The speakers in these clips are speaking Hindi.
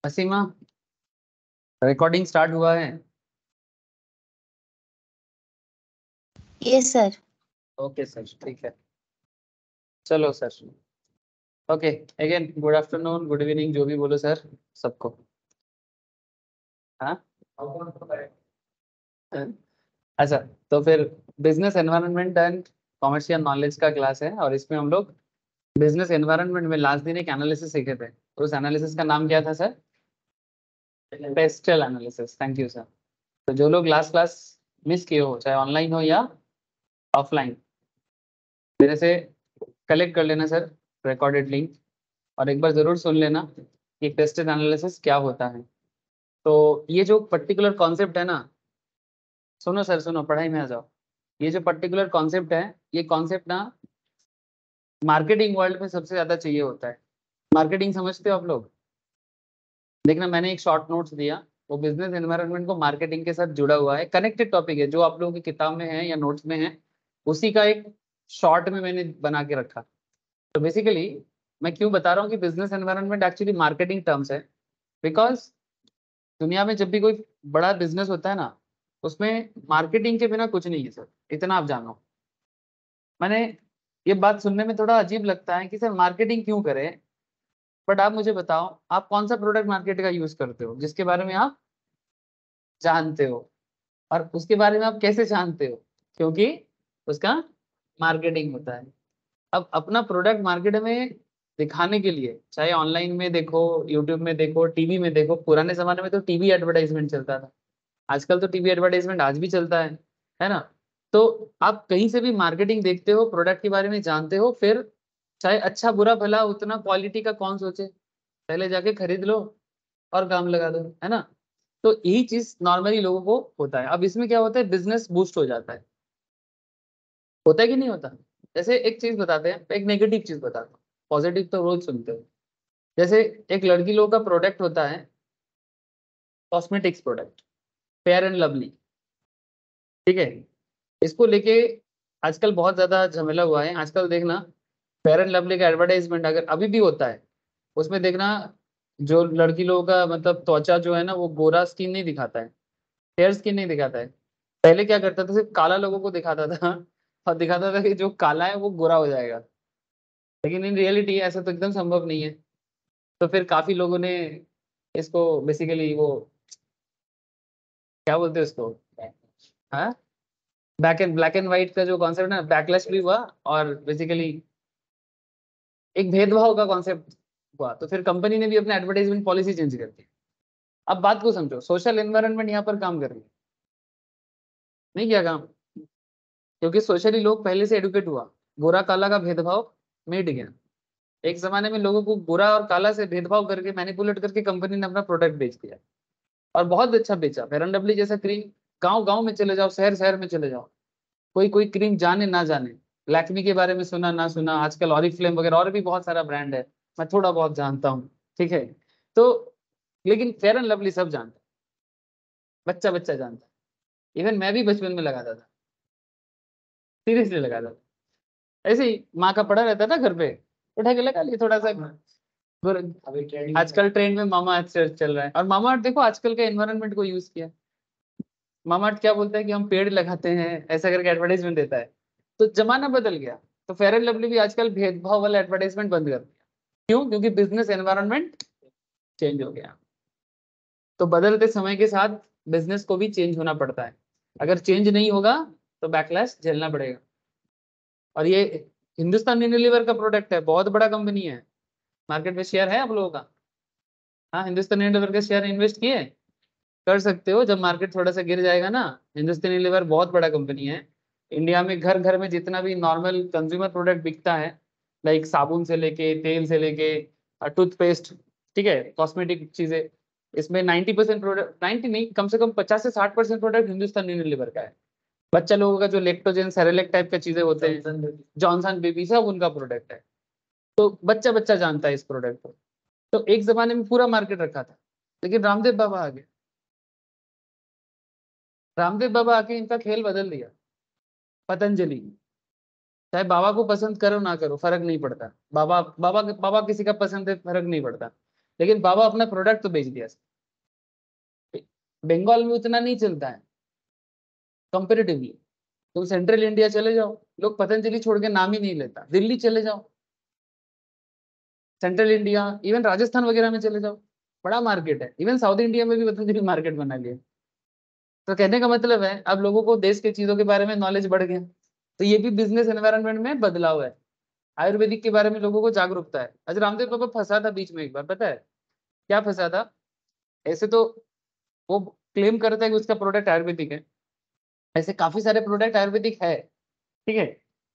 असीमा, रिकॉर्डिंग स्टार्ट हुआ है? Yes sir. ओके सर, ठीक है। चलो sir. Okay, again good afternoon, good evening, जो भी बोलो सर सबको। हाँ, अच्छा। तो फिर business environment and commercial knowledge का क्लास है, और इसमें हम लोग बिजनेस एनवायरनमेंट में लास्ट दिन एक एनालिसिस सीखे थे। तो उस एनालिसिस का नाम क्या था sir? Pastel analysis. Thank you sir. तो जो लोग लास्ट क्लास मिस किए हो, चाहे ऑनलाइन हो या ऑफलाइन, मेरे से कलेक्ट कर लेना सर रिकॉर्डेड लिंक, और एक बार जरूर सुन लेना कि पेस्टल एनालिसिस क्या होता है। तो ये जो पर्टिकुलर कॉन्सेप्ट है ना, सुनो सर, सुनो, पढ़ाई में आ जाओ। ये जो पर्टिकुलर कॉन्सेप्ट है, ये कॉन्सेप्ट ना मार्केटिंग वर्ल्ड में सबसे ज्यादा चाहिए होता है। मार्केटिंग समझते हो आप लोग? देखना, मैंने एक शॉर्ट नोट्स दिया, वो बिजनेस एनवायरनमेंट को मार्केटिंग के साथ जुड़ा हुआ है, कनेक्टेड टॉपिक है, जो आप लोगों की किताब में है या नोट्स में है, उसी का एक शॉर्ट में मैंने बना के रखा। तो बेसिकली मैं क्यों बता रहा हूँ कि business environment actually marketing terms है, बिकॉज दुनिया में जब भी कोई बड़ा बिजनेस होता है ना, उसमें मार्केटिंग के बिना कुछ नहीं है सर, इतना आप जानो। मैंने, ये बात सुनने में थोड़ा अजीब लगता है कि सर मार्केटिंग क्यों करें, बट आप मुझे बताओ, आप कौन सा प्रोडक्ट मार्केट का यूज करते हो जिसके बारे में आप जानते हो, और उसके बारे में आप कैसे जानते हो? क्योंकि उसका मार्केटिंग होता है। अब अपना प्रोडक्ट मार्केट में दिखाने के लिए, चाहे ऑनलाइन में देखो, यूट्यूब में देखो, टीवी में देखो, पुराने जमाने में तो टीवी एडवर्टाइजमेंट चलता था, आजकल तो टीवी एडवर्टाइजमेंट आज भी चलता है ना? तो आप कहीं से भी मार्केटिंग देखते हो, प्रोडक्ट के बारे में जानते हो, फिर चाहे अच्छा बुरा भला उतना क्वालिटी का कौन सोचे, पहले जाके खरीद लो और काम लगा दो, है ना? तो यही चीज नॉर्मली लोगों को होता है। अब इसमें क्या होता है, बिजनेस बूस्ट हो जाता है, होता है कि नहीं होता? जैसे एक चीज बताते हैं, एक नेगेटिव चीज बताते हैं, पॉजिटिव तो रोज सुनते हो। जैसे एक लड़की लोगों का प्रोडक्ट होता है, cosmetics product, fair and lovely, ठीक है? इसको लेके आजकल बहुत ज्यादा झमेला हुआ है। आजकल देखना, फेयर एंड लवली का एडवर्टाइजमेंट अगर अभी भी होता है, उसमें देखना, जो लड़की लोगों का मतलब त्वचा जो है ना, वो गोरा स्किन नहीं दिखाता है, फेयर स्किन नहीं दिखाता है। पहले क्या करता था, सिर्फ काला लोगों को दिखाता था और दिखाता था कि जो काला है वो गोरा हो जाएगा, लेकिन इन रियलिटी ऐसा तो एकदम संभव नहीं है। तो फिर काफी लोगों ने इसको बेसिकली वो क्या बोलते हैं उसको, हाँ, ब्लैक एंड व्हाइट का जो कॉन्सेप्ट है ना, बैकलैश भी हुआ, और बेसिकली एक भेदभाव का कॉन्सेप्ट हुआ। तो फिर कंपनी ने भी अपना एडवर्टाइजमेंट पॉलिसी चेंज कर दी। अब बात को समझो, सोशल एनवायरनमेंट यहाँ पर काम कर रही है, नहीं किया काम? क्योंकि सोशली लोग पहले से एडुकेट हुआ, गोरा काला का भेदभाव मिट गया। एक जमाने में लोगों को गोरा और काला से भेदभाव करके मैनिपुलेट करके कंपनी ने अपना प्रोडक्ट बेच दिया, और बहुत अच्छा बेचा। फेयर एंड लवली जैसा क्रीम गांव गांव में चले जाओ, शहर शहर में चले जाओ, कोई कोई क्रीम जाने ना जाने। लैक्मी के बारे में सुना ना सुना, आजकल ऑरिफ्लेम वगैरह और भी बहुत सारा ब्रांड है, मैं थोड़ा बहुत जानता हूँ, ठीक है? तो लेकिन फेयर एंड लवली सब जानते हैं, बच्चा बच्चा जानता है, इवन मैं भी बचपन में लगाता था, सीरियसली लगाता था। ऐसे ही माँ का पड़ा रहता था घर पे, उठा के लगा लिए थोड़ा सा। आजकल ट्रेंड में मामा अर्थ चल रहा है, और मामा अर्थ देखो आजकल के एनवायरनमेंट को यूज किया। मामा अर्थ क्या बोलता है कि हम पेड़ लगाते हैं, ऐसा करके एडवर्टाइजमेंट देता है। तो जमाना बदल गया। तो फेयर एंड लवली भी आजकल भेदभाव वाला एडवर्टाइजमेंट बंद कर दिया। क्यों? क्योंकि बिजनेस एनवायरनमेंट चेंज हो गया। तो बदलते समय के साथ बिजनेस को भी चेंज होना पड़ता है। अगर चेंज नहीं होगा तो बैकलैश झेलना पड़ेगा। और ये हिंदुस्तान यूनिलीवर का प्रोडक्ट है, बहुत बड़ा कंपनी है, मार्केट में शेयर है आप लोगों का? हाँ, हिंदुस्तान यूनिलीवर के शेयर इन्वेस्ट किए? कर सकते हो, जब मार्केट थोड़ा सा गिर जाएगा ना। हिंदुस्तान यूनिलीवर बहुत बड़ा कंपनी है। इंडिया में घर घर में जितना भी नॉर्मल कंज्यूमर प्रोडक्ट बिकता है, लाइक साबुन से लेके तेल से लेके टूथपेस्ट, ठीक है, कॉस्मेटिक चीजें, इसमें 90% प्रोडक्ट, 90 नहीं, कम से कम 50 से 60% प्रोडक्ट हिंदुस्तान यूनिलीवर का है। बच्चा लोगों का जो लेक्टोजेन सेरेलेक टाइप का चीजें होते हैं, जॉनसन बेबी, सब उनका प्रोडक्ट है। तो बच्चा बच्चा जानता है इस प्रोडक्ट को। तो एक जमाने में पूरा मार्केट रखा था, लेकिन रामदेव बाबा आ गए। रामदेव बाबा आके इनका खेल बदल दिया। पतंजलि, चाहे बाबा को पसंद करो ना करो, फर्क नहीं पड़ता। बाबा बाबा बाबा किसी का पसंद है, फर्क नहीं पड़ता। लेकिन बाबा अपना प्रोडक्ट तो बेच दिया। बंगाल में उतना नहीं चलता है कंपेरेटिवली। तुम सेंट्रल इंडिया चले जाओ, लोग पतंजलि छोड़ के नाम ही नहीं लेता। दिल्ली चले जाओ, सेंट्रल इंडिया, इवन राजस्थान वगैरह में चले जाओ, बड़ा मार्केट है। इवन साउथ इंडिया में भी पतंजलि मार्केट बना लिया। तो कहने का मतलब है अब लोगों को देश के चीजों के बारे में नॉलेज बढ़ गया। तो ये भी बिजनेस एनवायरनमेंट में बदलाव है। आयुर्वेदिक के बारे में लोगों को जागरूकता है। अच्छा, रामदेव बाबा फंसा था बीच में एक बार, पता है क्या फंसा था? ऐसे तो वो क्लेम करता है कि उसका प्रोडक्ट आयुर्वेदिक है, ऐसे काफी सारे प्रोडक्ट आयुर्वेदिक है, ठीक है,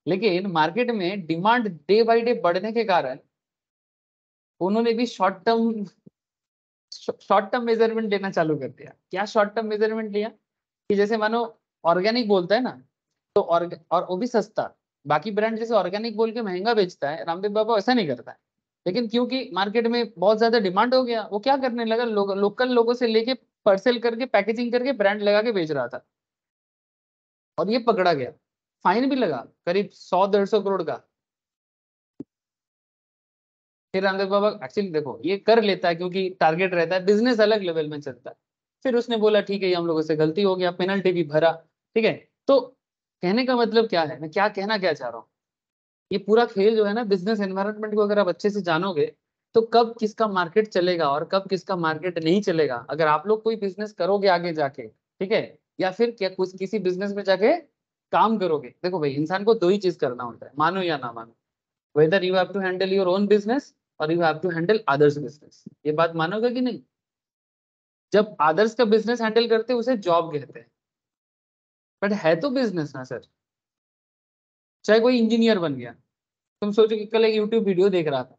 लेकिन मार्केट में डिमांड डे बाय डे बढ़ने के कारण उन्होंने भी शॉर्ट टर्म मेजरमेंट लेना चालू कर दिया। क्या शॉर्ट टर्म मेजरमेंट लिया? कि जैसे मानो ऑर्गेनिक बोलता है ना, तो और वो भी सस्ता। बाकी ब्रांड जैसे ऑर्गेनिक बोल के महंगा बेचता है, रामदेव बाबा ऐसा नहीं करता है। लेकिन क्योंकि मार्केट में बहुत ज्यादा डिमांड हो गया, वो क्या करने लगा, लोकल लोगों से लेके पार्सल करके पैकेजिंग करके ब्रांड लगा के बेच रहा था, और ये पकड़ा गया। फाइन भी लगा करीब 100-150 करोड़ का। फिर रामदेव बाबा एक्चुअली देखो ये कर लेता है क्योंकि टारगेट रहता है, बिजनेस अलग लेवल में चलता है। फिर उसने बोला ठीक है, ये हम लोगों से गलती हो गया, पेनल्टी भी भरा, ठीक है। तो कहने का मतलब क्या है, मैं क्या कहना क्या चाह रहा हूँ, ये पूरा खेल जो है ना, बिजनेस एनवायरनमेंट को अगर आप अच्छे से जानोगे तो कब किसका मार्केट चलेगा और कब किसका मार्केट नहीं चलेगा। अगर आप लोग कोई बिजनेस करोगे आगे जाके, ठीक है, या फिर क्या कुछ किसी बिजनेस में जाके काम करोगे, देखो भाई इंसान को दो ही चीज करना होता है, मानो या ना मानो। Whether you have to handle your own business और you have to handle others business. ये बात मानोगे कि नहीं? जब अदर्स का बिजनेस हैंडल करते हैं उसे जॉब कहते हैं, बट है तो बिजनेस ना सर। चाहे कोई इंजीनियर बन गया, तुम सोचो कि कल एक यूट्यूब वीडियो देख रहा था,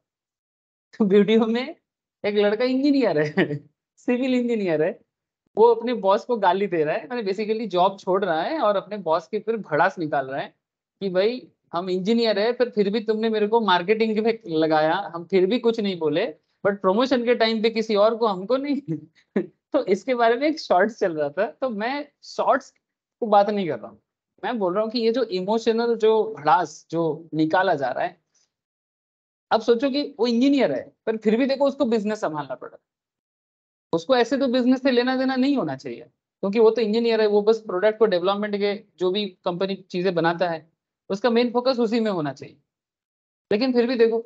तो वीडियो में एक लड़का इंजीनियर है सिविल इंजीनियर है, वो अपने बॉस को गाली दे रहा है, मैंने बेसिकली जॉब छोड़ रहा है और अपने बॉस के फिर भड़ास निकाल रहा है कि भाई हम इंजीनियर है पर फिर भी तुमने मेरे को मार्केटिंग में लगाया, हम फिर भी कुछ नहीं बोले, बट प्रमोशन के टाइम पे किसी और को, हमको नहीं तो इसके बारे में एक शॉर्ट्स चल रहा था। तो मैं शॉर्ट्स को बात नहीं कर रहा हूँ, मैं बोल रहा हूँ कि ये जो इमोशनल जो भड़ास जो निकाला जा रहा है। अब सोचो कि वो इंजीनियर है पर फिर भी देखो उसको बिजनेस संभालना पड़ा। उसको ऐसे तो बिजनेस से लेना देना नहीं होना चाहिए, क्योंकि वो तो इंजीनियर है, वो बस प्रोडक्ट को डेवलपमेंट के जो भी कंपनी चीजें बनाता है उसका मेन फोकस उसी में होना चाहिए। लेकिन फिर भी देखो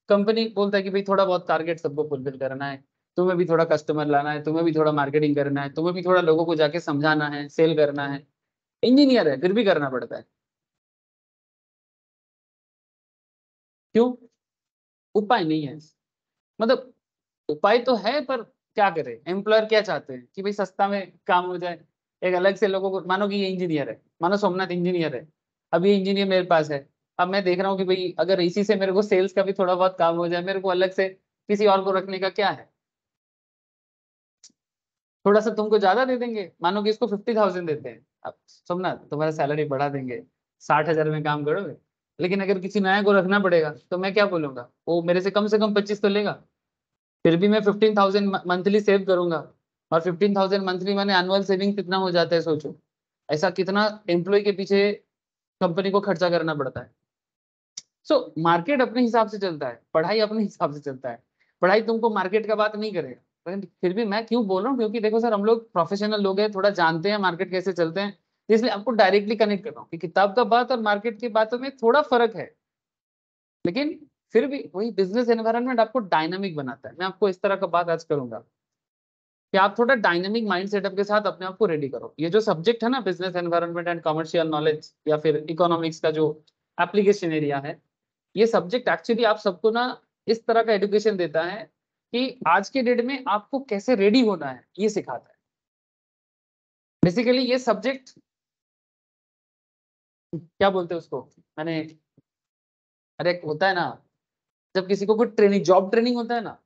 कंपनी बोलता है कि भाई थोड़ा बहुत टारगेट सबको फुलफिल करना है, तुम्हें भी थोड़ा कस्टमर लाना है, तुम्हें भी थोड़ा मार्केटिंग करना है, तुम्हें भी थोड़ा लोगों को जाके समझाना है, सेल करना है। इंजीनियर है फिर भी करना पड़ता है। क्यों? उपाय नहीं है, मतलब उपाय तो है पर क्या करें, एम्प्लॉयर क्या चाहते हैं कि भाई सस्ता में काम हो जाए। एक अलग से लोगों को, मानो कि ये इंजीनियर है, मानो सोमनाथ इंजीनियर है, अब ये इंजीनियर मेरे पास है। अब मैं देख रहा हूँ कि भाई अगर इसी से मेरे को सेल्स का भी थोड़ा बहुत काम हो जाए, मेरे को अलग से किसी और को रखने का क्या है। थोड़ा सा तुमको ज्यादा दे देंगे, मानो कि इसको 50,000 देते हैं, अब सोमनाथ तुम्हारा सैलरी बढ़ा देंगे, 60,000 में काम करोगे। लेकिन अगर किसी नया को रखना पड़ेगा तो मैं क्या बोलूंगा, वो मेरे से कम 25 तो लेगा। फिर भी मैं 15,000 मंथली सेव करूंगा, और 15,000 मंथली मैंने एनुअल सेविंग कितना हो जाता है सोचो। ऐसा कितना एम्प्लॉय के पीछे कंपनी को खर्चा करना पड़ता है। सो मार्केट अपने हिसाब से चलता है, पढ़ाई अपने हिसाब से चलता है। पढ़ाई तुमको मार्केट का बात नहीं करेगा। लेकिन फिर भी मैं क्यों बोल रहा हूँ, क्योंकि देखो सर हम लोग प्रोफेशनल लोग हैं, थोड़ा जानते हैं मार्केट कैसे चलते हैं, इसलिए आपको डायरेक्टली कनेक्ट कर रहा हूँ कि किताब का बात और मार्केट की बातों में थोड़ा फर्क है। लेकिन फिर भी वही बिजनेस एनवायरनमेंट आपको डायनामिक बनाता है। मैं आपको इस तरह का बात आज करूंगा कि आप थोड़ा डायनेमिक माइंड सेटअप के साथ अपने आप को रेडी करो। ये जो सब्जेक्ट है ना, business environment and commercial knowledge या फिर इकोनॉमिक्स का जो एप्लीकेशन एरिया है, ये सब्जेक्ट एक्चुअली आप सबको ना इस तरह का एजुकेशन देता है कि आज के डेट में आपको कैसे रेडी होना है ये सिखाता है। बेसिकली ये सब्जेक्ट क्या बोलते हैं उसको, मैंने, अरे एक होता है ना, जब किसी को कोई ट्रेनिंग, जॉब ट्रेनिंग होता है ना,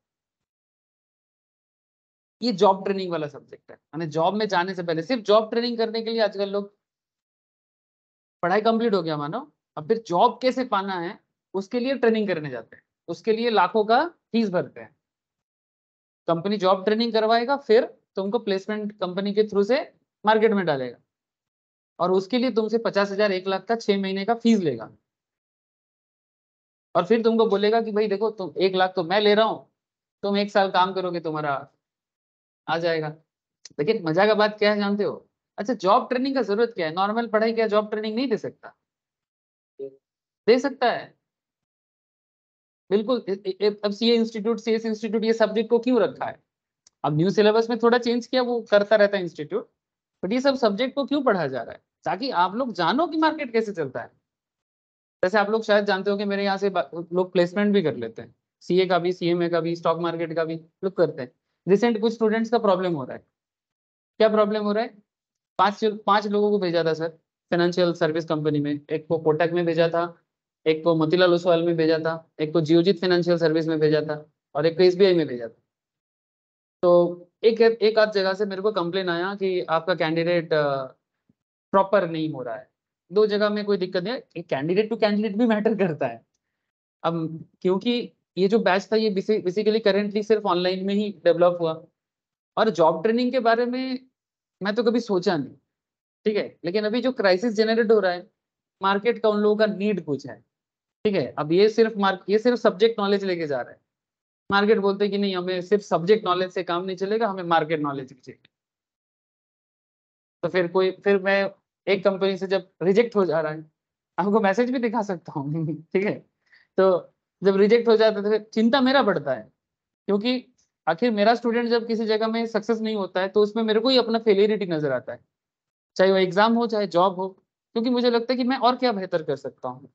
ये जॉब ट्रेनिंग वाला सब्जेक्ट है। मैंने जॉब में जाने से पहले सिर्फ जॉब ट्रेनिंग करने के लिए आजकल लोग, पढ़ाई कंप्लीट हो गया मानो, अब फिर जॉब कैसे पाना है उसके लिए ट्रेनिंग करने जाते हैं, उसके लिए लाखों का फीस भरते हैं। कंपनी जॉब ट्रेनिंग करवाएगा, फिर तुमको प्लेसमेंट कंपनी के थ्रू से मार्केट में डालेगा, और उसके लिए तुमसे 50,000 1 लाख का 6 महीने का फीस लेगा। और फिर तुमको बोलेगा कि भाई देखो तुम 1 लाख तो मैं ले रहा हूँ, तुम 1 साल काम करोगे, तुम्हारा आ जाएगा। लेकिन मजा का बात क्या है जानते हो? अच्छा, जॉब ट्रेनिंग का जरूरत क्या है? नॉर्मल पढ़ाई क्या जॉब ट्रेनिंग नहीं दे सकता? दे सकता है, बिल्कुल। अब सीए इंस्टीट्यूट, सीएस इंस्टीट्यूट ये सब्जेक्ट को क्यों रखा है? अब न्यू सिलेबस में थोड़ा चेंज किया, वो करता रहता है इंस्टीट्यूट, बट ये सब सब्जेक्ट को क्यों पढ़ाया जा रहा है? ताकि आप लोग जानो कि मार्केट कैसे चलता है। जैसे आप लोग शायद जानते हो कि मेरे यहाँ से लोग प्लेसमेंट भी कर लेते हैं, सीए का भी, सीएमए का भी, स्टॉक मार्केट का भी लोग करते हैं। रिसेंट कुछ स्टूडेंट्स का प्रॉब्लम हो रहा है। क्या प्रॉब्लम हो रहा है? पांच पांच लोगों को भेजा था सर फाइनेंशियल सर्विस कंपनी में, एक को कोटक में भेजा था, एक को मोतीलाल ओसवाल में भेजा था, एक को जियोजित फाइनेंशियल सर्विस में भेजा था, और एक को एसबीआई में भेजा था। तो एक आध जगह से मेरे को कंप्लेन आया कि आपका कैंडिडेट प्रॉपर नहीं हो रहा है। 2 जगह में कोई दिक्कत नहीं है, कैंडिडेट टू कैंडिडेट भी मैटर करता है। अब क्योंकि ये जो बैच था ये बेसिकली करेंटली सिर्फ ऑनलाइन में ही डेवलप हुआ, और जॉब ट्रेनिंग के बारे में मैं तो कभी सोचा नहीं, ठीक है। लेकिन अभी जो क्राइसिस जनरेट हो रहा है, मार्केट का उन लोगों का नीड कुछ है, ठीक है। अब ये सिर्फ सब्जेक्ट नॉलेज लेके जा रहा है। मार्केट बोलते हैं कि नहीं, हमें सिर्फ सब्जेक्ट नॉलेज से काम नहीं चलेगा, हमें मार्केट नॉलेज भी चाहिए। तो फिर मैं एक कंपनी से जब रिजेक्ट हो जा रहा है, आपको मैसेज भी दिखा सकता हूँ ठीक है। तो जब रिजेक्ट हो जाता है तो फिर चिंता मेरा बढ़ता है, क्योंकि आखिर मेरा स्टूडेंट जब किसी जगह में सक्सेस नहीं होता है तो उसमें मेरे को ही अपना फेलियरिटी नजर आता है, चाहे वो एग्जाम हो चाहे जॉब हो। क्योंकि मुझे लगता है कि मैं और क्या बेहतर कर सकता हूँ।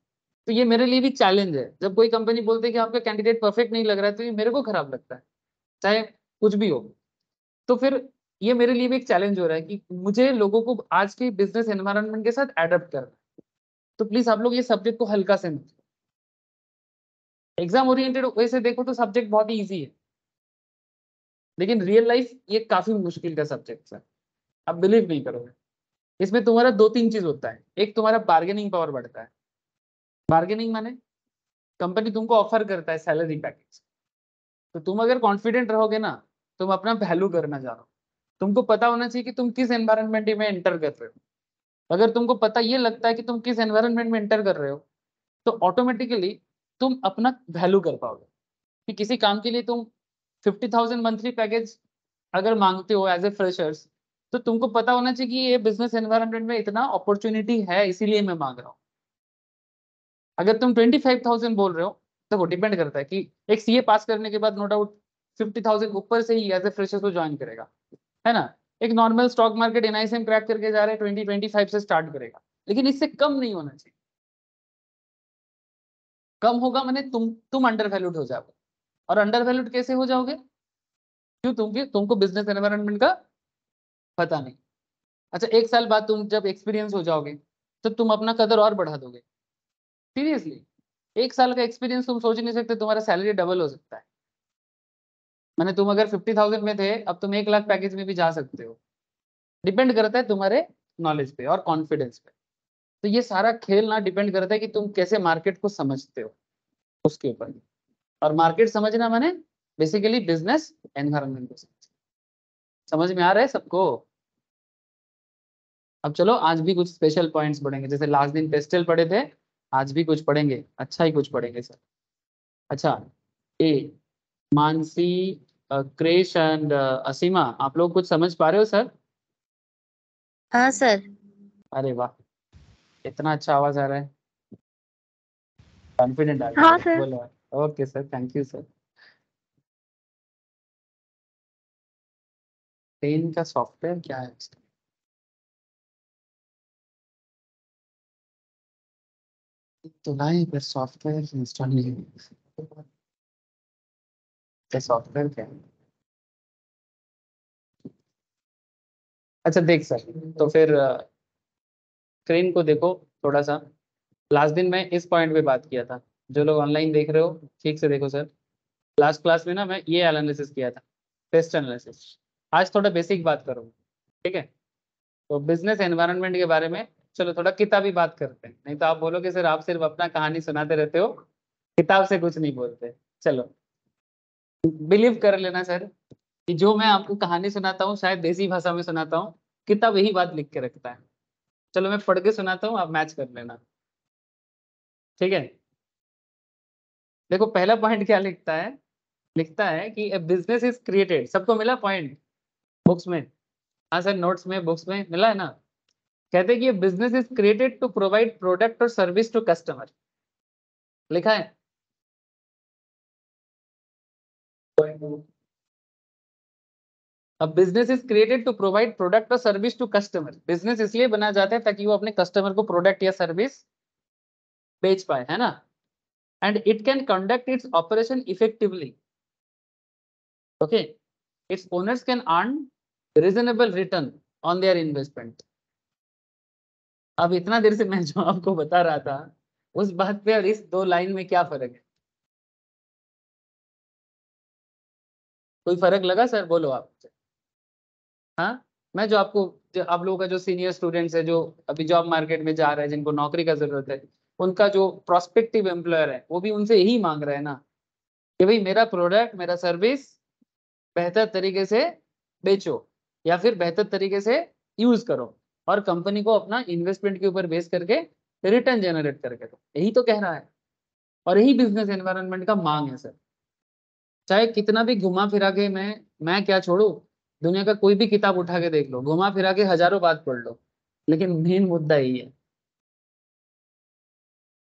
तो ये मेरे लिए भी चैलेंज है, जब कोई कंपनी बोलती है कि आपका कैंडिडेट परफेक्ट नहीं लग रहा है, तो ये मेरे को खराब लगता है, चाहे कुछ भी हो। तो फिर ये मेरे लिए भी एक चैलेंज हो रहा है कि मुझे लोगों को आज के बिजनेस एनवायरनमेंट के साथ एडप्ट करना है। तो प्लीज आप लोग ये सब्जेक्ट को हल्का से मत, एग्जाम ओरिएंटेड वैसे देखो तो सब्जेक्ट बहुत ही ईजी है, लेकिन रियल लाइफ ये काफी मुश्किल का सब्जेक्ट है। आप बिलीव नहीं करोगे, इसमें तुम्हारा 2-3 चीज होता है। एक, तुम्हारा बार्गेनिंग पावर बढ़ता है। बार्गेनिंग माने कंपनी तुमको ऑफर करता है सैलरी पैकेज, तो तुम अगर कॉन्फिडेंट रहोगे ना, तुम अपना वैल्यू करना जानो। तुमको पता होना चाहिए कि तुम किस एनवायरनमेंट में एंटर कर रहे हो। अगर तुमको पता ये लगता है कि तुम किस एनवायरनमेंट में एंटर कर रहे हो, तो ऑटोमेटिकली तुम अपना वैल्यू कर पाओगे। कि किसी काम के लिए तुम 50,000 मंथली पैकेज अगर मांगते हो एज ए फ्रेशर्स, तो तुमको पता होना चाहिए कि ये बिजनेस एनवायरनमेंट में इतना अपॉर्चुनिटी है, इसीलिए मैं मांग रहा हूँ। अगर तुम 25,000 बोल रहे हो, देखो डिपेंड करता है कि एक सीए पास करने के बाद नो डाउट 50,000 ऊपर से ही एज ए फ्रेशर को ज्वाइन करेगा, है ना। एक normal stock market NISM crack करके जा रहे हैं 20-25 से स्टार्ट करेगा, लेकिन इससे कम नहीं होना चाहिए। कम होगा मैंने तुम अंडर वैल्यूड हो जाओगे। और अंडर वैल्यूड कैसे हो जाओगे? क्यों? तुमको बिजनेस एनवायरनमेंट का पता नहीं। अच्छा, 1 साल बाद तुम जब एक्सपीरियंस हो जाओगे, तो तुम अपना कदर और बढ़ा दोगे। सीरियसली, 1 साल का एक्सपीरियंस तुम सोच नहीं सकते, तुम्हारा सैलरी डबल हो सकता है। मैंने तुम अगर 50,000 में थे, अब तुम 1 लाख पैकेज में भी जा सकते हो। डिपेंड करता है तुम्हारे नॉलेज पे और कॉन्फिडेंस पे। तो ये सारा खेल ना डिपेंड करता है कि तुम कैसे मार्केट को समझते हो, उसके ऊपर। और मार्केट समझना माने बेसिकली बिजनेस एनवायरनमेंट को समझ में आ रहा है सबको? अब चलो आज भी कुछ स्पेशल पॉइंट्स पढ़ेंगे, जैसे लास्ट दिन पेस्टल पढ़े थे, आज भी कुछ पढ़ेंगे, अच्छा ही कुछ पढ़ेंगे सर। अच्छा, ए, मानसी, क्रेश एंड असीमा, आप लोग कुछ समझ पा रहे हो सर? हाँ सर। अरे वाह, इतना अच्छा आवाज आ रहा है, कॉन्फिडेंट आ गया, हाँ सर। बोलो। Okay sir, thank you sir. 10 का सॉफ्टवेयर क्या है? तो नहीं, पर सॉफ्टवेयर इंस्टॉल नहीं है। सॉफ्टवेयर क्या है? अच्छा देख सर, तो फिर स्क्रीन को देखो थोड़ा सा। लास्ट दिन मैं इस पॉइंट पे बात किया था, जो लोग ऑनलाइन देख रहे हो ठीक से देखो सर। लास्ट क्लास में ना मैं ये एनालिसिस किया था, टेस्ट एनालिसिस। आज थोड़ा बेसिक बात करूँगा, ठीक है। तो बिजनेस एनवायरनमेंट के बारे में चलो थोड़ा किताबी बात करते हैं, नहीं तो आप बोलोगे सर आप सिर्फ अपना कहानी सुनाते रहते हो, किताब से कुछ नहीं बोलते। चलो, बिलीव कर लेना सर कि जो मैं आपको कहानी सुनाता हूँ शायद देसी भाषा में सुनाता हूँ, किताब यही बात लिख के रखता है। चलो मैं पढ़ के सुनाता हूँ, आप मैच कर लेना, ठीक है। देखो पहला पॉइंट क्या लिखता है, लिखता है कि ए बिजनेस इज क्रिएटेड, सबको मिला पॉइंट बुक्स में? हाँ सर, नोट्स में बुक्स में मिला है ना? कहते हैं कि business is created to provide product और सर्विस टू कस्टमर, लिखा है। अब business is created to provide product और सर्विस टू कस्टमर, बिजनेस इसलिए बनाया जाता है ताकि वो अपने कस्टमर को प्रोडक्ट या सर्विस बेच पाए, है ना? And it can conduct its operation effectively, okay, it's owners can earn reasonable return on their investment. अब इतना देर से मैं जो आपको बता रहा था उस बात पे और इस दो लाइन में क्या फर्क है? कोई फर्क लगा सर? बोलो आप। हाँ, मैं जो आपको, जो आप लोगों का जो सीनियर स्टूडेंट्स है जो अभी जॉब मार्केट में जा रहे हैं, जिनको नौकरी का जरूरत है, उनका जो प्रोस्पेक्टिव एम्प्लॉयर है वो भी उनसे यही मांग रहा है ना कि भाई मेरा प्रोडक्ट, मेरा सर्विस बेहतर तरीके से बेचो या फिर बेहतर तरीके से यूज करो और कंपनी को अपना इन्वेस्टमेंट के ऊपर बेस करके रिटर्न जनरेट करके दो, यही तो कह रहा है। और यही बिजनेस एनवायरनमेंट का मांग है सर। चाहे कितना भी घुमा फिरा के मैं क्या छोड़ू, दुनिया का कोई भी किताब उठा के देख लो, घुमा फिरा के हजारों बात पढ़ लो, लेकिन मेन मुद्दा यही है।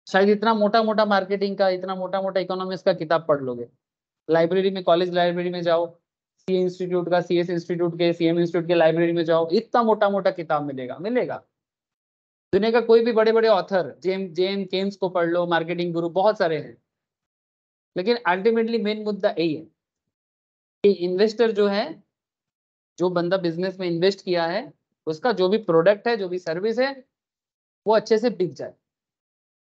शायद इतना मोटा मोटा मार्केटिंग का, इतना मोटा मोटा इकोनॉमिक्स का किताब पढ़ लोगे, लाइब्रेरी में, कॉलेज लाइब्रेरी में जाओ, सीए इंस्टीट्यूट का, सीएस इंस्टीट्यूट के, सीएम इंस्टीट्यूट के लाइब्रेरी में जाओ, इतना मोटा मोटा किताब मिलेगा, मिलेगा। दुनिया का कोई भी बड़े बड़े ऑथर, जेम केन्स को पढ़ लो, मार्केटिंग गुरु बहुत सारे हैं, लेकिन अल्टीमेटली मेन मुद्दा यही है कि इन्वेस्टर जो है, जो बंदा बिजनेस में इन्वेस्ट किया है, उसका जो भी प्रोडक्ट है, जो भी सर्विस है, वो अच्छे से बिक जाए।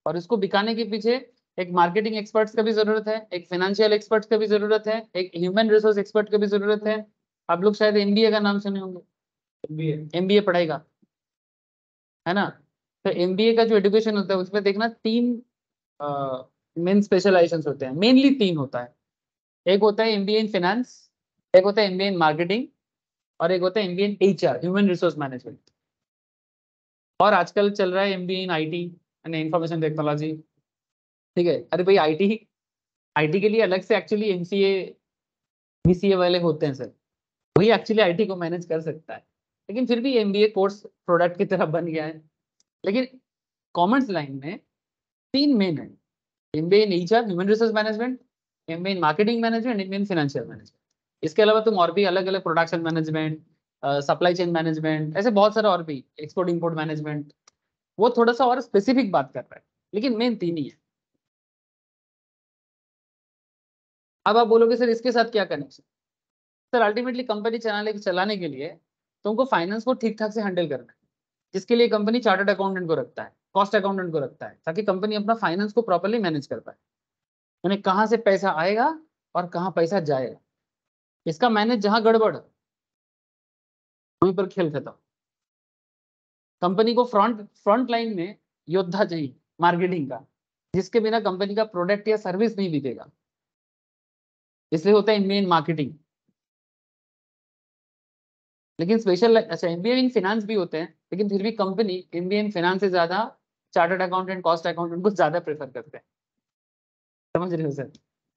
और इसको बिकाने के पीछे एक मार्केटिंग एक्सपर्ट्स का भी जरूरत है, एक फाइनेंशियल एक्सपर्ट्स का भी जरूरत है, एक ह्यूमन रिसोर्स एक्सपर्ट का भी जरूरत है। आप लोग शायद एमबीए का नाम सुने होंगे, एमबीए पढ़ेगा, है ना? तो एमबीए का जो एजुकेशन होता है उसमें देखना तीन मेन स्पेशलाइजेशन होते हैं, मेनली तीन होता है। एक होता है एमबीए इन फाइनेंस, एक होता है एमबीए इन मार्केटिंग, और एक होता है MBA in HR, human resource management. और आजकल चल रहा है एमबीए इन आईटी यानी इंफॉर्मेशन टेक्नोलॉजी, ठीक है? अरे भाई आईटी, आईटी के लिए अलग से एक्चुअली एमसीए बीसीए वाले होते हैं सर, वही एक्चुअली आईटी को मैनेज कर सकता है, लेकिन फिर भी एमबीए कोर्स प्रोडक्ट की तरह बन गया है। लेकिन कॉमर्स लाइन में तीन मेन है, MBA in HR human resource management, MBA in marketing management, MBA in financial management. इसके अलावा तुम और भी अलग अलग production management, supply chain management, ऐसे बहुत सारे और भी, एक्सपोर्ट इंपोर्ट मैनेजमेंट, वो थोड़ा सा और स्पेसिफिक बात कर रहा है, लेकिन मेन तीन ही है। अब आप बोलोगे सर इसके साथ क्या कनेक्शन? सर अल्टीमेटली कंपनी चलाने के लिए तुमको फाइनेंस को ठीक ठाक से हैंडल करना है, जिसके लिए कंपनी चार्टर्ड अकाउंटेंट को रखता है, कॉस्ट अकाउंटेंट को रखता है, ताकि कंपनी अपना फाइनेंस को प्रॉपर्ली मैनेज कर पाए, यानी कहाँ से पैसा आएगा और कहाँ पैसा जाएगा, इसका मैनेज जहां गड़बड़ वहीं पर खेल खत्म। कंपनी को फ्रंट लाइन में योद्धा चाहिए मार्केटिंग का, जिसके बिना कंपनी का प्रोडक्ट या सर्विस नहीं बिकेगा, इसलिए होता है एमबीए इन मार्केटिंग। लेकिन स्पेशल, अच्छा एमबीए इन फाइनेंस भी होते हैं, लेकिन फिर भी कंपनी एमबीए इन फाइनेंस से ज्यादा चार्टर्ड अकाउंटेंट, कॉस्ट अकाउंटेंट को ज्यादा प्रेफर करते हैं। समझ रहे हो सर?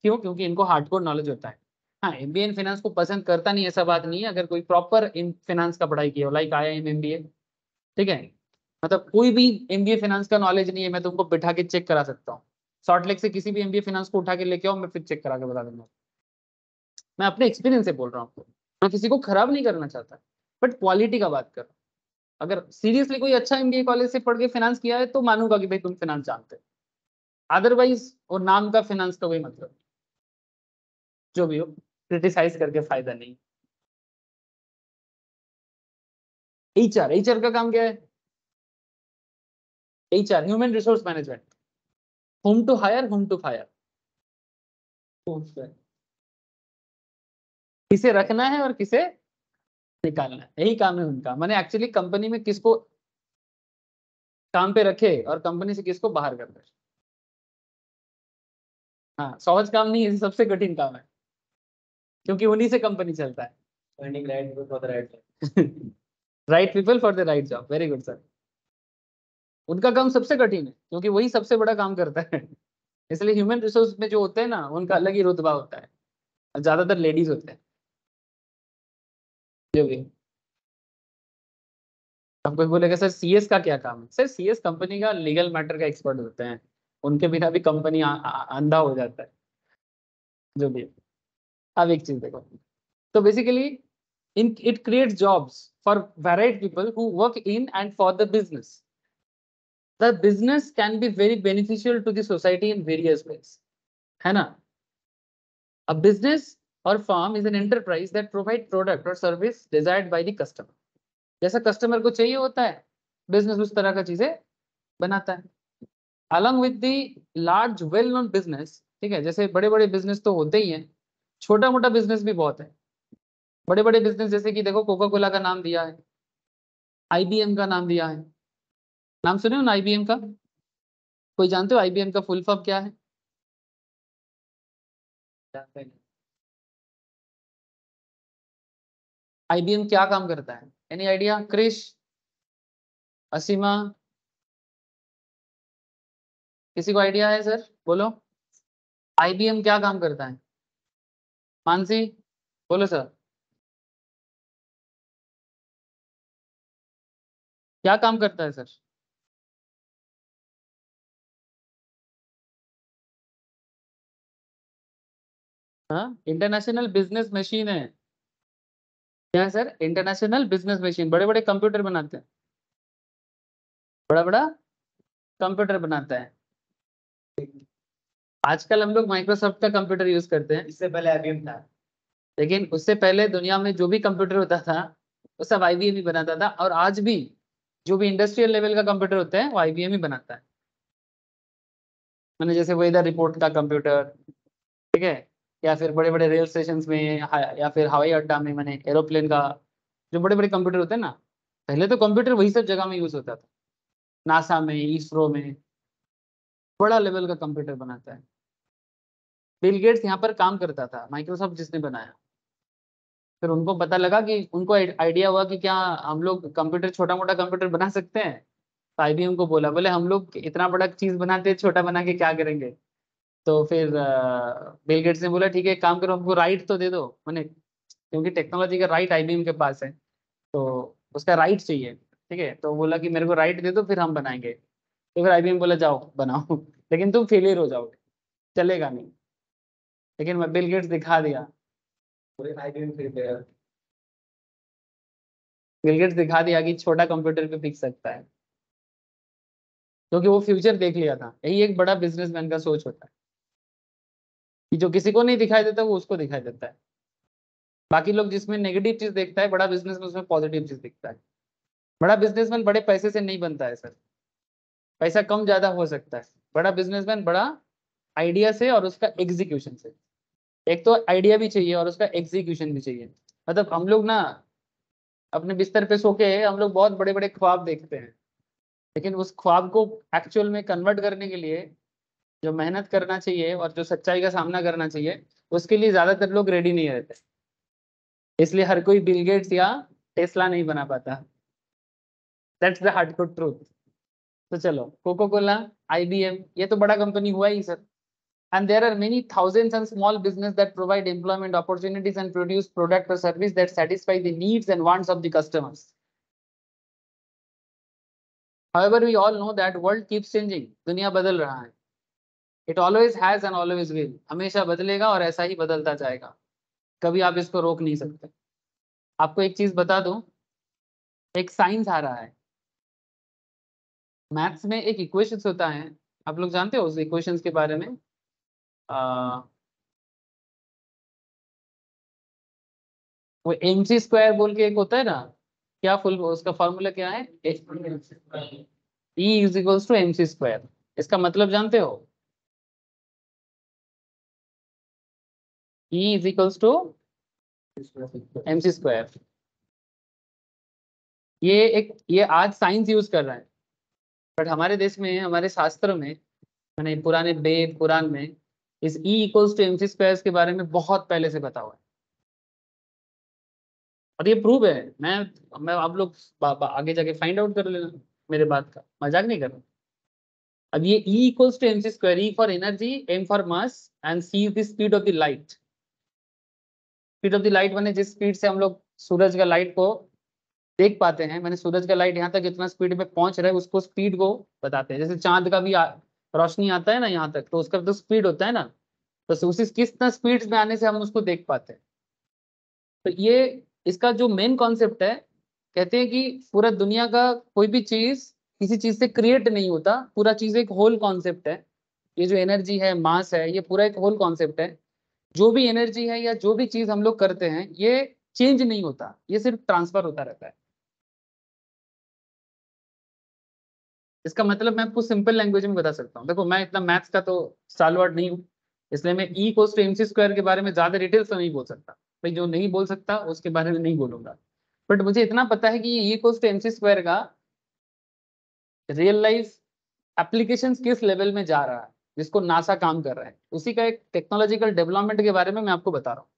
क्यों? क्योंकि इनको हार्डकोर नॉलेज होता है। हाँ, एमबीए इन फाइनेंस को पसंद करता नहीं, ऐसा बात नहीं है, अगर कोई प्रॉपर इन फाइनेंस का पढ़ाई किया हो, लाइक आईआईएम एमबीए, ठीक है, मतलब कोई भी एमबीए फाइनेंस का नॉलेज नहीं है, मैं तुमको बिठा के चेक करा सकता हूँ, सॉर्ट लेक से किसी भी एमबीए फाइनेंस को उठा के लेके आओ, मैं फिर चेक करा के बता दूंगा। मैं अपने एक्सपीरियंस से बोल रहा हूँ, मैं किसी को खराब नहीं करना चाहता, बट क्वालिटी का बात कर रहा हूँ। अगर सीरियसली कोई अच्छा एमबीए कॉलेज से पढ़ के फाइनेंस किया है तो मानूंगा कि भाई तुम फाइनेंस जानते हो, अदरवाइज वो नाम का फाइनेंस का कोई मतलब नहीं। जो भी हो, क्रिटिसाइज करके फायदा नहीं। एचआर, एचआर का काम क्या है? HR human resource management, whom to hire, whom to fire, किसे रखना है और किसे निकालना है, यही काम है उनका। मैंने एक्चुअली कंपनी में किसको काम पे रखे और कंपनी से किसको बाहर कर दे। हाँ, सहज काम नहीं है, सबसे कठिन काम है, क्योंकि उन्हीं से कंपनी चलता है। Finding right people for the right job. Right people for the right job, very good sir. उनका काम सबसे कठिन है क्योंकि वही सबसे बड़ा काम करता है, इसलिए ह्यूमन रिसोर्स में जो होते हैं ना, उनका अलग ही रुतबा होता है। ज्यादातर लेडीज होते हैं जो भी। अब कोई बोलेगा सर सीएस का क्या काम है, सर सीएस कंपनी का लीगल मैटर का एक्सपर्ट होते हैं, उनके बिना भी कंपनी अंधा हो जाता है जो भी है। अब एक चीज देखो, तो basically in it creates jobs for varied people who work in and for the business. The business can be very beneficial to the society in various ways, है ना। A business or firm is an enterprise that provide product or service desired by the customer। जैसा कस्टमर को चाहिए होता है, बिजनेस उस तरह का चीजें बनाता है। Along with the large well known business, ठीक है, जैसे बड़े बड़े बिजनेस तो होते ही हैं, छोटा मोटा बिजनेस भी बहुत है। बड़े बड़े बिजनेस जैसे कि देखो कोका कोला का नाम दिया है, आईबीएम का नाम दिया है। नाम सुने हो ना आईबीएम का? कोई जानते हो आईबीएम का फुल फॉर्म क्या है? आईबीएम क्या काम करता है, एनी आइडिया? क्रिश, असीमा, किसी को आइडिया है सर? बोलो, आईबीएम क्या काम करता है? मानसी, बोलो सर, क्या काम करता है सर? हाँ, इंटरनेशनल बिजनेस मशीन है। क्या है सर? इंटरनेशनल बिजनेस मशीन, बड़े बड़े कंप्यूटर बनाते हैं, बड़ा बड़ा कंप्यूटर बनाता है। आजकल हम लोग माइक्रोसॉफ्ट का कंप्यूटर यूज करते हैं, इससे पहले आईबीएम था। लेकिन उससे पहले दुनिया में जो भी कंप्यूटर होता था वो सब आईबीएम ही बनाता था, और आज भी जो भी इंडस्ट्रियल लेवल का कंप्यूटर होता है वो आईबीएम ही बनाता है। मैंने जैसे वेदर रिपोर्ट का कंप्यूटर, ठीक है, या फिर बड़े बड़े रेल स्टेशन में, या फिर हवाई अड्डा में, मैंने एरोप्लेन का जो बड़े बड़े कंप्यूटर होते हैं ना, पहले तो कंप्यूटर वही सब जगह में यूज होता था, नासा में, इसरो में, बड़ा लेवल का कंप्यूटर बनाता है। बिल गेट्स यहाँ पर काम करता था, माइक्रोसॉफ्ट जिसने बनाया। फिर उनको पता लगा कि उनको आइडिया हुआ कि क्या हम लोग कंप्यूटर, छोटा मोटा कंप्यूटर बना सकते हैं। तो आईबीएम को बोला, बोले हम लोग इतना बड़ा चीज बनाते हैं, छोटा बना के क्या करेंगे। तो फिर बिल गेट्स ने बोला ठीक है, एक काम करो, हमको राइट तो दे दो, मैंने, क्योंकि टेक्नोलॉजी का राइट आईबीएम के पास है, तो उसका राइट चाहिए, ठीक है। तो बोला कि मेरे को राइट दे दो, फिर हम बनाएंगे। तो फिर आईबीएम बोला जाओ बनाओ लेकिन तुम फेलियर हो जाओगे, चलेगा नहीं। लेकिन मैं बिल गेट्स दिखा दिया, पूरे आईबीएम फेलियर, बिल गेट्स दिखा दिया कि छोटा कंप्यूटर पे बिक सकता है, क्योंकि वो फ्यूचर देख लिया था। यही एक बड़ा बिजनेसमैन का सोच होता है कि जो किसी को नहीं दिखाई देता वो उसको दिखाई देता है। बाकी लोग जिसमें नेगेटिव चीज देखता है, बड़ा बिजनेसमैन उसमें पॉजिटिव चीज दिखता है। बड़ा बिजनेसमैन बड़े पैसे से नहीं बनता है सर, पैसा कम ज्यादा हो सकता है। बड़ा बिजनेसमैन बड़ा आइडिया से और उसका एग्जीक्यूशन से। एक तो आइडिया भी चाहिए और उसका एग्जीक्यूशन भी चाहिए। मतलब हम लोग ना अपने बिस्तर पे सो के हम लोग बहुत बड़े बड़े ख्वाब देखते हैं, लेकिन उस ख्वाब को एक्चुअल में कन्वर्ट करने के लिए जो मेहनत करना चाहिए और जो सच्चाई का सामना करना चाहिए, उसके लिए ज्यादातर लोग रेडी नहीं रहते। इसलिए हर कोई बिल गेट्स या टेस्ला नहीं बना पाता। That's the hardcore truth. तो चलो, कोको कोला, आईबीएम, ये तो बड़ा कंपनी हुआ ही sir. And there are many thousands and small business that provide employment opportunities and produce product or service that satisfy the needs and wants of the customers. However, we all know that world keeps changing। दुनिया बदल रहा है। It always has and always will। हमेशा बदलेगा और ऐसा ही बदलता जाएगा, कभी आप इसको रोक नहीं सकते। आपको एक चीज बता दूं, एक साइंस आ रहा है, मैथ्स में एक इक्वेशंस होता है, आप लोग जानते हो उस इक्वेशंस के बारे में? आ, वो एम सी स्क्वायर बोल के एक होता है ना, क्या फुल उसका फॉर्मूला क्या है? E is equals to M C square. इसका मतलब जानते हो? E is equals to M C square. ये आज साइंस यूज कर रहा है, बट हमारे देश में, हमारे शास्त्र में, मैंने पुराने वेद पुराण में इस E equals to M C square के बारे में बहुत पहले से बता हुआ है। और ये प्रूव है। मैं आप लोग आगे जाके फाइंड आउट कर लेना, मेरे बात का मजाक नहीं कर रहा। अब ये E equals to M C square, E for energy, M for mass and C is the speed of the light. Speed of the light मैंने जिस स्पीड से हम लोग सूरज का लाइट को देख पाते हैं, मैंने सूरज का लाइट यहाँ तक इतना स्पीड में पहुंच रहा है उसको स्पीड को बताते हैं। जैसे चांद का भी रोशनी आता है ना यहाँ तक, तो उसका तो स्पीड होता है ना, तो उसी कितना स्पीड में आने से हम उसको देख पाते हैं। तो ये इसका जो मेन कॉन्सेप्ट है, कहते हैं कि पूरा दुनिया का कोई भी चीज किसी चीज से क्रिएट नहीं होता, पूरा चीज एक होल कॉन्सेप्ट है। ये जो एनर्जी है, मास है, ये पूरा एक होल कॉन्सेप्ट है। जो भी एनर्जी है या जो भी चीज हम लोग करते हैं, ये चेंज नहीं होता, ये सिर्फ ट्रांसफर होता रहता है। इसका मतलब मैं आपको सिंपल लैंग्वेज में बता सकता हूँ। देखो मैं इतना मैथ्स का तो स्टालवर्ड नहीं हूँ, इसलिए मैं E equals to M C square के बारे में ज्यादा डिटेल्स तो नहीं बोल सकता। भाई जो नहीं बोल सकता उसके बारे में नहीं बोलूंगा, बट मुझे इतना पता है कि ये E equals to M C square का रियल लाइफ एप्लीकेशन किस लेवल में जा रहा है, जिसको नासा काम कर रहा है, उसी का एक टेक्नोलॉजिकल डेवलपमेंट के बारे में मैं आपको बता रहा हूँ।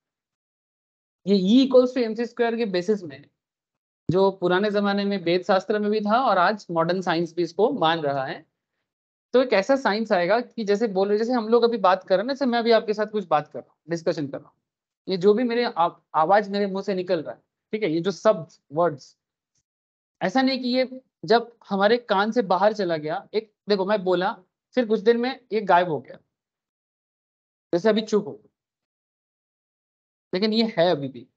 ये E equals to M C square के बेसिस में, जो पुराने जमाने में वेद शास्त्र में भी था और आज मॉडर्न साइंस भी इसको मान रहा है, तो एक ऐसा साइंस आएगा कि जैसे बोल रहे, जैसे हम लोग अभी बात कर रहे हैं ना, जैसे मैं अभी आपके साथ कुछ बात कर रहा हूँ, डिस्कशन कर रहा हूँ, ये जो भी मेरे आवाज मेरे मुंह से निकल रहा है, ठीक है, ये जो शब्द वर्ड्स, ऐसा नहीं कि ये जब हमारे कान से बाहर चला गया, एक देखो मैं बोला, फिर कुछ देर में ये गायब हो गया, जैसे अभी चुप हो, लेकिन ये है अभी भी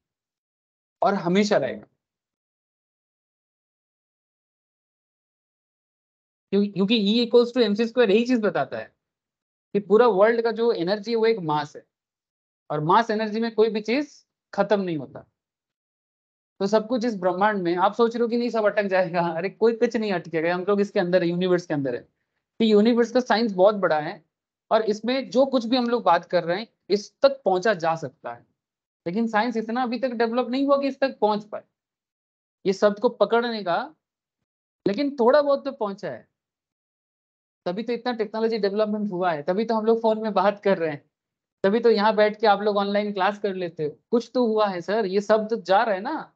और हमेशा रहेगा। क्योंकि E equals to M C square यही चीज बताता है कि पूरा वर्ल्ड का जो एनर्जी है वो एक मास है, और मास एनर्जी में कोई भी चीज खत्म नहीं होता। तो सब कुछ इस ब्रह्मांड में, आप सोच रहे हो कि नहीं सब अटक जाएगा, अरे कोई कुछ नहीं अटकेगा, हम लोग इसके अंदर है, यूनिवर्स के अंदर है। कि यूनिवर्स का साइंस बहुत बड़ा है, और इसमें जो कुछ भी हम लोग बात कर रहे हैं इस तक पहुंचा जा सकता है, लेकिन साइंस इतना अभी तक डेवलप नहीं हुआ कि इस तक पहुंच पाए ये शब्द को पकड़ने का, लेकिन थोड़ा बहुत तो पहुंचा है। तभी तो इतना टेक्नोलॉजी डेवलपमेंट हुआ है, तभी तो हम लोग फोन में बात कर रहे हैं, तभी तो यहाँ बैठ के आप लोग ऑनलाइन क्लास कर लेते हो। कुछ तो हुआ है सर, ये सब तो जा रहा है ना।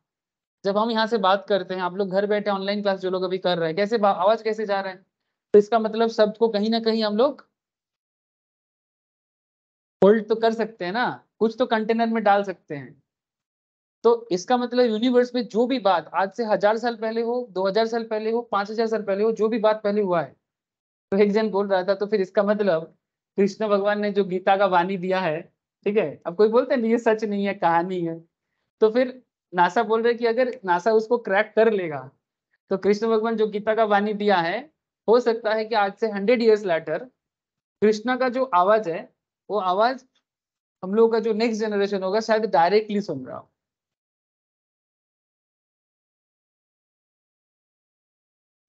जब हम यहाँ से बात करते हैं, आप लोग घर बैठे ऑनलाइन क्लास जो लोग अभी कर रहे हैं, कैसे आवाज कैसे जा रहा है, तो इसका मतलब शब्द को कहीं ना कहीं हम लोग होल्ड तो कर सकते हैं ना, कुछ तो कंटेनर में डाल सकते हैं। तो इसका मतलब यूनिवर्स में जो भी बात आज से 1000 साल पहले हो, 2000 साल पहले हो, 5000 साल पहले हो, जो भी बात पहले हुआ है, तो एक जन बोल रहा था, तो फिर इसका मतलब कृष्ण भगवान ने जो गीता का वाणी दिया है, ठीक है, अब कोई बोलते हैं नहीं ये सच नहीं है, कहानी है, तो फिर नासा बोल रहे कि अगर नासा उसको क्रैक कर लेगा, तो कृष्ण भगवान जो गीता का वाणी दिया है, हो सकता है कि आज से 100 years लेटर कृष्णा का जो आवाज है, वो आवाज हम लोग का जो नेक्स्ट जनरेशन होगा शायद डायरेक्टली सुन रहा हो।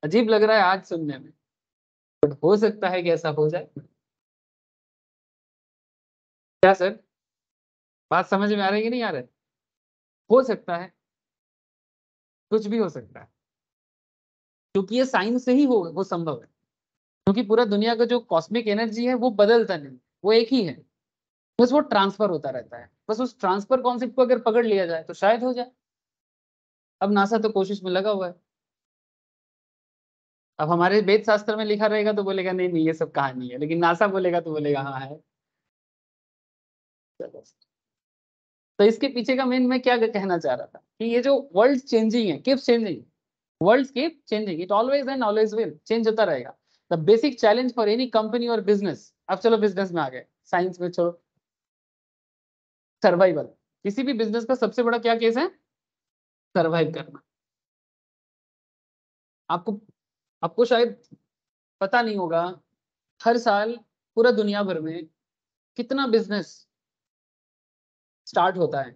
अजीब लग रहा है आज सुनने में, बट हो सकता है कि ऐसा हो जाए। क्या सर, बात समझ में आ रही है कि नहीं आ रहा है? हो सकता है, कुछ भी हो सकता है, क्योंकि ये साइंस से ही वो संभव है। क्योंकि पूरा दुनिया का जो कॉस्मिक एनर्जी है वो बदलता नहीं, वो एक ही है, बस वो ट्रांसफर होता रहता है। बस उस ट्रांसफर कॉन्सेप्ट को अगर पकड़ लिया जाए तो शायद हो जाए। अब नासा तो कोशिश में लगा हुआ है। अब हमारे वेद शास्त्र में लिखा रहेगा तो बोलेगा नहीं नहीं ये सब कहानी है, लेकिन नासा बोलेगा तो बोलेगा हाँ है। चलो, तो इसके पीछे का मेन मैं क्या कहना चाह रहा था कि ये जो वर्ल्ड चेंजिंग है, keep changing, world keep changing, it always and always will change होता रहेगा। The basic challenge for any company और बिजनेस, अब चलो बिजनेस में आ गए, साइंस में छोड़ो, सर्वाइवल। किसी भी बिजनेस का सबसे बड़ा क्या केस है? सर्वाइव करना। आपको आपको शायद पता नहीं होगा, हर साल पूरा दुनिया भर में कितना बिजनेस स्टार्ट होता है,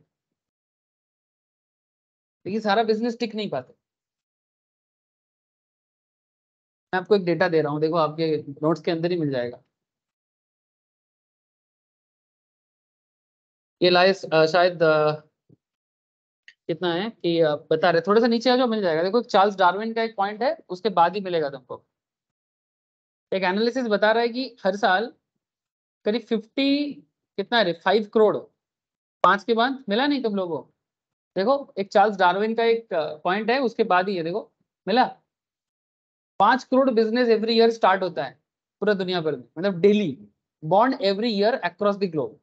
लेकिन सारा बिजनेस टिक नहीं पाते। मैं आपको एक डेटा दे रहा हूँ, देखो आपके नोट्स के अंदर ही मिल जाएगा। ये लाइस शायद कितना है कि बता रहे, थोड़ा सा नीचे आ जाओ मिल जाएगा। देखो चार्ल्स डार्विन का एक पॉइंट है, उसके बाद ही मिलेगा तुमको। एक एनालिसिस बता रहा है कि हर साल करीब 50, कितना है, 5 करोड़, 5 के बाद मिला नहीं तुम लोगों को? देखो एक चार्ल्स डार्विन का एक पॉइंट है, उसके बाद ही है, देखो मिला। 5 crore business every year start होता है पूरा दुनिया भर में, मतलब daily, bond every year across the globe,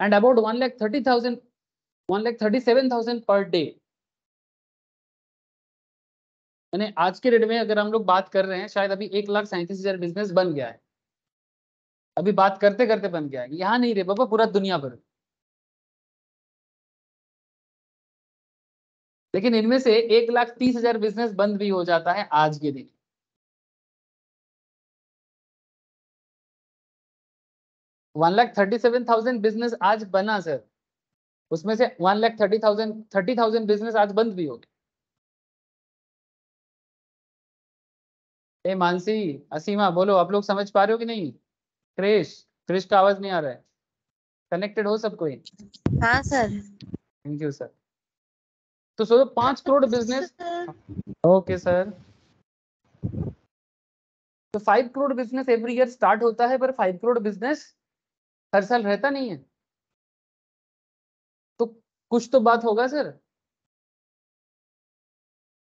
and about 1,30,000 1,37,000 per day. यानी आज के रेट में अगर हम लोग बात कर रहे हैं, शायद अभी 1,37,000 बिजनेस बन गया है, अभी बात करते करते बन गया है। यहाँ नहीं रे बाबा, पूरा दुनिया भर। लेकिन इनमें से 1,30,000 बिजनेस बंद भी हो जाता है आज के दिन। 1,37,000 बिजनेस आज बना सर, उसमें से 1,30,000 बिजनेस आज बंद भी हो गए। ए मानसी, असीमा, बोलो आप लोग समझ पा रहे हो कि नहीं? क्रिश, क्रिश का आवाज नहीं आ रहा है। कनेक्टेड हो सब कोई? हाँ सर। Thank you sir. तो सोचो 5 करोड़ बिजनेस। Okay sir. तो 5 crore business every year start होता है, पर 5 करोड़ बिजनेस हर साल रहता नहीं है। तो कुछ तो बात होगा सर।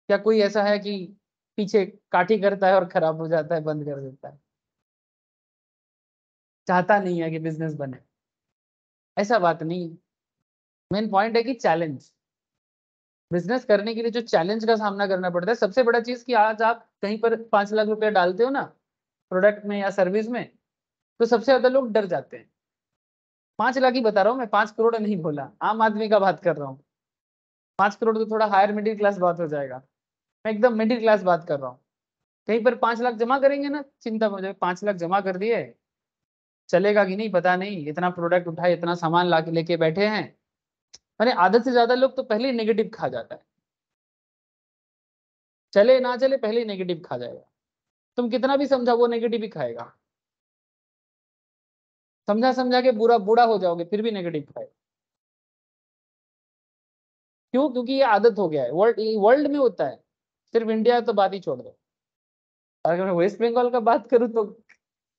क्या कोई ऐसा है कि पीछे काठी करता है और खराब हो जाता है, बंद कर देता है, चाहता नहीं है कि बिजनेस बने? ऐसा बात नहीं है। मेन पॉइंट है कि चैलेंज, बिजनेस करने के लिए जो चैलेंज का सामना करना पड़ता है, सबसे बड़ा चीज कि आज आप कहीं पर 5 लाख रुपया डालते हो ना प्रोडक्ट में या सर्विस में, तो सबसे ज्यादा लोग डर जाते हैं। 5 लाख ही बता रहा हूँ मैं, 5 करोड़ नहीं बोला, आम आदमी का बात कर रहा हूँ। 5 करोड़ तो थोड़ा हायर मिडिल क्लास बात हो जाएगा, मैं एकदम मिडिल क्लास बात कर रहा हूँ। कहीं पर 5 लाख जमा करेंगे ना, चिंता हो जाए, 5 लाख जमा कर दिए, चलेगा कि नहीं पता नहीं, इतना प्रोडक्ट उठाए, इतना सामान ला के लेके बैठे हैं। मैंने आधे से ज्यादा लोग तो पहले ही नेगेटिव खा जाता है, चले ना चले पहले ही नेगेटिव खा जाएगा। तुम कितना भी समझा, वो नेगेटिव ही खाएगा। समझा समझा के बुरा बूढ़ा हो जाओगे फिर भी नेगेटिव खाएगा। क्यों? क्योंकि ये आदत हो गया है, वर्ल्ड वर्ल्ड में होता है, सिर्फ इंडिया तो बात ही छोड़ दो। अगर मैं वेस्ट बंगाल का बात करूं तो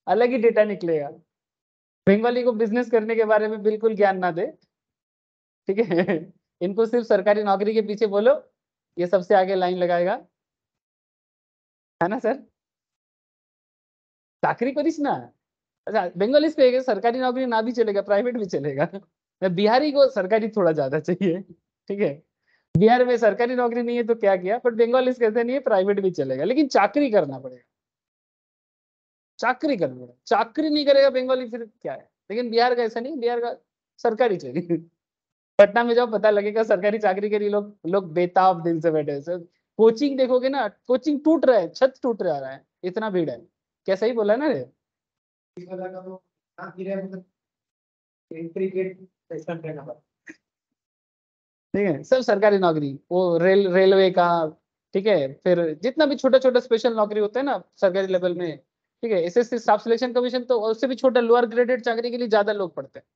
अलग ही डेटा निकलेगा। बंगाली को बिजनेस करने के बारे में बिल्कुल ज्ञान ना दे, ठीक है। इनको सिर्फ सरकारी नौकरी के पीछे बोलो, ये सबसे आगे लाइन लगाएगा, है ना सर? चाकरी करिस ना। अच्छा, बंगालीज को एक सरकारी नौकरी ना भी चलेगा, प्राइवेट भी चलेगा। मैं बिहारी को सरकारी थोड़ा ज्यादा चाहिए, ठीक है। बिहार में सरकारी नौकरी नहीं है तो क्या किया, बट बंगालीज कहते नहीं है, प्राइवेट भी चलेगा, लेकिन चाकरी करना पड़ेगा। चाकरी करना पड़ेगा, चाकरी नहीं करेगा बंगाली फिर क्या है? लेकिन बिहार का ऐसा नहीं, बिहार का सरकारी चाहिए। पटना में जाओ, पता लगेगा सरकारी चाकरी के लिए लोग लोग बेताब दिल से बैठे हैं सर। कोचिंग देखोगे ना, कोचिंग टूट रहा है, छत टूट रहा है, इतना भीड़ है। क्या सही बोला ना रे? ठीक है, सब सरकारी नौकरी, वो रेलवे का, ठीक है, फिर जितना भी छोटा छोटा स्पेशल नौकरी होता है ना सरकारी लेवल में, ठीक है, एसएससी स्टाफ सिलेक्शन कमीशन, तो उससे भी छोटा लोअर ग्रेडेड चाकरी के लिए ज्यादा लोग पढ़ते हैं।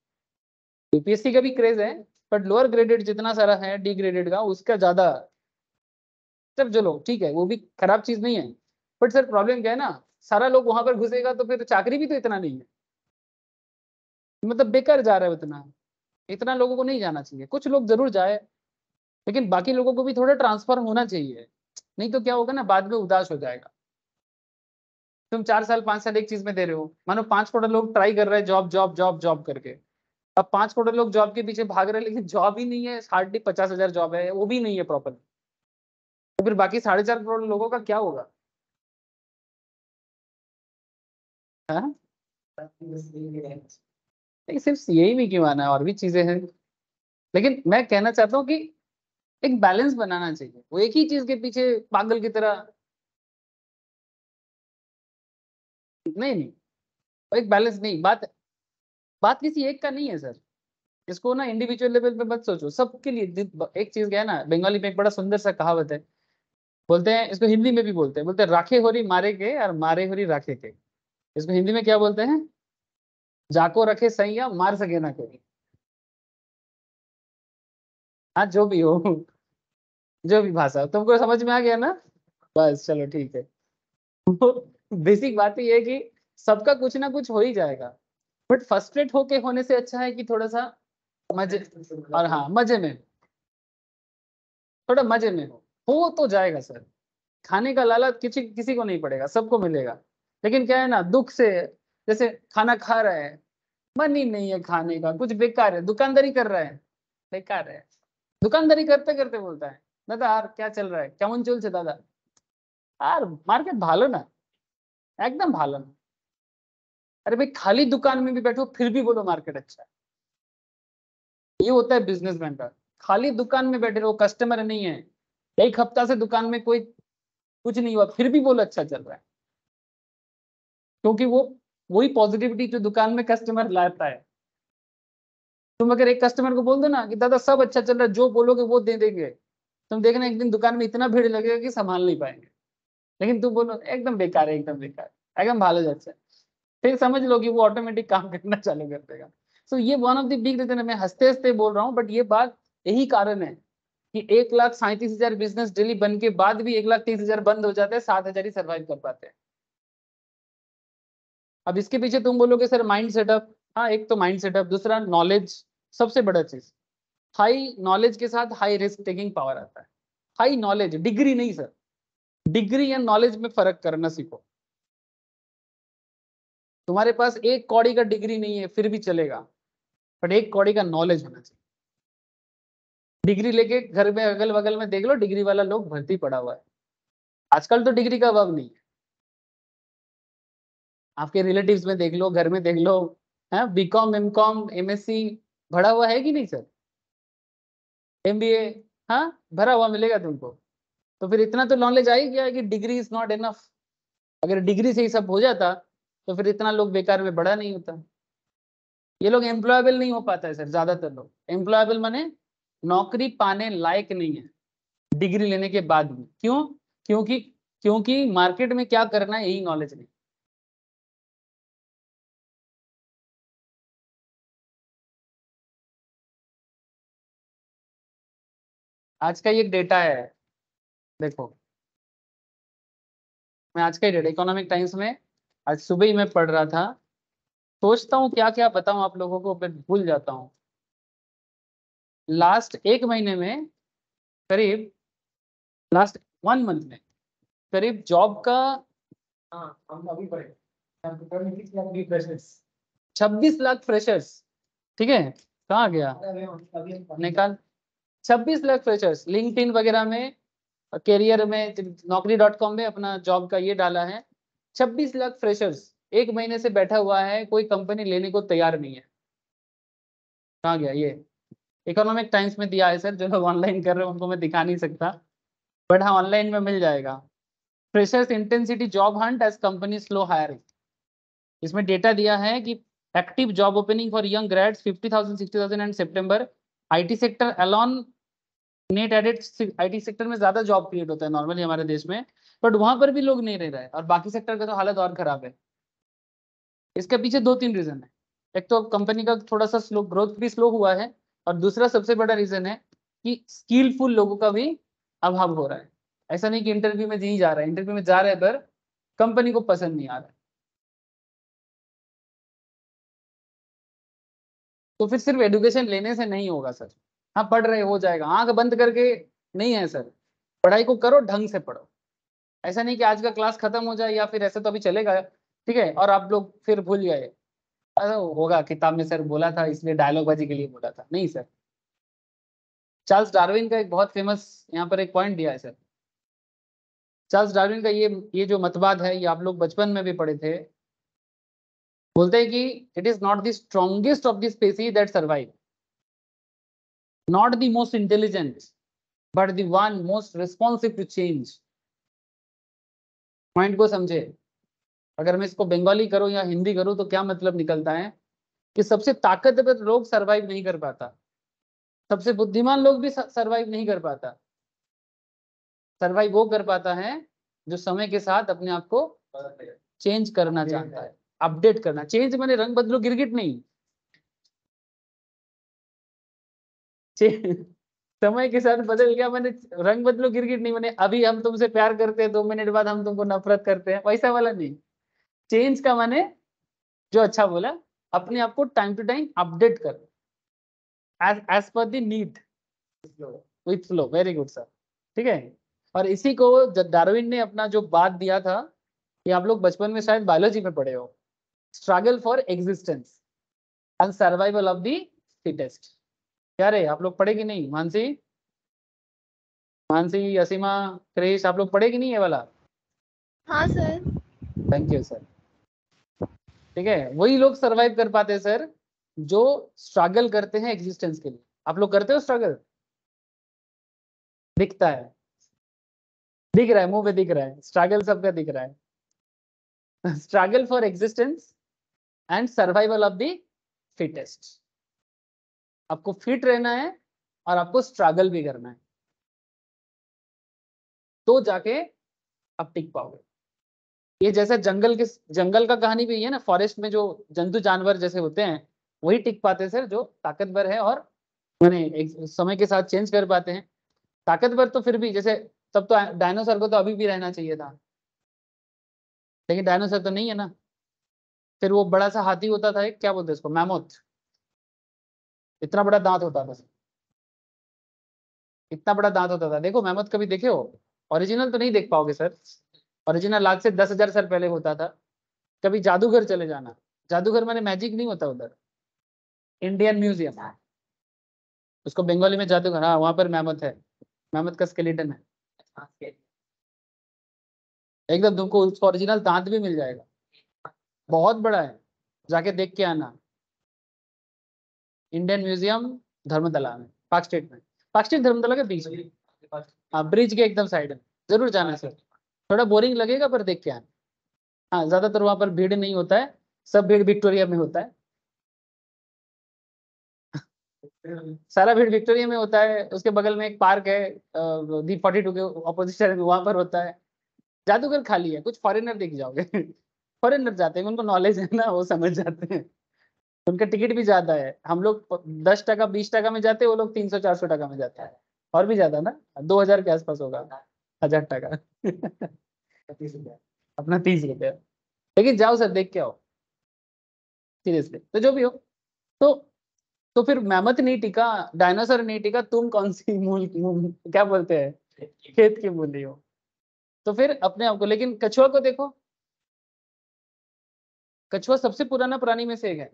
यूपीएससी का भी क्रेज है, बट लोअर ग्रेडेड जितना सारा है डी ग्रेडेड का, उसका ज्यादा। सब चलो ठीक है, वो भी खराब चीज नहीं है, बट सर प्रॉब्लम क्या है ना, सारा लोग वहां पर घुसेगा तो फिर चाकरी भी तो इतना नहीं है, मतलब बेकार जा रहा है उतना। इतना लोगों को नहीं जाना चाहिए, कुछ लोग जरूर जाए, लेकिन बाकी लोगों को भी थोड़ा ट्रांसफर होना चाहिए। नहीं तो क्या होगा ना, बाद में उदास हो जाएगा। तुम 4 साल 5 साल एक चीज में दे रहे हो, मानो 5 करोड़ लोग ट्राई कर रहे हैं जॉब जॉब जॉब जॉब करके, अब 5 करोड़ लोग जॉब के पीछे भाग रहे हैं, लेकिन जॉब ही नहीं है, हार्डली 50,000 जॉब है, वो भी नहीं है प्रॉपर। तो फिर बाकी 4.5 करोड़ लोगों का क्या होगा? हाँ? नहीं, सिर्फ यही में क्यों आना है, और भी चीजें हैं। लेकिन मैं कहना चाहता हूँ कि एक बैलेंस बनाना चाहिए, वो एक ही चीज के पीछे पागल की तरह नहीं नहीं। एक बैलेंस नहीं, बात बात किसी एक का नहीं है सर। इसको ना इंडिविजुअल लेवल पे मत सोचो, सबके लिए एक चीज क्या है ना, बंगाली में एक बड़ा सुंदर सा कहावत है, बोलते हैं इसको हिंदी में भी बोलते हैं, बोलते हैं राखे होरी मारे के और मारे होरी राखे के। इसको हिंदी में क्या बोलते हैं? जाको रखे सही या मार सके ना कोई। हाँ जो भी हो, जो भी भाषा तुमको समझ में आ गया ना, बस चलो ठीक है। बेसिक बात ही है कि सबका कुछ ना कुछ हो ही जाएगा, बट फ्रस्ट्रेट होके होने से अच्छा है कि थोड़ा सा मजे, और हाँ मजे में, थोड़ा मजे में हो तो जाएगा सर। खाने का लालच किसी किसी को नहीं पड़ेगा, सबको मिलेगा। लेकिन क्या है ना, दुख से, जैसे खाना खा रहे हैं, मन ही नहीं है खाने का, कुछ बेकार है, दुकानदारी कर रहा है, बेकार है। दुकानदारी करते करते बोलता है दादा यार क्या चल रहा है, কেমন চলছে दादा, यार मार्केट भालो ना, एकदम भालो ना। अरे भाई खाली दुकान में भी बैठो फिर भी बोलो मार्केट अच्छा है। ये होता है बिजनेसमैन का। खाली दुकान में बैठे रहो, कस्टमर नहीं है, एक हफ्ता से दुकान में कोई कुछ नहीं हुआ, फिर भी बोलो अच्छा चल रहा है, क्योंकि वो वही पॉजिटिविटी जो दुकान में कस्टमर लाता है। तुम अगर एक कस्टमर को बोल दो ना कि दादा सब अच्छा चल रहा है, जो बोलोगे वो दे देंगे, तुम देखना एक दिन दुकान में इतना भीड़ लगेगा कि संभाल नहीं पाएंगे। लेकिन तुम बोलो एकदम बेकार है, एकदम बेकार, एकदम भालो जाता है, फिर समझ लो कि वो ऑटोमेटिक काम करना चालू कर देगा। सो ये one of the big reason है। मैं हंसते हंसते बोल रहा हूँ, बट ये बात यही कारण है कि 1,37,000 बिजनेस डेली बन के बाद भी 1,30,000 बंद हो जाते हैं, 7,000 ही सर्वाइव कर पाते हैं। अब इसके पीछे तुम बोलोगे सर माइंड सेटअप, हाँ एक तो माइंड सेटअप, दूसरा नॉलेज, सबसे बड़ा चीज हाई नॉलेज के साथ हाई रिस्क टेकिंग पावर आता है। हाई नॉलेज, डिग्री नहीं सर, डिग्री या नॉलेज में फर्क करना सीखो। तुम्हारे पास 1 कौड़ी का डिग्री नहीं है फिर भी चलेगा, बट 1 कौड़ी का नॉलेज होना चाहिए। डिग्री लेके घर में अगल बगल में देख लो, डिग्री वाला लोग भर्ती पड़ा हुआ है। आजकल तो डिग्री का अभाव नहीं है, आपके रिलेटिव्स में देख लो, घर में देख लो, है बीकॉम एमकॉम एमएससी भरा हुआ है कि नहीं सर, एमबीए, हाँ भरा हुआ मिलेगा तुमको। तो फिर इतना तो नॉलेज आ ही गया है कि डिग्री इज नॉट इनफ। अगर डिग्री से ही सब हो जाता तो फिर इतना लोग बेकार में बड़ा नहीं होता। ये लोग एम्प्लॉयबल नहीं हो पाता है सर, ज्यादातर लोग एम्प्लॉयबल माने नौकरी पाने लायक नहीं है डिग्री लेने के बाद भी। क्यों? क्योंकि क्योंकि मार्केट में क्या करना है यही नॉलेज नहीं। आज का ये डेटा है, देखो मैं आज का ही डेटा इकोनॉमिक टाइम्स में आज सुबह ही मैं पढ़ रहा था, सोचता हूँ क्या क्या बताऊं आप लोगों को, फिर भूल जाता हूँ। लास्ट 1 महीने में करीब, लास्ट 1 मंथ में करीब जॉब का, हाँ हम अभी पढ़े 26 लाख फ्रेशर्स, ठीक है कहाँ गया निकाल, 26 लाख फ्रेशर्स लिंक्डइन वगैरह में, कैरियर में, naukri.com में अपना जॉब का ये डाला है। 26 लाख फ्रेशर्स 1 महीने से बैठा हुआ है, कोई कंपनी लेने को तैयार नहीं है। कहाँ गया ये? इकोनॉमिक टाइम्स में दिया है सर, जो लोग ऑनलाइन कर रहे हैं उनको मैं दिखा नहीं सकता, बट हाँ ऑनलाइन में मिल जाएगा। Freshers intensity job hunt as company slow hiring, इसमें डेटा दिया है कि active job opening for young grads 50,000 60,000 and सितंबर। IT sector alone net added, IT sector में ज्यादा जॉब क्रिएट होता है नॉर्मली हमारे देश में, बट वहां पर भी लोग नहीं रह रहे हैं, और बाकी सेक्टर का तो हालत और खराब है। इसके पीछे 2-3 रीजन है। एक तो कंपनी का थोड़ा सा स्लो ग्रोथ भी स्लो हुआ है, और दूसरा सबसे बड़ा रीजन है कि स्किलफुल लोगों का भी अभाव हो रहा है। ऐसा नहीं कि इंटरव्यू में नहीं जा रहा है, इंटरव्यू में जा रहे हैं पर कंपनी को पसंद नहीं आ रहा है, तो फिर सिर्फ एडुकेशन लेने से नहीं होगा सर। हाँ पढ़ रहे हो जाएगा, आंख बंद करके नहीं है सर, पढ़ाई को करो ढंग से पढ़ो। ऐसा नहीं कि आज का क्लास खत्म हो जाए, या फिर ऐसे तो अभी चलेगा ठीक है, और आप लोग फिर भूल गए, अरे होगा किताब में सर बोला था इसलिए डायलॉग बाजी के लिए बोला था, नहीं सर। चार्ल्स डार्विन का एक बहुत फेमस यहाँ पर एक पॉइंट दिया है सर। चार्ल्स डार्विन का ये जो मतवाद है, ये आप लोग बचपन में भी पढ़े थे। बोलते हैं कि it is not the strongest of the species that survive, not the most intelligent, but the one most responsive to change. Point को समझे, अगर मैं इसको बंगाली करूं या हिंदी करूं तो क्या मतलब निकलता है कि सबसे ताकतवर लोग सरवाइव नहीं कर पाता, सबसे बुद्धिमान लोग भी सरवाइव नहीं कर पाता। सरवाइव वो कर पाता है जो समय के साथ अपने आप को चेंज करना चाहता है, अपडेट करना। चेंज माने रंग बदलो गिरगिट नहीं, समय के साथ बदल गया मैंने, रंग बदलो गिरगिट नहीं माने अभी हम तुमसे प्यार करते हैं 2 मिनट बाद हम तुमको नफरत करते हैं, वैसा वाला नहीं। चेंज का माने जो अच्छा बोला, अपने आप को टाइम टू टाइम अपडेट कर, as per the need with flow. Very good sir, ठीक है। और इसी को डार्विन ने अपना जो बात दिया था, कि आप लोग बचपन में शायद बायोलॉजी में पढ़े हो, struggle for existence and survival of the fittest. क्या रे, आप लोग पढ़े कि नहीं? मानसी, मानसी, असीमा, क्रिश, आप लोग पढ़े कि नहीं ये वाला? हाँ सर। Thank you sir. ठीक है, वही लोग सरवाइव कर पाते हैं सर जो स्ट्रगल करते हैं एग्जिस्टेंस के लिए। आप लोग करते हो स्ट्रगल? दिखता है, दिख रहा है, मुंह पे दिख रहा है, स्ट्रगल सबका दिख रहा है। Struggle for existence and survival of the fittest. आपको फिट रहना है और आपको स्ट्रगल भी करना है, तो जाके आप टिक पाओगे। ये जैसे जंगल का कहानी भी है ना, फॉरेस्ट में जो जंतु जानवर जैसे होते हैं वही टिक पाते हैं सर जो ताकतवर है और मैंने एक समय के साथ चेंज कर पाते हैं। ताकतवर तो फिर भी जैसे, तब तो डायनासोर को तो अभी भी रहना चाहिए था, लेकिन डायनासोर तो नहीं है ना। फिर वो बड़ा सा हाथी होता था, एक क्या बोलते हैं उसको, मैमोथ। इतना बड़ा दांत होता था, इतना बड़ा दांत होता था। देखो मैमोथ कभी देखे हो? ओरिजिनल तो नहीं देख पाओगे सर, ओरिजिनल आज से 10,000 साल पहले होता था। कभी जादूगर चले जाना, जादूगर माने मैजिक नहीं होता उधर, इंडियन म्यूजियम, उसको बंगाली में जादूगर, हाँ वहां पर मैमथ है, मैमथ का स्केलेटन है। एकदम तुमको उसका ओरिजिनल दांत भी मिल जाएगा, बहुत बड़ा है, जाके देख के आना। इंडियन म्यूजियम, धर्मतला में, पार्क स्ट्रीट में, पार्क स्ट्रीट धर्मतला के बीच में, हाँ ब्रिज के एकदम साइड में। जरूर जाना सर, थोड़ा बोरिंग लगेगा पर देख के आना। हाँ ज्यादातर वहां पर भीड़ नहीं होता है, सब भीड़ विक्टोरिया में होता है। सारा भीड़ विक्टोरिया में होता है, उसके बगल में एक पार्क है D42 के ऑपोजिशन में, वहां पर होता है। जादूगर खाली है, कुछ फॉरेनर दिख जाओगे। फॉरेनर जाते हैं, उनको नॉलेज है ना, वो समझ जाते हैं। उनका टिकट भी ज्यादा है, हम लोग 10 टका 20 टका में जाते हैं, वो लोग 300 400 टका में जाते हैं, और भी ज्यादा ना, 2,000 के आसपास होगा, 1,000 टका। अपना 30 रुपया। लेकिन जाओ सर, देख के आओ, सीरियसली। तो जो भी हो, तो तो फिर मेहमत नहीं टिका, डायनासोर नहीं टिका, तुम कौन सी क्या बोलते हैं, खेत की मूली हो। तो फिर अपने आप को, लेकिन कछुआ को देखो, कछुआ सबसे पुराना प्राणी में से एक है।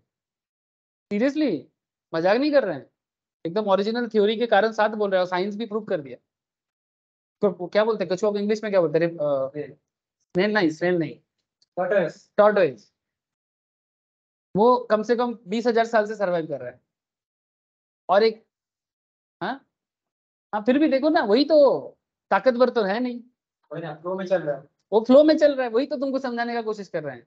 सीरियसली, मजाक नहीं कर रहे हैं, एकदम ओरिजिनल थ्योरी के कारण साथ बोल रहे हो, साइंस भी प्रूव कर दिया। तो क्या बोलते हैं कछुआ को इंग्लिश में, क्या बोलते हैं? स्नेल नहीं, स्नेल नहीं, टॉर्टोइज। वो कम से कम 20,000 साल से सर्वाइव कर रहा है। और एक, हाँ हाँ, फिर भी देखो ना, वही तो ताकतवर तो है नहीं, फ्लो में चल रहा है, वो फ्लो में चल रहा है, वही तो तुमको समझाने का कोशिश कर रहे हैं।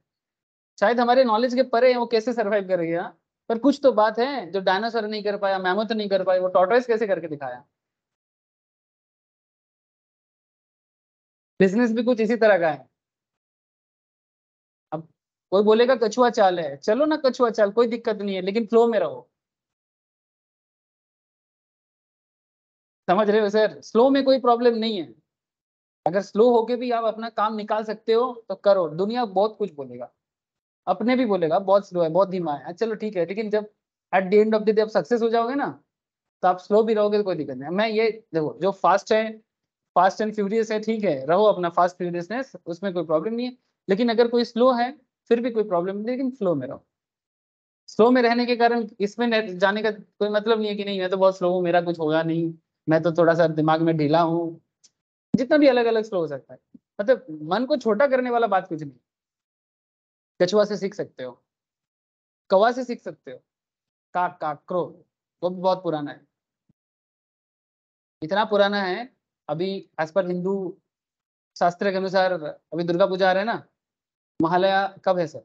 शायद हमारे नॉलेज के परे है वो कैसे सर्वाइव करेगी, हाँ। पर कुछ तो बात है जो डायनासोर नहीं कर पाया, मैमथ नहीं कर पाया, वो टॉर्टोइज कैसे करके दिखाया। बिजनेस भी कुछ इसी तरह का है। अब कोई बोलेगा कछुआ चाल है, चलो ना कछुआ चाल, कोई दिक्कत नहीं है, लेकिन फ्लो में रहो। समझ रहे हो सर, स्लो में कोई प्रॉब्लम नहीं है। अगर स्लो होके भी आप अपना काम निकाल सकते हो तो करो, दुनिया बहुत कुछ बोलेगा, अपने भी बोलेगा बहुत स्लो है, बहुत धीमा है, चलो ठीक है, लेकिन जब at the end of the day आप सक्सेस हो जाओगे ना, तो आप स्लो भी रहोगे तो कोई दिक्कत नहीं। मैं ये देखो, जो फास्ट है, फास्ट एंड फ्यूरियस है, ठीक है, रहो अपना फास्ट फ्यूरियसनेस, उसमें कोई प्रॉब्लम नहीं है। लेकिन अगर कोई स्लो है, फिर भी कोई प्रॉब्लम नहीं, लेकिन फ्लो में रहो। स्लो में रहने के कारण इसमें जाने का कोई मतलब नहीं है कि नहीं मैं तो बहुत स्लो हूँ, मेरा कुछ होगा नहीं, मैं तो थोड़ा सा दिमाग में ढीला हूँ। जितना भी अलग अलग स्लो हो सकता है, मतलब मन को छोटा करने वाला बात कुछ नहीं। कछुआ से सीख सकते हो, कौवा से सीख सकते हो, काक काक क्रो, वो भी बहुत पुराना है, इतना पुराना है। अभी एज पर हिंदू शास्त्र के अनुसार अभी दुर्गा पूजा आ रहा है ना, महालया कब है सर?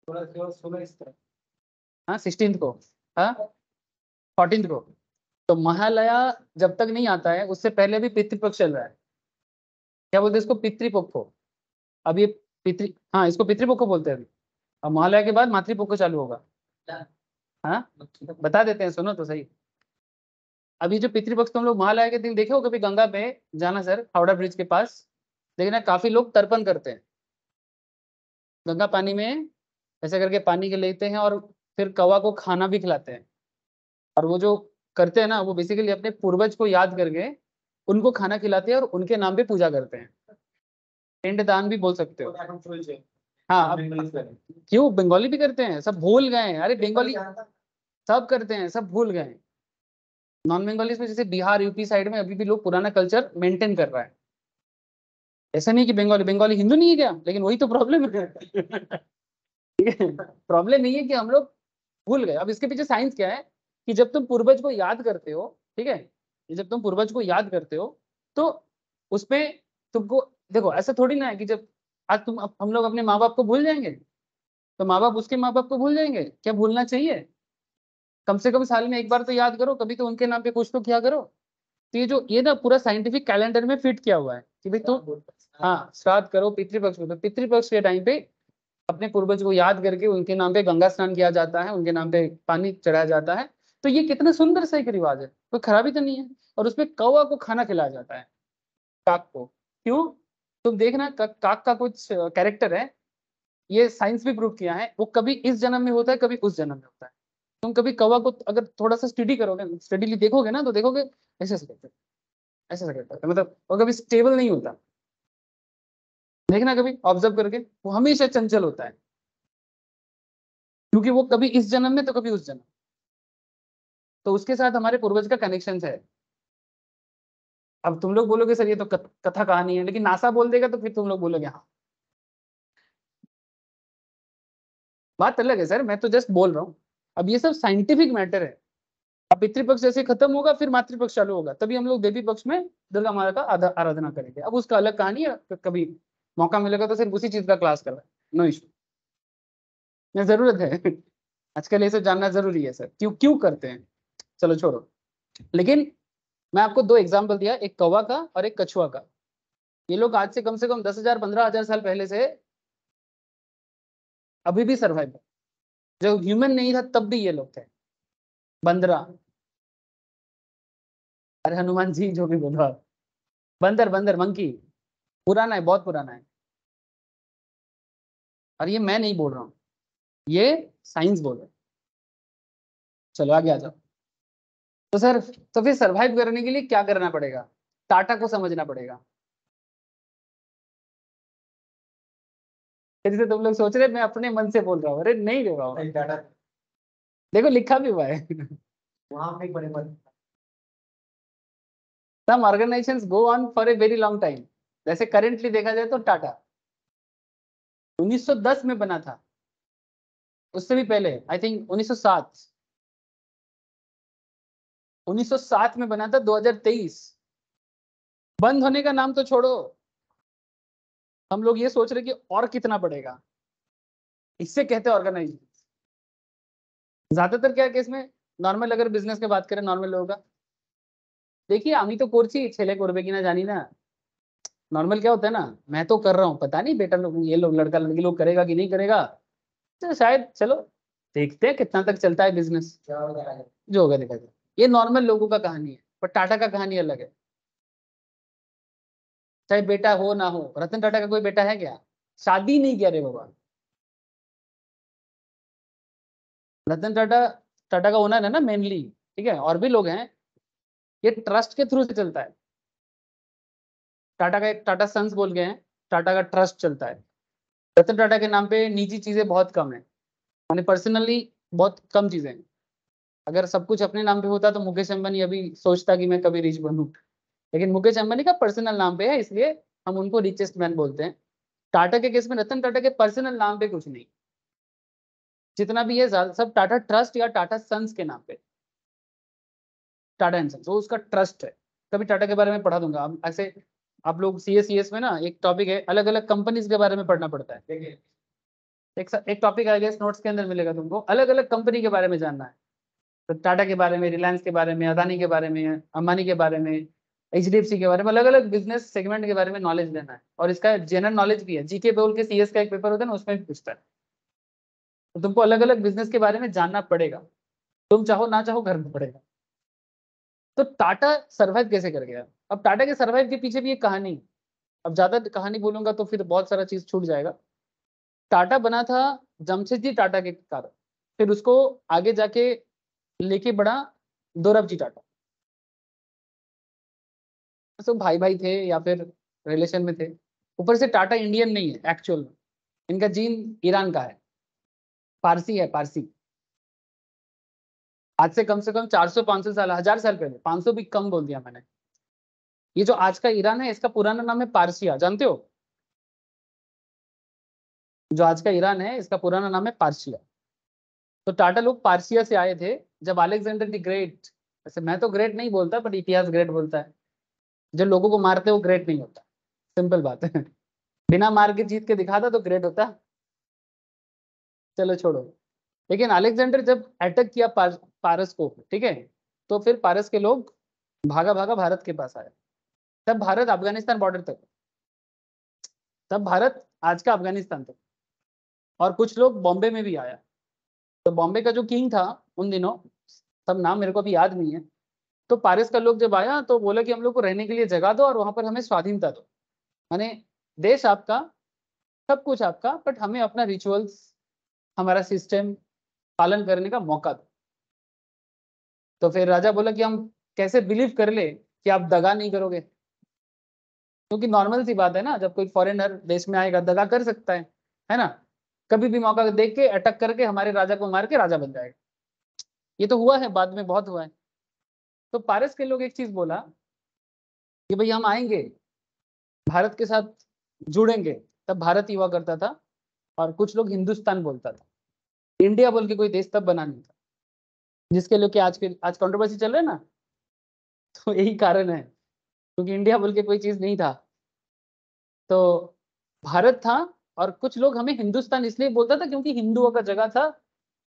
16 हाँ 16 को, हाँ 14 को। तो महालया जब तक नहीं आता है, उससे पहले भी पितृपक्ष चल रहा है। क्या बोलते हैं इसको? पितृपक्ष। अब ये पितृ, हाँ इसको पितृपक्ष बोलते हैं अभी। अब महालया के बाद मातृपक्ष चालू होगा। हाँ बता देते हैं, सुनो तो सही। अभी जो पितृपक्ष तुम लोग महालया के दिन देखे हो कभी गंगा पे, जाना सर हावड़ा ब्रिज के पास, देखना काफी लोग तर्पण करते हैं गंगा पानी में, ऐसे करके पानी के लेते हैं और फिर कौवा को खाना भी खिलाते हैं। और वो जो करते हैं ना, वो बेसिकली अपने पूर्वज को याद करके उनको खाना खिलाते हैं और उनके नाम पे पूजा करते हैं। पिंड दान भी बोल सकते हो। हाँ अब क्यों, बंगाली भी करते हैं, सब भूल गए हैं, अरे बंगाली सब करते हैं, सब भूल गए हैं। नॉन बंगालीज में जैसे बिहार यूपी साइड में अभी भी लोग पुराना कल्चर मेंटेन कर रहा है। ऐसा नहीं कि बंगाली बंगाली हिंदू नहीं है क्या, लेकिन वही तो प्रॉब्लम है। ठीक है, प्रॉब्लम यही है कि हम लोग भूल गए। अब इसके पीछे साइंस क्या है कि जब तुम पूर्वज को याद करते हो, ठीक है, जब तुम पूर्वज को याद करते हो तो उसपे तुमको देखो, ऐसा थोड़ी ना है कि जब आज हम लोग अपने माँ बाप को भूल जाएंगे तो माँ बाप उसके माँ बाप को भूल जाएंगे क्या? भूलना चाहिए? कम से कम साल में एक बार तो याद करो, कभी तो उनके नाम पे कुछ तो किया करो। तो ये ना पूरा साइंटिफिक कैलेंडर में फिट किया हुआ है कि भाई तुम हाँ श्राद्ध करो, पितृपक्ष में तो पितृपक्ष के टाइम पे अपने पूर्वज को याद करके उनके नाम पे गंगा स्नान किया जाता है, उनके नाम पे पानी चढ़ाया जाता है। तो ये कितना सुंदर सा एक रिवाज है, कोई खराबी तो नहीं है। और उसमें कौवा को खाना खिलाया जाता है, काक को। क्यों? तुम देखना काक का कुछ कैरेक्टर है, ये साइंस भी प्रूव किया है, वो कभी इस जन्म में होता है कभी उस जन्म में होता है। तुम कभी कौवा को अगर थोड़ा सा स्टडी करोगे, स्टडीली देखोगे ना, तो देखोगे ऐसे ऐसे करते हैं, ऐसे ऐसे करता है, मतलब वो कभी स्टेबल नहीं होता। देखना कभी ऑब्जर्व करके, वो हमेशा चंचल होता है, क्योंकि वो कभी इस जन्म में तो कभी उस जन्म। तो उसके साथ हमारे पूर्वज का कनेक्शन है। अब तुम लोग बोलोगे सर ये तो कथा कहानी है, लेकिन नासा बोल देगा तो फिर तुम लोग बोलोगे हाँ। बात अलग है सर, मैं तो जस्ट बोल रहा हूँ। अब ये सब साइंटिफिक मैटर है। अब पितृपक्ष जैसे खत्म होगा फिर मातृपक्ष चालू होगा, तभी हम लोग देवी पक्ष में दुर्गा माता का आराधना करेंगे। अब उसका अलग कहानी है, कभी मौका मिलेगा तो सिर्फ उसी चीज का क्लास कर रहा है, नो इशू। जरूरत है। आजकल ये सब जानना जरूरी है सर, क्यों क्यों करते हैं। चलो छोड़ो। लेकिन मैं आपको दो एग्जाम्पल दिया, एक कौवा का और एक कछुआ का। ये लोग आज से कम 10,000 15,000 साल पहले से अभी भी सर्वाइव है। जब ह्यूमन नहीं था तब भी ये लोग थे। बंदरा, अरे हनुमान जी जो भी बोलो आप। बंदर बंदर मंकी, पुराना है, बहुत पुराना है। और ये मैं नहीं बोल रहा हूँ, ये साइंस बोल रहा है। चलो आगे आ जाओ। तो सर, तो फिर सरवाइव करने के लिए क्या करना पड़ेगा? टाटा को समझना पड़ेगा। फिर से तुम लोग सोच रहे मैं अपने मन से बोल रहा हूँ, अरे नहीं रे बाबा, देखो लिखा भी हुआ है। वहां पे बड़े बड़े some organizations go on for a very long time। जैसे करेंटली देखा जाए तो टाटा 1910 में बना था, उससे भी पहले आई थिंक 1907, 1907 में बना था, 2023। बंद होने का नाम तो छोड़ो, हम लोग ये सोच रहे कि और कितना बढ़ेगा, इससे कहते हैं ऑर्गेनाइज। ज्यादातर क्या केस में, नॉर्मल अगर बिजनेस की बात करें नॉर्मल लोगों का, देखिए আমি तो করছি ছেলে করবে কিনা জানি না। नॉर्मल क्या होता है ना, मैं तो कर रहा हूँ, पता नहीं बेटा लोग ये लोग लड़का लड़की लोग करेगा कि नहीं करेगा। तो शायद चलो देखते हैं कितना तक चलता है बिजनेस, जो होगा देखा जाए। ये नॉर्मल लोगों का कहानी है, पर टाटा का कहानी अलग है। चाहे बेटा हो ना हो, रतन टाटा का कोई बेटा है क्या? शादी नहीं किया रे बाबा। रतन टाटा टाटा का ओनर है ना मेनली, ठीक है, और भी लोग हैं। ये ट्रस्ट के थ्रू से चलता है। टाटा का एक टाटा सन्स बोल के हैं, टाटा का ट्रस्ट चलता है। रतन टाटा के नाम पे निजी चीजें बहुत कम है, माने पर्सनली बहुत कम चीजें हैं। अगर सब कुछ अपने नाम पे होता तो मुकेश अंबानी अभी सोचता कि मैं कभी रिच बनूं। लेकिन मुकेश अंबानी का पर्सनल नाम पे है, इसलिए हम उनको रिचेस्ट मैन बोलते हैं। टाटा के केस में रतन टाटा के पर्सनल नाम पे कुछ नहीं, जितना भी है सब टाटा ट्रस्ट या टाटा सन्स के नाम पे। टाटा एंड सन्स वो उसका ट्रस्ट है। कभी टाटा के बारे में पढ़ा दूंगा। अब ऐसे आप लोग सीएस में ना एक टॉपिक है, अलग अलग कंपनीज के बारे में पढ़ना पड़ता है। एक टॉपिक आ गया नोट्स के अंदर मिलेगा तुमको, अलग अलग कंपनी के बारे में जानना है। तो टाटा के बारे में, रिलायंस के बारे में, अदानी के बारे में, अंबानी के बारे में, एचडीएफसी के बारे में, अलग अलग बिजनेस सेगमेंट के बारे में नॉलेज लेना है। और इसका जनरल नॉलेज भी है, जीके बोल के सीएस का एक पेपर होता है ना, उसमें भी पूछता है। तो तुमको अलग अलग बिजनेस के बारे में जानना पड़ेगा, तुम चाहो ना चाहो घर में पड़ेगा। तो टाटा सर्वाइव कैसे कर गया? अब टाटा के सर्वाइव के पीछे भी एक कहानी है। अब ज्यादा कहानी बोलूंगा तो फिर बहुत सारा चीज छूट जाएगा। टाटा बना था जमशेदजी टाटा के कारण, फिर उसको आगे जाके लेके बढ़ा दोरबजी टाटा। सब भाई भाई थे या फिर रिलेशन में थे। ऊपर से टाटा इंडियन नहीं है एक्चुअल में, इनका जीन ईरान का है, पारसी है, पारसी। आज से कम 400-500 साल, 1000 साल पहले, 500 भी कम बोल दिया मैंने। ये जो आज का ईरान है, इसका पुराना नाम है पारसिया, जानते हो? जो आज का ईरान है, इसका पुराना नाम है पारसिया। तो टाटा लोग पारसिया से आए थे जब अलेक्जेंडर द ग्रेट, वैसे मैं तो ग्रेट नहीं बोलता, बट इतिहास ग्रेट बोलता है। जो लोगों को मारते हैं वो ग्रेट नहीं होता, सिंपल बात है। बिना मार के जीत के दिखाता तो ग्रेट होता। चलो छोड़ो। लेकिन अलेक्जेंडर जब अटैक किया पारस को, ठीक है, तो फिर पारस के लोग भागा भागा भारत के पास आए। तब भारत अफगानिस्तान बॉर्डर तक, तब भारत आज का अफगानिस्तान तक, और कुछ लोग बॉम्बे में भी आया। तो बॉम्बे का जो किंग था उन दिनों, सब नाम मेरे को अभी याद नहीं है, तो पारस का लोग जब आया तो बोला कि हम लोग को रहने के लिए जगह दो और वहां पर हमें स्वाधीनता दो, माने देश आपका, सब कुछ आपका, बट हमें अपना रिचुअल्स, हमारा सिस्टम पालन करने का मौका दो। तो फिर राजा बोला कि हम कैसे बिलीव कर ले कि आप दगा नहीं करोगे, क्योंकि नॉर्मल सी बात है ना, जब कोई फॉरेनर देश में आएगा दगा कर सकता है ना, कभी भी मौका देख के अटैक करके हमारे राजा को मार के राजा बन जाएगा। ये तो हुआ है, बाद में बहुत हुआ है। तो पारस के लोग एक चीज बोला कि भाई हम आएंगे, भारत के साथ जुड़ेंगे। तब भारत ही हुआ करता था, और कुछ लोग हिंदुस्तान बोलता था। इंडिया बोल के कोई देश तब बना नहीं था, जिसके लिए कि आज कंट्रोवर्सी चल रहा है ना, तो यही कारण है, क्योंकि इंडिया बोल के कोई चीज नहीं था, तो भारत था। और कुछ लोग हमें हिंदुस्तान इसलिए बोलता था क्योंकि हिंदुओं का जगह था,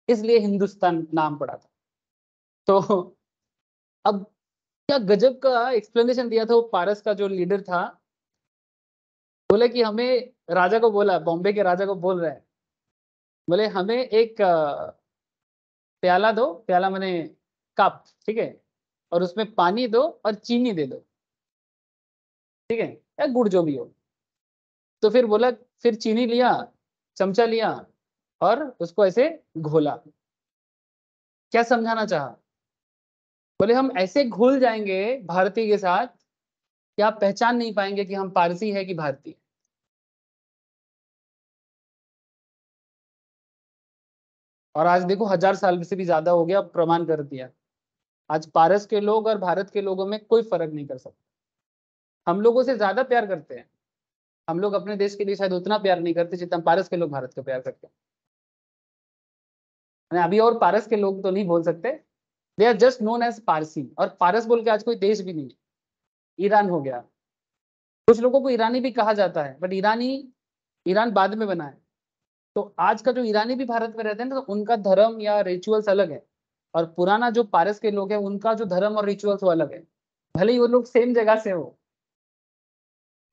इसलिए हिंदुस्तान नाम पड़ा था। तो अब क्या गजब का एक्सप्लेनेशन दिया था वो पारस का जो लीडर था। बोले कि हमें, राजा को बोला, बॉम्बे के राजा को बोल रहा है, बोले हमें एक प्याला दो, प्याला मैंने कप, ठीक है, और उसमें पानी दो और चीनी दे दो, ठीक है, या गुड़ जो भी हो। तो फिर बोला, फिर चीनी लिया, चमचा लिया, और उसको ऐसे घोला। क्या समझाना चाहा? बोले हम ऐसे घुल जाएंगे भारतीय के साथ कि आप पहचान नहीं पाएंगे कि हम पारसी है कि भारतीय। और आज देखो 1000 साल से भी ज्यादा हो गया, प्रमाण कर दिया। आज पारस के लोग और भारत के लोगों में कोई फर्क नहीं कर सकते। हम लोगों से ज्यादा प्यार करते हैं। हम लोग अपने देश के लिए शायद उतना प्यार नहीं करते जितना पारस के लोग भारत को प्यार करते हैं। मैंने अभी और पारस के लोग तो नहीं बोल सकते, they are just known as Parsi. और पारस बोल के आज कोई देश भी नहीं है। ईरान हो गया, कुछ लोगों को ईरानी भी कहा जाता है, बट ईरान बाद में बना है। तो आज का जो ईरानी भी भारत में रहते हैं ना, तो उनका धर्म या रिचुअल्स अलग है, और पुराना जो पारस के लोग हैं उनका जो धर्म और रिचुअल्स वो अलग है, भले ही वो लोग सेम जगह से हो।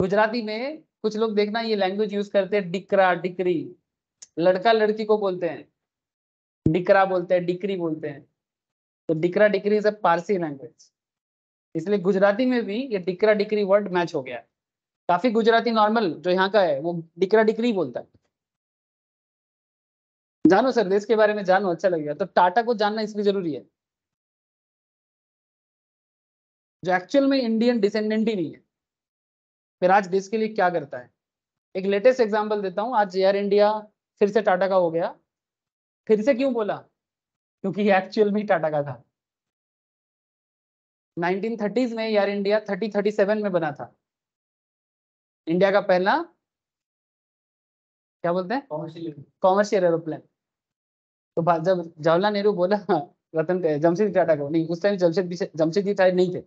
गुजराती में कुछ लोग देखना ये लैंग्वेज यूज करते हैं, डिकरा डिकरी, लड़का लड़की को बोलते हैं डिकरा बोलते हैं, डिकरी बोलते हैं। तो डिकरा decree is a Parsi language, इसलिए गुजराती में भी ये डिकरा डिकरी वर्ड मैच हो गया है। काफी गुजराती नॉर्मल जो यहाँ का है वो डिकरा डिकरी बोलता है। जानो सर, देश के बारे में जानो, अच्छा लगेगा। तो टाटा को जानना इसलिए जरूरी है, जो एक्चुअल में इंडियन डिसेंडेंट ही नहीं है, फिर आज देश के लिए क्या करता है। एक लेटेस्ट एग्जांपल देता हूँ, आज एयर इंडिया फिर से टाटा का हो गया। फिर से क्यों बोला? क्योंकि ये एक्चुअल में ही टाटा का था। 1930s में एयर इंडिया 37 में बना था, इंडिया का पहला, क्या बोलते हैं, कॉमर्शियल एरोप्लेन। तो जब जवाहरलाल नेहरू बोला रतन जमशेद टाटा को, नहीं उस टाइम जमशेद जी शायद नहीं थे,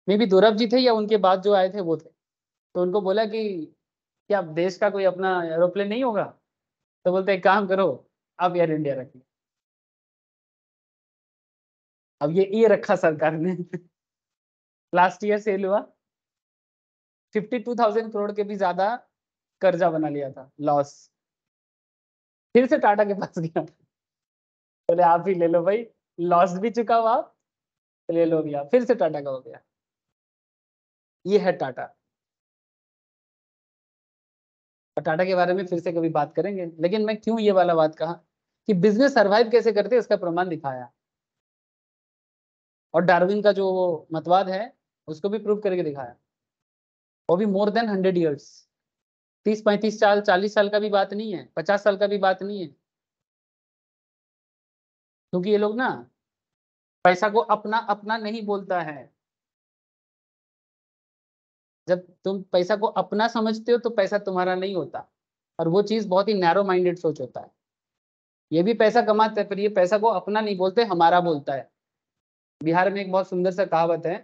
मे बी दोरब जी थे या उनके बाद जो आए थे वो थे। तो उनको बोला कि क्या देश का कोई अपना एरोप्लेन नहीं होगा? तो बोलते एक काम करो, आप एयर इंडिया रखिए। अब ये रखा सरकार ने। लास्ट ईयर सेल हुआ, 52,000 करोड़ के भी ज्यादा कर्जा बना लिया था, लॉस। फिर से टाटा के पास गया, बोले आप ही ले लो भाई, लॉस भी चुका हुआ आप, ले लो भैया। फिर से टाटा का हो गया। ये है टाटा। और टाटा के बारे में फिर से कभी बात करेंगे, लेकिन मैं क्यों ये वाला बात कहा कि बिजनेस सरवाइव कैसे करते हैं इसका प्रमाण दिखाया। और डार्विन का जो मतवाद है उसको भी प्रूव करके दिखाया, वो भी मोर देन 100 ईयर्स। 30-35 साल, 40 साल का भी बात नहीं है, 50 साल का भी बात नहीं है। क्योंकि ये लोग ना पैसा को अपना अपना नहीं बोलता है। जब तुम पैसा को अपना समझते हो तो पैसा तुम्हारा नहीं होता, और वो चीज बहुत ही नैरो माइंडेड सोच होता है। ये भी पैसा कमाते हैं पर ये पैसा को अपना नहीं बोलते, हमारा बोलता है। बिहार में एक बहुत सुंदर सा कहावत है,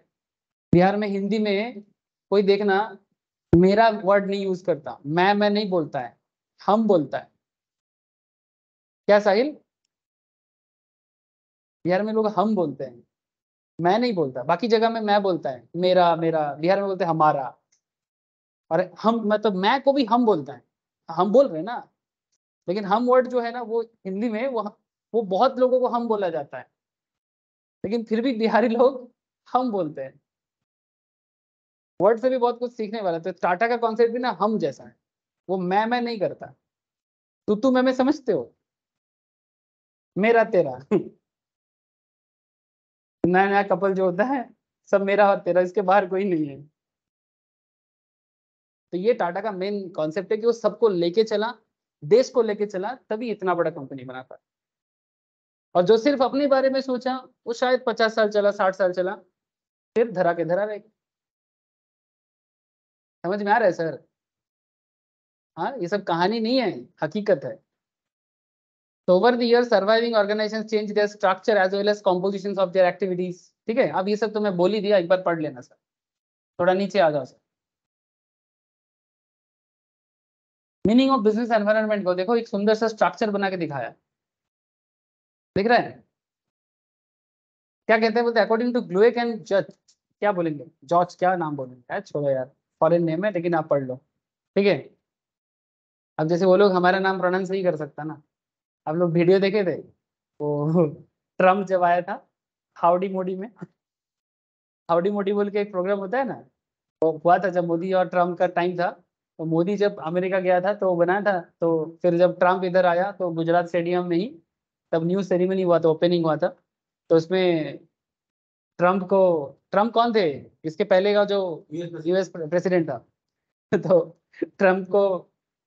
बिहार में हिंदी में कोई देखना मेरा वर्ड नहीं यूज करता, मैं नहीं बोलता है, हम बोलता है। क्या साहिल? बिहार में लोग हम बोलते हैं, मैं नहीं बोलता। बाकी जगह में मैं बोलता है, मेरा मेरा, बिहार में बोलते हैं हमारा। और हम मतलब मैं को भी हम बोलता है, हम बोल रहे हैं ना। लेकिन हम वर्ड जो है ना वो हिंदी में वो बहुत लोगों को हम बोला जाता है, लेकिन फिर भी बिहारी लोग हम बोलते हैं। वर्ड से भी बहुत कुछ सीखने वाला है। तो टाटा का कॉन्सेप्ट भी ना हम जैसा है, वो मैं नहीं करता। तू मैं समझते हो, मेरा तेरा नया नया कपल जो होता है सब मेरा और तेरा, इसके बाहर कोई नहीं है। तो ये टाटा का मेन कॉन्सेप्ट है कि वो सबको लेके चला, देश को लेके चला, तभी इतना बड़ा कंपनी बना पाया। और जो सिर्फ अपने बारे में सोचा वो शायद 50 साल चला, 60 साल चला, फिर धरा के धरा रहे। समझ में आ रहा है सर? हाँ, ये सब कहानी नहीं है, हकीकत है। तो over the year surviving organization change their structure as well as composition of their activities. ठीक है, अब ये सब तो मैं बोल ही दिया, एक बार पढ़ लेना सर। थोड़ा नीचे आ जाओ sir. Meaning of business environment को देखो, एक सुंदर सा स्ट्रक्चर बना के दिखाया, दिख रहा है? क्या कहते हैं, बोलते अकॉर्डिंग टू ग्लोएक एंड जज। क्या बोलेंगे, जॉर्ज क्या नाम बोलेंगे यार, छोड़ो यार, फॉरेन नेम है, लेकिन आप पढ़ लो। ठीक है। अब जैसे वो लोग हमारा नाम प्रोनाउंस नहीं कर सकता ना। आप लोग वीडियो देखे थे वो ट्रम्प जब आया था हाउडी मोडी में, हाउडी मोडी बोल के एक प्रोग्राम होता है ना, वो हुआ था जब मोदी और ट्रम्प का टाइम था। तो मोदी जब अमेरिका गया था तो वो बनाया था, तो फिर जब ट्रम्प इधर आया तो गुजरात स्टेडियम में ही तब न्यूज सेरेमनी हुआ था, ओपनिंग हुआ था। तो उसमें ट्रम्प को, ट्रम्प कौन थे इसके पहले का जो यूएस प्रेसिडेंट था तो ट्रम्प को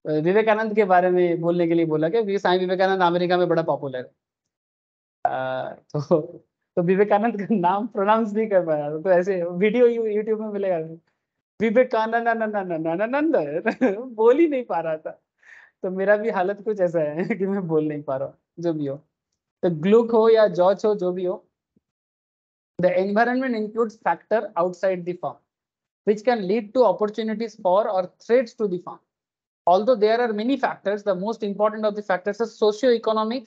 विवेकानंद के बारे में बोलने के लिए बोला कि स्वामी विवेकानंद अमेरिका में बड़ा पॉपुलर है। तो विवेकानंद का नाम प्रोनाउंस नहीं कर पाया, तो ऐसे वीडियो यूट्यूब में मिलेगा, विवेकानंद बोल ही नहीं पा रहा था। तो मेरा भी हालत कुछ ऐसा है कि मैं बोल नहीं पा रहा हूँ, जो भी हो। तो ग्लूक हो या जॉर्ज हो, जो भी हो, the environment includes factor outside the firm which can lead to opportunities for or threats to the farm. Although there are many factors, the most important of the factors are socio-economic,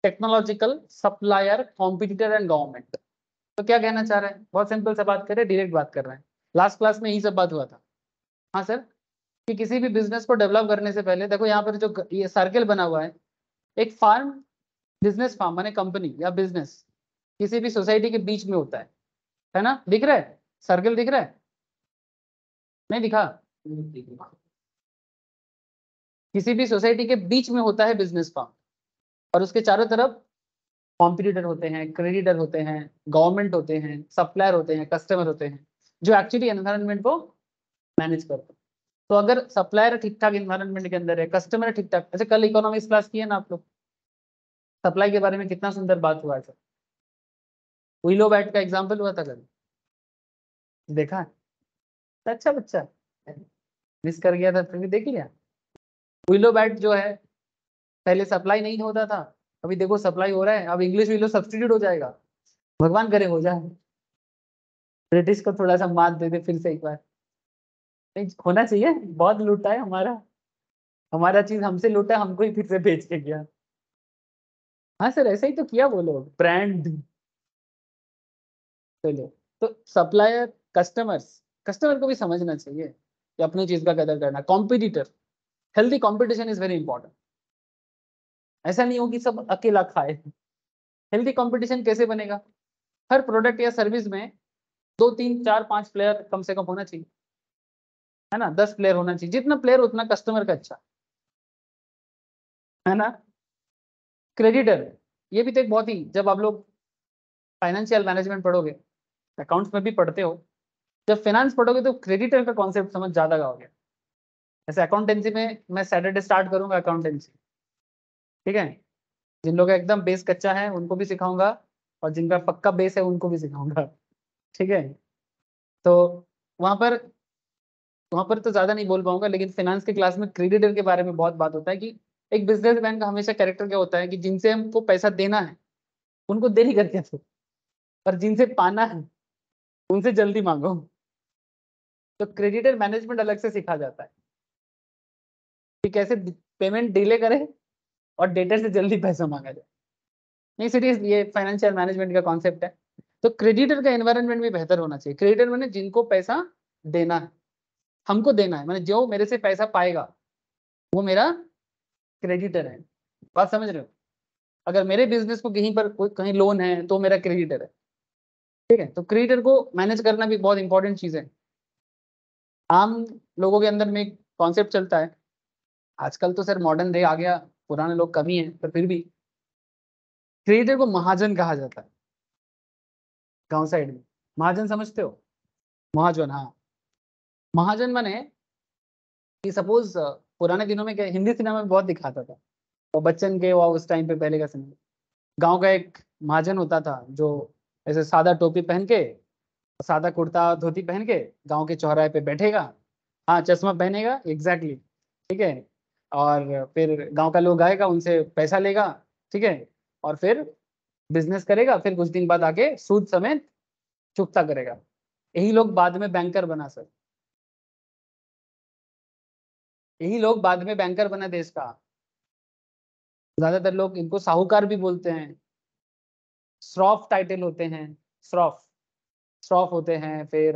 technological, supplier, competitor and government. तो क्या कहना चाह रहे हैं, बहुत सिंपल से बात कर रहे हैं, डायरेक्ट बात कर रहे हैं। लास्ट क्लास में यही सब बात हुआ था। हाँ सर, कि किसी भी बिजनेस को डेवलप करने से पहले देखो यहाँ पर जो ये सर्कल बना हुआ है, एक फार्म, बिजनेस फार्म माने कंपनी या बिजनेस किसी भी सोसाइटी के बीच में होता है ना? दिख रहा है सर्कल, दिख रहा है? नहीं दिखा? किसी भी सोसाइटी के बीच में होता है बिजनेस फार्म, और उसके चारों तरफ कॉम्पिटिटर होते हैं, क्रेडिटर होते हैं, गवर्नमेंट होते हैं, सप्लायर होते हैं, कस्टमर होते हैं, जो एक्चुअली एनवायरनमेंट को मैनेज करते हैं। तो अगर सप्लायर ठीक ठाक एनवायरनमेंट के अंदर है, कस्टमर ठीक ठाक, ऐसे कल इकोनॉमिक्स क्लास की है ना आप लोग, सप्लाई के बारे में कितना सुंदर बात हुआ है। विलो बैट का एग्जाम्पल हुआ था कल, देखा है? अच्छा बच्चा मिस कर गया था, फिर भी देख लिया। विलो बैट जो है पहले सप्लाई नहीं होता था, अभी देखो सप्लाई हो रहा है। अब इंग्लिश विलो सब्स्टिट्यूट हो जाएगा, भगवान करे हो जाए, ब्रिटिश को थोड़ा सा मात दे दे फिर से एक बार। नहीं होना चाहिए, बहुत लूटा है हमारा, हमारा चीज हमसे लूटा, हमको ही फिर से बेच के गया। हाँ सर, ऐसा ही तो किया वो लोग, ब्रांड। चलो, तो सप्लायर, कस्टमर्स, कस्टमर को भी समझना चाहिए कि अपनी चीज का कदर करना। Competitor, healthy competition is very important. ऐसा नहीं हो कि सब अकेला खाए। हेल्दी कंपटीशन कैसे बनेगा? हर प्रोडक्ट या सर्विस में 2 3 4 5 प्लेयर कम से कम होना चाहिए, है ना? 10 प्लेयर होना चाहिए, जितना प्लेयर उतना कस्टमर का अच्छा, है ना? क्रेडिटर, ये भी तो एक बहुत ही, जब आप लोग फाइनेंशियल मैनेजमेंट पढ़ोगे, अकाउंट्स में भी पढ़ते हो, जब फाइनेंस पढ़ोगे तो क्रेडिटर का कॉन्सेप्ट समझ ज्यादा आओगे। जैसे अकाउंटेंसी में मैं सैटरडे स्टार्ट करूंगा अकाउंटेंसी, ठीक है? जिन लोगों का एकदम बेस कच्चा है उनको भी सिखाऊंगा, और जिनका पक्का बेस है उनको भी सिखाऊंगा। ठीक है। तो वहां पर वहां पर तो ज्यादा नहीं बोल पाऊंगा, लेकिन फाइनेंस के क्लास में क्रेडिटर के बारे में बहुत बात होता है कि एक बिजनेसमैन का हमेशा कैरेक्टर क्या होता है कि जिनसे हमको पैसा देना है उनको देरी करके दो, और जिनसे पाना है उनसे जल्दी मांगो। तो क्रेडिटर मैनेजमेंट अलग से सिखा जाता है कि कैसे पेमेंट डिले करे और डेटर से जल्दी पैसा मांगा जाए। नहीं, सीरियस, ये फाइनेंशियल मैनेजमेंट का कॉन्सेप्ट है। तो क्रेडिटर का एनवायरनमेंट भी बेहतर होना चाहिए। क्रेडिटर मैंने जिनको पैसा देना है, हमको देना है, मैंने जो मेरे से पैसा पाएगा वो मेरा क्रेडिटर है। बात समझ रहे हो? अगर मेरे बिजनेस को कहीं पर कहीं लोन है तो मेरा क्रेडिटर है। ठीक है। तो क्रेडिटर को मैनेज करना भी बहुत इंपॉर्टेंट चीज है। आम लोगों के अंदर में एक कॉन्सेप्ट चलता है, आजकल तो सर मॉडर्न डे आ गया, पुराने लोग कम ही है, पर फिर भी क्रेडिटर को महाजन कहा जाता है गांव साइड में। महाजन समझते हो? महाजन, हाँ। महाजन माने कि सपोज पुराने दिनों में क्या हिंदी सिनेमा में बहुत दिखाता था, और बच्चन के वो उस टाइम पे पहले का समय, गांव का एक महाजन होता था जो ऐसे सादा टोपी पहन के, सादा कुर्ता धोती पहन के गांव के चौराहे पे बैठेगा। हाँ, चश्मा पहनेगा, एग्जैक्टली। ठीक है। और फिर गांव का लोग आएगा, उनसे पैसा लेगा। ठीक है। और फिर बिजनेस करेगा, फिर कुछ दिन बाद आके सूद समेत चुकता करेगा। यही लोग बाद में बैंकर बना सर, यही लोग बाद में बैंकर बना देश का। ज्यादातर लोग इनको साहूकार भी बोलते हैं। श्रॉफ टाइटल होते हैं, श्रॉफ, श्रॉफ होते हैं। फिर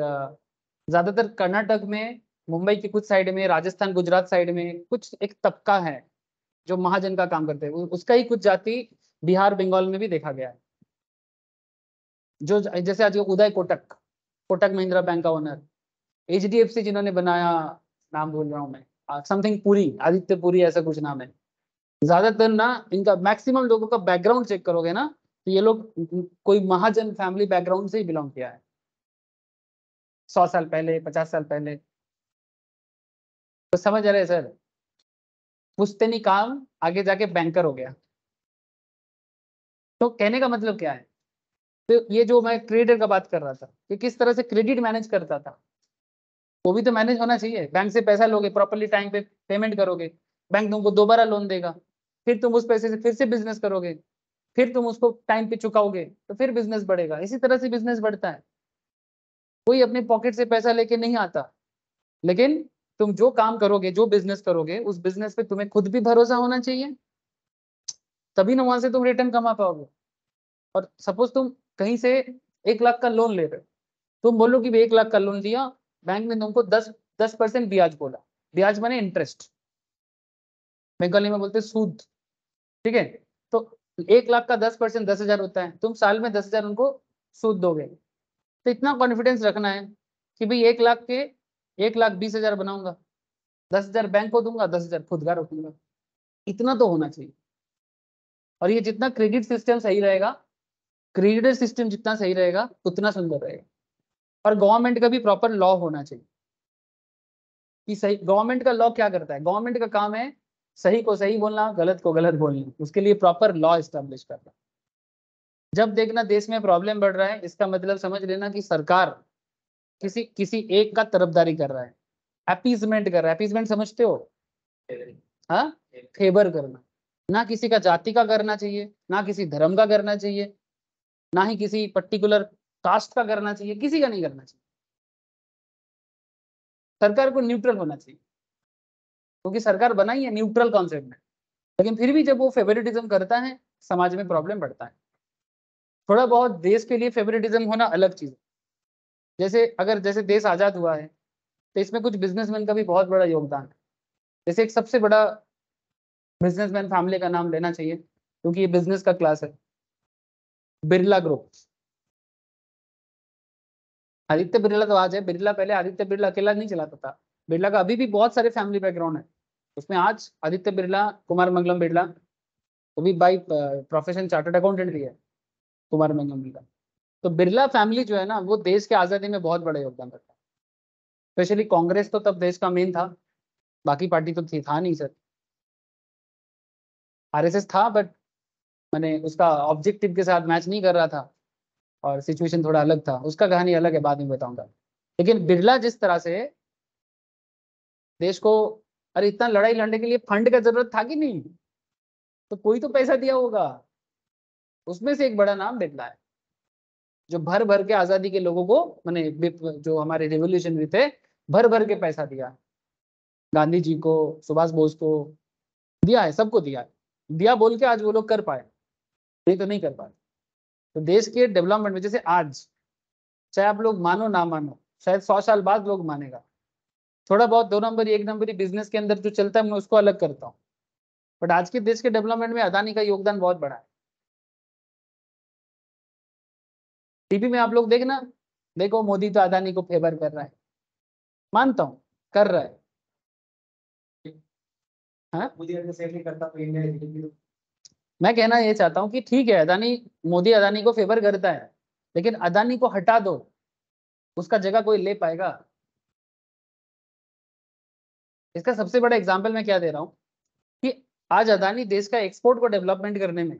ज्यादातर कर्नाटक में, मुंबई की कुछ साइड में, राजस्थान गुजरात साइड में कुछ एक तबका है जो महाजन का काम करते हैं। उसका ही कुछ जाति बिहार बंगाल में भी देखा गया है। जो जैसे आज उदय कोटक, कोटक महिंद्रा बैंक का ओनर, एचडीएफसी जिन्होंने बनाया, नाम भूल रहा हूँ मैं, समथिंग पुरी, आदित्य पुरी ऐसा कुछ नाम है। ज्यादातर ना इनका मैक्सिमम लोगों का बैकग्राउंड चेक करोगे ना, तो ये लोग कोई महाजन फैमिली बैकग्राउंड से ही बिलोंग किया है, 100 साल पहले, 50 साल पहले। तो समझ रहे हैं सर? पुश्तैनी काम आगे जाके बैंकर हो गया। तो कहने का मतलब क्या है? तो ये जो मैं क्रेडिटर का बात कर रहा था कि किस तरह से क्रेडिट मैनेज करता था, वो भी तो मैनेज होना चाहिए। बैंक से पैसा लोगे, प्रॉपरली टाइम पे पेमेंट करोगे, बैंक तुमको दोबारा लोन देगा, फिर तुम उस पैसे से फिर से बिजनेस करोगे, फिर तुम उसको टाइम पे चुकाओगे, तो फिर बिजनेस बढ़ेगा। इसी तरह से बिजनेस बढ़ता है। कोई अपने पॉकेट से पैसा लेके नहीं आता, लेकिन तुम जो काम करोगे, जो बिजनेस करोगे, उस बिजनेस पे तुम्हें खुद भी भरोसा होना चाहिए, तभी ना वहां से तुम रिटर्न कमा पाओगे। और सपोज तुम कहीं से 1 लाख का लोन ले रहे हो, तुम बोलो कि 1 लाख का लोन लिया, बैंक ने तुमको 10% ब्याज बोला। ब्याज माने इंटरेस्ट, बंगाली में बोलते हैं सूद। ठीक है। तो 1 लाख का 10%, 10,000 होता है। तुम साल में 10,000 उनको सूद दोगे। तो इतना कॉन्फिडेंस रखना है कि भाई 1 लाख के 1,20,000 बनाऊंगा, 10,000 बैंक को दूंगा, 10,000 खुद का रखूंगा। इतना तो होना चाहिए। और ये जितना क्रेडिट सिस्टम सही रहेगा, क्रेडिट सिस्टम जितना सही रहेगा उतना सुंदर रहेगा। और गवर्नमेंट का भी प्रॉपर लॉ होना चाहिए कि सही। गवर्नमेंट का लॉ क्या करता है? गवर्नमेंट का काम है सही को सही बोलना, गलत को गलत बोलना, उसके लिए प्रॉपर लॉ एस्टेब्लिश करना। जब देखना देश में प्रॉब्लम बढ़ रहा है, इसका मतलब समझ लेना कि सरकार किसी किसी एक का तरफदारी कर रहा है, अपीजमेंट कर रहा है। अपीजमेंट समझते हो? हाँ, फेवर करना। ना किसी का जाति का करना चाहिए, ना किसी धर्म का करना चाहिए, ना ही किसी पर्टिकुलर कास्ट का करना चाहिए, किसी का नहीं करना चाहिए। सरकार को न्यूट्रल होना चाहिए, क्योंकि सरकार बनाई है न्यूट्रल कॉन्सेप्ट में। लेकिन फिर भी जब वो फेवरेटिज्म करता है, समाज में प्रॉब्लम बढ़ता है। थोड़ा बहुत देश के लिए फेवरेटिज्म होना अलग चीज है। जैसे अगर जैसे देश आजाद हुआ है, तो इसमें कुछ बिजनेसमैन का भी बहुत बड़ा योगदान है। जैसे एक सबसे बड़ा बिजनेसमैन फैमिली का नाम लेना चाहिए, क्योंकि ये बिजनेस का क्लास है, बिरला ग्रुप। आदित्य बिरला तो आज है, बिरला पहले आदित्य बिरला अकेला नहीं चलाता था। बिरला का अभी भी बहुत सारे फैमिली बैकग्राउंड है। उसमें आज आदित्य बिरला, कुमार मंगलम बिरला, वो भी बाई प्रोफेशन चार्टर्ड अकाउंटेंट भी है, कुमार मंगलम बिरला। तो बिरला फैमिली जो है ना, वो देश के आजादी में बहुत बड़ा योगदान करता है। स्पेशली कांग्रेस तो तब देश का मेन था, बाकी पार्टी तो था नहीं सर। आरएसएस था, बट मैंने उसका ऑब्जेक्टिव के साथ मैच नहीं कर रहा था और सिचुएशन थोड़ा अलग था, उसका कहानी अलग है, बाद में बताऊंगा। लेकिन बिरला जिस तरह से देश को, अरे इतना लड़ाई लड़ने के लिए फंड का जरूरत था कि नहीं, तो कोई तो पैसा दिया होगा। उसमें से एक बड़ा नाम बिरला है, जो भर भर के आजादी के लोगों को, मैंने जो हमारे रिवोल्यूशनरी थे, भर भर के पैसा दिया। गांधी जी को, सुभाष बोस को दिया है, सबको दिया है। दिया बोल के आज वो लोग कर पाए, नहीं तो नहीं कर पाए। तो देश के डेवलपमेंट में, जैसे आज, चाहे आप लोग मानो ना मानो, शायद 100 साल बाद लोग मानेगा, थोड़ा बहुत 2 नंबरी 1 नंबरी बिजनेस के अंदर जो चलता है मैं उसको अलग करता हूँ, बट आज के देश के डेवलपमेंट में अदानी का योगदान बहुत बड़ा है। टीवी में आप लोग देखना, देखो मोदी तो अदानी को फेवर कर रहा है, मानता हूँ कर रहा है। हाँ? मैं कहना ये चाहता हूँ कि ठीक है, अदानी, मोदी अदानी को फेवर करता है, लेकिन अदानी को हटा दो, उसका जगह कोई ले पाएगा? इसका सबसे बड़ा एग्जाम्पल मैं क्या दे रहा हूँ कि आज अदानी देश का एक्सपोर्ट को डेवलपमेंट करने में,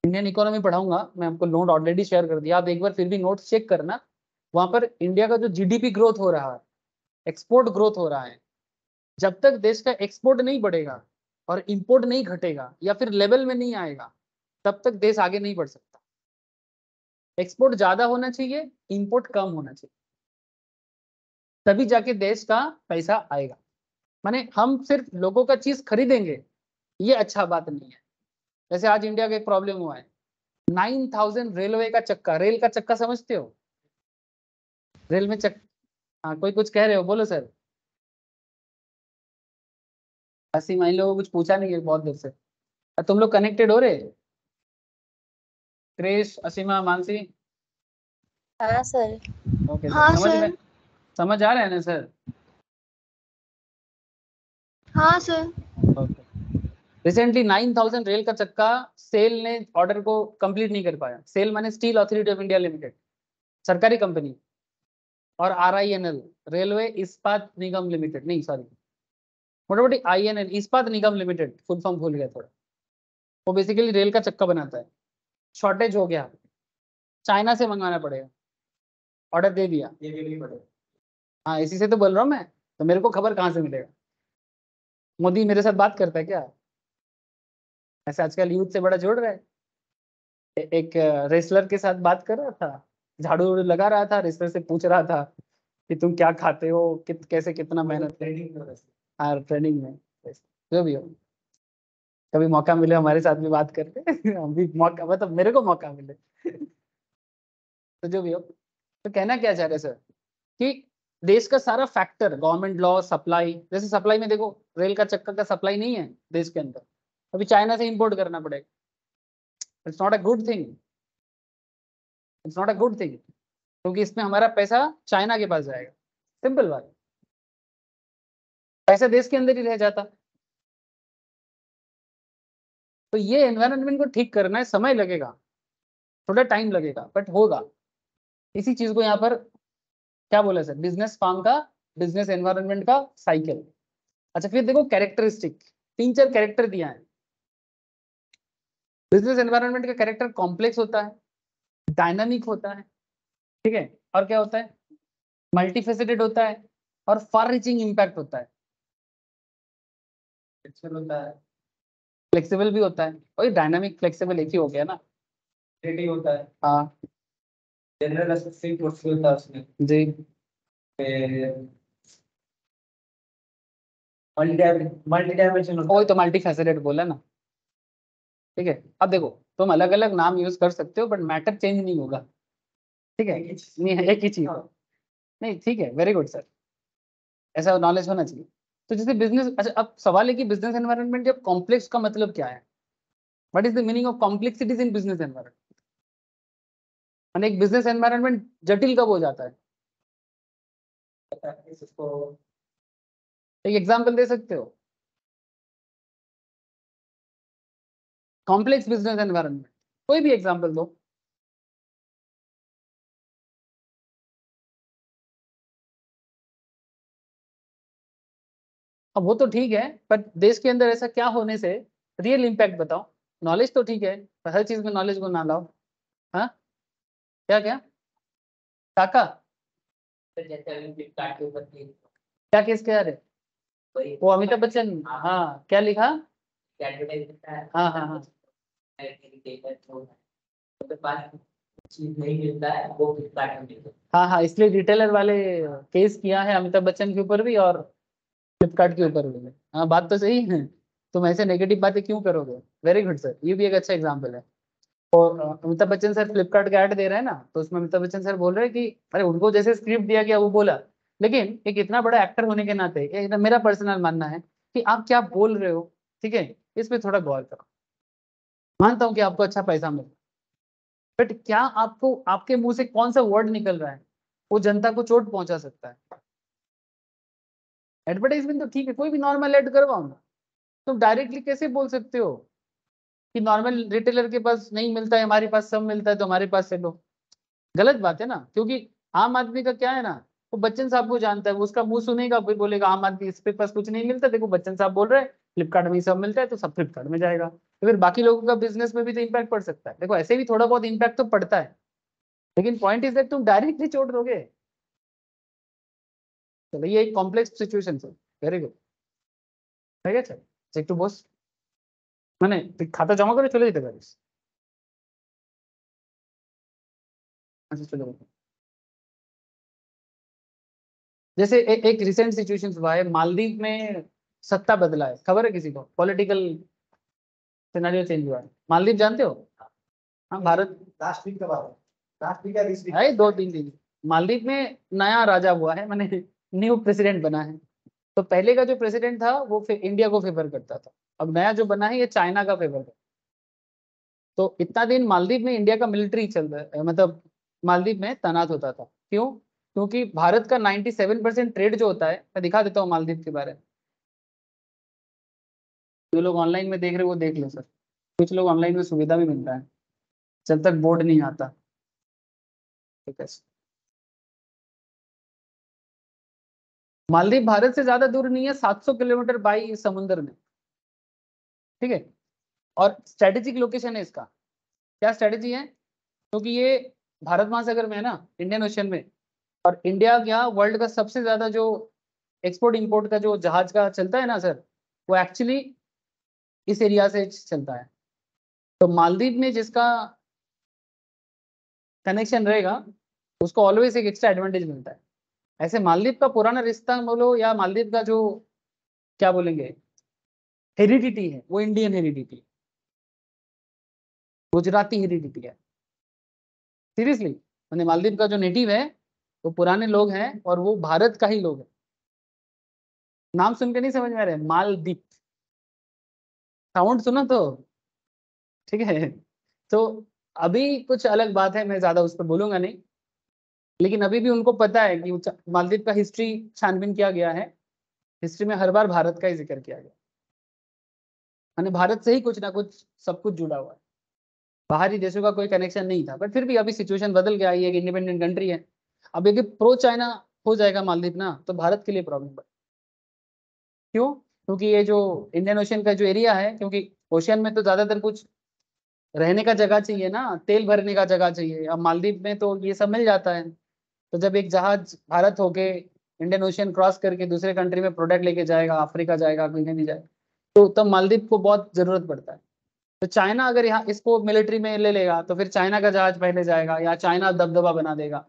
इंडियन इकोनॉमी पढ़ाऊंगा मैं, आपको नोट ऑलरेडी शेयर कर दिया, आप एक बार फिर भी नोट चेक करना। वहां पर इंडिया का जो जीडीपी ग्रोथ हो रहा है, एक्सपोर्ट ग्रोथ हो रहा है, जब तक देश का एक्सपोर्ट नहीं बढ़ेगा और इंपोर्ट नहीं घटेगा या फिर लेवल में नहीं आएगा, तब तक देश आगे नहीं बढ़ सकता। एक्सपोर्ट ज्यादा होना चाहिए, इंपोर्ट कम होना चाहिए, तभी जाके देश का पैसा आएगा। माने हम सिर्फ लोगों का चीज खरीदेंगे, ये अच्छा बात नहीं है। जैसे आज इंडिया का एक प्रॉब्लम हुआ है, 9,000 रेलवे का चक्का, रेल का चक्का समझते हो? रेल में हाँ, कोई कुछ कह रहे हो, बोलो सर। 80 लोगों को कुछ पूछा नहीं है बहुत देर से। तुम लोग कनेक्टेड हो रहे? क्रेश, असीमा, मानसी? हाँ सर। ओके सर, हाँ सर। समझ आ रहा है ना सर? हाँ सर। ओके। रिसेंटली 9,000 रेल का चक्का सेल ने ऑर्डर को कंप्लीट नहीं कर पाया। सेल माने steel authority of India limited, सरकारी कंपनी, और RINL, रेलवे इस्पात निगम लिमिटेड, नहीं सॉरी, मोटामोटी INL, इस्पात निगम लिमिटेड, फुल फॉर्म भूल गया थोड़ा। वो बेसिकली रेल का चक्का बनाता है, शॉर्टेज हो गया, चाइना से मंगवाना पड़ेगा, ऑर्डर दे दिया, ये भी पड़ेगा। हाँ, इसी से तो बोल रहा हूँ मैं, तो मेरे को खबर कहाँ से मिलेगा? मोदी मेरे साथ बात करता है क्या? ऐसे आजकल यूथ से बड़ा जोड़ रहा है। एक रेसलर के साथ बात कर रहा था, झाड़ू उड़ू लगा रहा था, रेसलर से पूछ रहा था कि तुम क्या खाते हो, कैसे कितना मेहनत। हाँ, ट्रेनिंग में, जो भी हो, कभी मौका मिले हमारे साथ भी बात करके हम भी मौका, मतलब मेरे को मौका मिले तो जो भी हो। तो कहना क्या चाह रहे सर कि देश का सारा फैक्टर, गवर्नमेंट लॉ, सप्लाई, जैसे सप्लाई में देखो, रेल का चक्कर का सप्लाई नहीं है देश के अंदर, अभी चाइना से इंपोर्ट करना पड़ेगा। It's not a good thing, it's not a good thing, क्योंकि इसमें हमारा पैसा चाइना के पास जाएगा। सिंपल बात, पैसा देश के अंदर ही रह जाता। तो ये एनवायरनमेंट को ठीक करना है, समय लगेगा, थोड़ा टाइम लगेगा, बट होगा। इसी चीज को यहाँ पर क्या बोला सर, बिजनेस फार्म का, बिजनेस एनवायरनमेंट का साइकिल। अच्छा, फिर देखो कैरेक्टरिस्टिक, 3-4 कैरेक्टर दिया है। बिजनेस एनवायरनमेंट का कैरेक्टर कॉम्प्लेक्स होता है, डायनामिक होता है, ठीक है, और क्या होता है, मल्टीफेसेटेड होता है, और फार रीचिंग इम्पैक्ट होता है, फ्लेक्सिबल होता है, फ्लेक्सिबल भी होता है। वही डायनामिक फ्लेक्सिबल एक ही हो गया ना, रेडी होता है। हाँ, जनरल असेसिंग फोर्स होता है उसमें जी। मल्टी डायमेंशन, वही तो मल्टी फैसेटेड बोला ना, ठीक है। अब देखो, तुम अलग अलग नाम यूज कर सकते हो, बट मैटर चेंज नहीं होगा, ठीक है, नहीं है, एक ही चीज। नहीं, ठीक है, वेरी गुड सर, ऐसा नॉलेज होना चाहिए। तो जैसे बिजनेस, अच्छा अब सवाल है कि बिजनेस एनवायरनमेंट जब कॉम्प्लेक्स का मतलब क्या है, what is the meaning of complexities in business environment? माने एक बिजनेस एनवायरनमेंट जटिल कब हो जाता है? इसको एक एग्जांपल दे सकते हो, कॉम्प्लेक्स बिजनेस एनवायरनमेंट, कोई भी एग्जांपल दो। अब वो तो ठीक है, पर देश के अंदर ऐसा क्या होने से, रियल इम्पैक्ट बताओ, नॉलेज तो ठीक है, पर हर चीज में नॉलेज को ना लाओ। हाँ क्या क्या काका क्या केस क्या है? वो अमिताभ बच्चन, हाँ क्या लिखा? हाँ हाँ हाँ हाँ हाँ, इसलिए रिटेलर वाले केस किया है अमिताभ बच्चन के ऊपर भी और फ्लिपकार्ट के ऊपर भी। हाँ बात तो सही है, तुम ऐसे नेगेटिव बातें क्यों करोगे? वेरी गुड सर, ये भी एक अच्छा एग्जाम्पल है। और अमिताभ बच्चन सर फ्लिपकार्ट का ऐड दे रहे हैं ना, तो उसमें अमिताभ बच्चन सर बोल रहे हैं कि अरे उनको जैसे स्क्रिप्ट दिया गया वो बोला, लेकिन एक इतना बड़ा एक्टर होने के नाते मेरा पर्सनल मानना है कि आप क्या बोल रहे हो, ठीक है, इस पे थोड़ा गौर करो। मानता हूँ कि आपको अच्छा पैसा मिल, बट क्या आपको आपके मुंह से कौन सा वर्ड निकल रहा है वो जनता को चोट पहुंचा सकता है? एडवर्टाइजमेंट तो ठीक है, कोई भी नॉर्मल एड करवाओ ना, तुम डायरेक्टली कैसे बोल सकते हो कि नॉर्मल रिटेलर के पास नहीं मिलता है, हमारे पास सब मिलता है तो हमारे पास से लो? गलत बात है ना, क्योंकि आम आदमी का क्या है ना, वो बच्चन साहब को जानता है, वो उसका मुंह सुनेगा फिर बोलेगा आम आदमी इस पे पास कुछ नहीं मिलता, देखो बच्चन साहब बोल रहे हैं फ्लिपकार्ट में ही सब मिलता है तो सब फ्लिपकार्ट में जाएगा, तो फिर बाकी लोगों का बिजनेस में भी तो इम्पैक्ट पड़ सकता है। देखो ऐसे भी थोड़ा बहुत इम्पैक्ट तो पड़ता है, लेकिन पॉइंट इज दैट तुम डायरेक्टली चोट दोगे। चलो ये एक कॉम्प्लेक्स सिचुएशन है। वेरी गुड, ठीक है चल, चेक टू बॉस मैंने खाता जमा করে চলে যেতে পারিস। अच्छा चलो, जैसे एक रिसेंट सिचुएशन हुआ है मालदीव में, सत्ता बदला है, खबर है किसी को? पॉलिटिकल सिनेरियो चेंज हुआ है, मालदीव जानते हो? हाँ भारत, लास्ट वीक का बात है, लास्ट वीक या दिस वीक। है 2-3 दिन। मालदीव में नया राजा हुआ है, मैंने न्यू प्रेसिडेंट बना है। तो पहले का जो प्रेसिडेंट था वो इंडिया को फेवर करता था, अब नया जो बना है ये चाइना का फेवर करता है। तो इतना दिन मालदीव में इंडिया का मिलिट्री चल रहा है, मतलब मालदीव में तैनात होता था। क्यों? क्योंकि भारत का 97% ट्रेड जो होता है, मैं दिखा देता हूँ मालदीव के बारे में। जो लोग ऑनलाइन में देख रहे हैं वो देख लो सर, कुछ लोग ऑनलाइन में सुविधा भी मिलता है जब तक बोर्ड नहीं आता। ठीक है, मालदीव भारत से ज्यादा दूर नहीं है, 700 किलोमीटर बाई समुद्र में, ठीक है। और स्ट्रेटेजिक लोकेशन है इसका। क्या स्ट्रेटेजी है? क्योंकि ये भारत महासागर में है ना, इंडियन ओशन में, और इंडिया क्या वर्ल्ड का सबसे ज्यादा जो एक्सपोर्ट इंपोर्ट का जो जहाज का चलता है ना सर, वो एक्चुअली इस एरिया से चलता है। तो मालदीव में जिसका कनेक्शन रहेगा उसको ऑलवेज एक एक्स्ट्रा एडवांटेज मिलता है। ऐसे मालदीव का पुराना रिश्ता बोलो या मालदीव का जो क्या बोलेंगे हेरिडिटी है, वो इंडियन हेरिडिटी, गुजराती हेरिडिटी है। सीरियसली, मैंने मालदीव का जो नेटिव है वो पुराने लोग हैं और वो भारत का ही लोग है। नाम सुन के नहीं समझ में आ रहा है? मालदीप, साउंड सुनो तो, ठीक है। तो अभी कुछ अलग बात है, मैं ज्यादा उस पर बोलूंगा नहीं, लेकिन अभी भी उनको पता है कि मालदीव का हिस्ट्री छानबीन किया गया है, हिस्ट्री में हर बार भारत का ही जिक्र किया गया, मैंने भारत से ही कुछ ना कुछ सब कुछ जुड़ा हुआ है, बाहरी देशों का कोई कनेक्शन नहीं था। बट फिर भी अभी सिचुएशन बदल गया, ये एक इंडिपेंडेंट कंट्री है। अब यदि प्रो चाइना हो जाएगा मालदीव ना, तो भारत के लिए प्रॉब्लम। क्यों? क्योंकि ये जो इंडियन ओशन का जो एरिया है, क्योंकि ओशियन में तो ज्यादातर कुछ रहने का जगह चाहिए ना, तेल भरने का जगह चाहिए, अब मालदीव में तो ये सब मिल जाता है। तो जब एक जहाज भारत होके इंडियन ओशियन क्रॉस करके दूसरे कंट्री में प्रोडक्ट लेके जाएगा, अफ्रीका जाएगा, कहीं भी जाएगा, तो तब मालदीव को बहुत जरूरत पड़ता है। तो चाइना अगर यहाँ इसको मिलिट्री में ले लेगा तो फिर चाइना का जहाज पहले जाएगा या चाइना दबदबा बना देगा।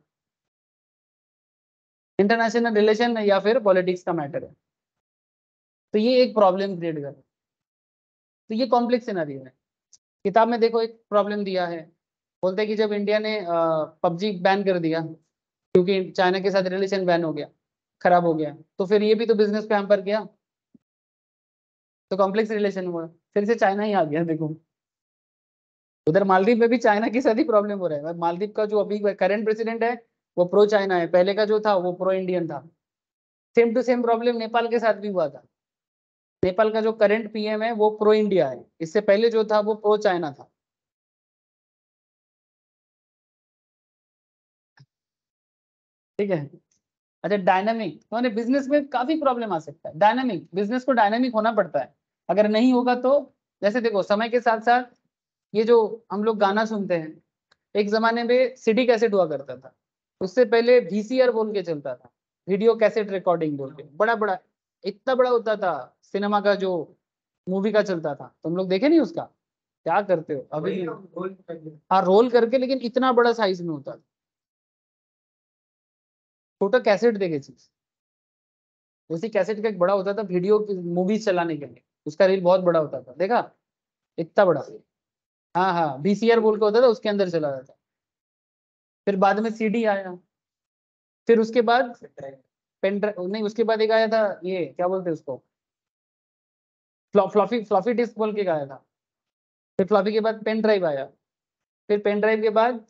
इंटरनेशनल रिलेशन या फिर पॉलिटिक्स का मैटर है, तो ये एक प्रॉब्लम क्रिएट कर, तो ये कॉम्प्लेक्स सिनेरियो है। किताब में देखो एक प्रॉब्लम दिया है, बोलते हैं कि जब इंडिया ने पबजी बैन कर दिया क्योंकि चाइना के साथ रिलेशन बैन हो गया, खराब हो गया, तो फिर ये भी तो बिजनेस पे हैम्पर किया, तो कॉम्प्लेक्स रिलेशन हुआ, फिर से चाइना ही आ गया। देखो उधर मालदीव में भी चाइना के साथ ही प्रॉब्लम हो रहा है। मालदीव का जो अभी करंट प्रेसिडेंट है वो प्रो चाइना है, पहले का जो था वो प्रो इंडियन था। Same to same problem Nepal के साथ भी हुआ था। नेपाल का जो करंट पीएम है वो प्रो इंडिया है, इससे पहले जो था वो प्रो चाइना था। ठीक है। अच्छा डायनामिक, तो बिजनेस में काफी प्रॉब्लम आ सकता है। डायनामिक बिजनेस को डायनामिक होना पड़ता है, अगर नहीं होगा तो, जैसे देखो समय के साथ साथ ये जो हम लोग गाना सुनते हैं, एक जमाने में सीडी कैसेट हुआ करता था, उससे पहले वीसीआर बोल के चलता था, वीडियो कैसेट रिकॉर्डिंग बोल के, बड़ा बड़ा, इतना बड़ा होता था सिनेमा का, जो मूवी का चलता था, तुम लोग देखे नहीं उसका? क्या करते हो अभी? हाँ, रोल करके, लेकिन इतना बड़ा साइज में होता था, छोटा कैसेट देखे चीज, उसी कैसेट का एक बड़ा होता था वीडियो मूवी चलाने के लिए, उसका रील बहुत बड़ा होता था, देखा? इतना बड़ा। हाँ हाँ, वीसीआर बोल के होता था, उसके अंदर चला जाता। फिर बाद में सीडी आया, फिर उसके बाद पेन ड्राइव, नहीं उसके बाद एक आया था, ये क्या बोलते हैं उसको, फ्लॉफी फ्लॉफी डिस्क बोल के आया था। फिर फ्लॉफी के बाद पेन ड्राइव आया, फिर पेन ड्राइव के बाद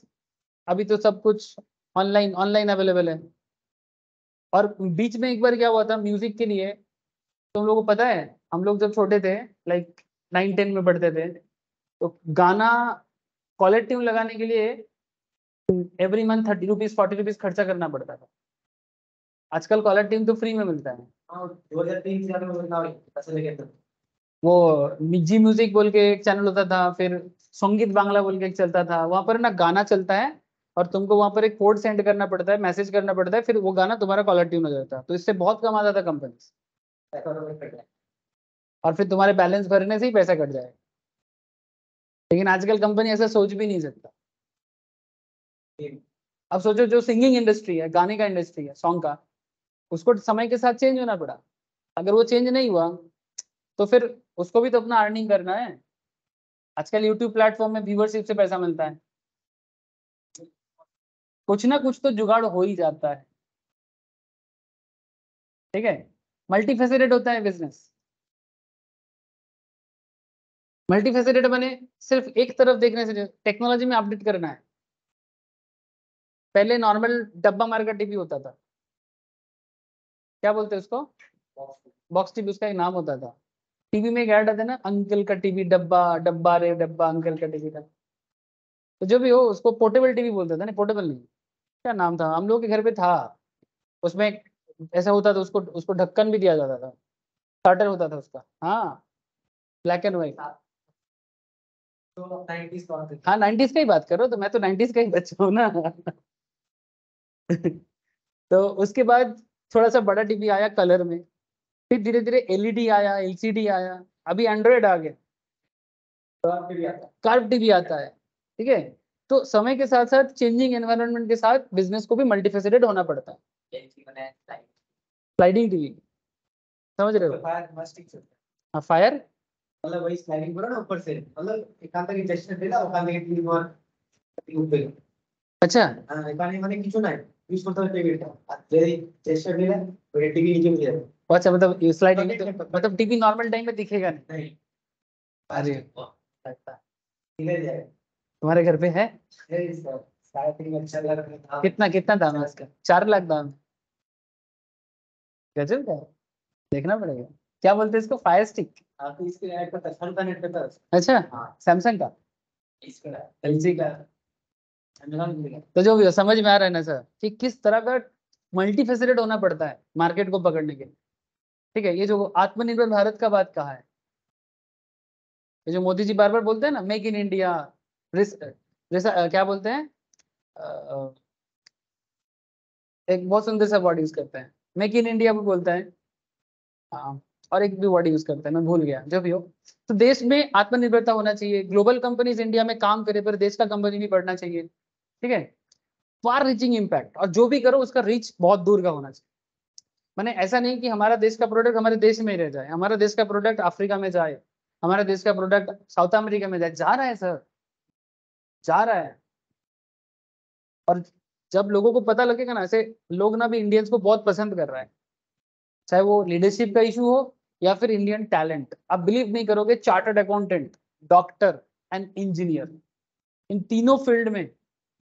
अभी तो सब कुछ ऑनलाइन ऑनलाइन अवेलेबल है। और बीच में एक बार क्या हुआ था म्यूजिक के लिए, तुम लोगों को पता है, हम लोग जब छोटे थे, लाइक 9-10 में पढ़ते थे, तो गाना कॉलर ट्यून लगाने के लिए एवरी मंथ 30 रुपीज 40 रुपीज खर्चा करना पड़ता था। आजकल कॉलर ट्यून तो फ्री में मिलता है। 2003 से पैसे लेके वो जी म्यूजिक बोल के एक चैनल होता था, फिर संगीत बांग्ला बोल के एक चलता था, वहां पर ना गाना चलता है और तुमको वहां पर एक कोड सेंड करना पड़ता है, मैसेज करना पड़ता है, फिर वो गाना तुम्हारा कॉलर ट्यून हो जाता है, तो इससे बहुत कमाता था कंपनी, और फिर तुम्हारे बैलेंस भरने से ही पैसा कट जाएगा। लेकिन आजकल कंपनी ऐसा सोच भी नहीं सकता। अब सोचो, जो सिंगिंग इंडस्ट्री है, गाने का इंडस्ट्री है, सॉन्ग का, उसको समय के साथ चेंज होना पड़ा। अगर वो चेंज नहीं हुआ तो फिर उसको भी तो अपना अर्निंग करना है। आजकल यूट्यूब प्लेटफॉर्म में व्यूवरशिप से पैसा मिलता है, कुछ ना कुछ तो जुगाड़ हो ही जाता है। ठीक है, मल्टीफेसेटेड होता है बिजनेस। मल्टीफेसेटेड बने, सिर्फ एक तरफ देखने से टेक्नोलॉजी में अपडेट करना है। पहले नॉर्मल डब्बा मार का टीवी होता था, क्या बोलते हैं उसको, बॉक्स टीवी, उसका एक नाम होता था। टीवी में एक ऐड आता है ना, अंकल का टीवी डब्बा, डब्बा रे डब्बा, अंकल का टीवी डब्बा। तो जो भी हो, उसको पोर्टेबल टीवी बोलते थे ना, पोर्टेबल नहीं, क्या नाम था, हम लोग के घर पे था। उसमें ऐसा होता था, उसको उसको ढक्कन भी दिया जाता था, स्टार्टर होता था उसका। हाँ, ब्लैक एंड व्हाइट। तो 90s का आते थे। हाँ, 90s का ही बात करो, तो मैं तो 90s का ही बच्चा हूँ ना। तो उसके बाद थोड़ा सा बड़ा टीवी आया कलर में, फिर धीरे धीरे एलईडी आया, एलसीडी आया, अभी एंड्रॉयड आ गया, तो आपके भी आता कर्व टीवी आता है। ठीक है, तो समय के साथ साथ चेंजिंग एनवायरनमेंट के साथ बिजनेस को भी मल्टीफेसेटेड होना पड़ता है। है स्लाइडिंग टीवी, समझ रहे हो? फायर मस्टिक से हाँ, फायर। मतलब वही स्लाइडिंग बोला ना ऊपर से, मतलब एकांत की जेस्चर देला ओकांत की टीवी वर ऊपर। अच्छा, हां एकाने माने কিছু নাই ইউজ করতে হবে টেবিলটা আর যদি जेस्चर দিলে ওই टीवी नीचे उठ जाए। अच्छा, मतलब स्लाइडिंग तो, मतलब टीवी नॉर्मल टाइम में दिखेगा नहीं। नहीं अरे, धीरे जाए तुम्हारे घर पे है? है सर स्टार्टिंग अच्छा लग रहा था। कितना कितना दाम है इसका? 4 लाख दाम है? गजब का है, देखना पड़ेगा। क्या बोलते हैं इसको, फायर स्टिक? आप इसके ऐड पर सर का नेट पे था। अच्छा, हां सैमसंग का, इसका एलजी का। अमेज़न का तो जो भी हो, समझ में आ रहा है ना सर, कि किस तरह का मल्टीफेसेटेड होना पड़ता है मार्केट को पकड़ने के लिए। ठीक है, ये जो आत्मनिर्भर भारत का बात कहा है, ये जो मोदी जी बार बार बोलते हैं ना, मेक इन इंडिया, क्या बोलते हैं, अ, एक बहुत सुंदर सा वर्ड यूज करते हैं, मेक इन इंडिया भी बोलता है। हाँ, और एक भी वर्ड यूज करता है, मैं भूल गया, जो भी हो। तो देश में आत्मनिर्भरता होना चाहिए, ग्लोबल कंपनीज इंडिया में काम करे, पर देश का कंपनी भी बढ़ना चाहिए। ठीक है, फार रीचिंग इम्पैक्ट, और जो भी करो उसका रीच बहुत दूर का होना चाहिए। मैंने ऐसा नहीं कि हमारा देश का प्रोडक्ट हमारे देश में ही रह जाए, हमारा देश का प्रोडक्ट अफ्रीका में जाए, हमारा देश का प्रोडक्ट साउथ अमेरिका में जाए, जा रहा है सर, जा रहा है। और जब लोगों को पता लगेगा ना, ऐसे लोग ना भी इंडियंस को बहुत पसंद कर रहा है, चाहे वो लीडरशिप का इशू हो या फिर इंडियन टैलेंट। आप बिलीव नहीं करोगे, chartered accountant, doctor and engineer, इन तीनों फील्ड में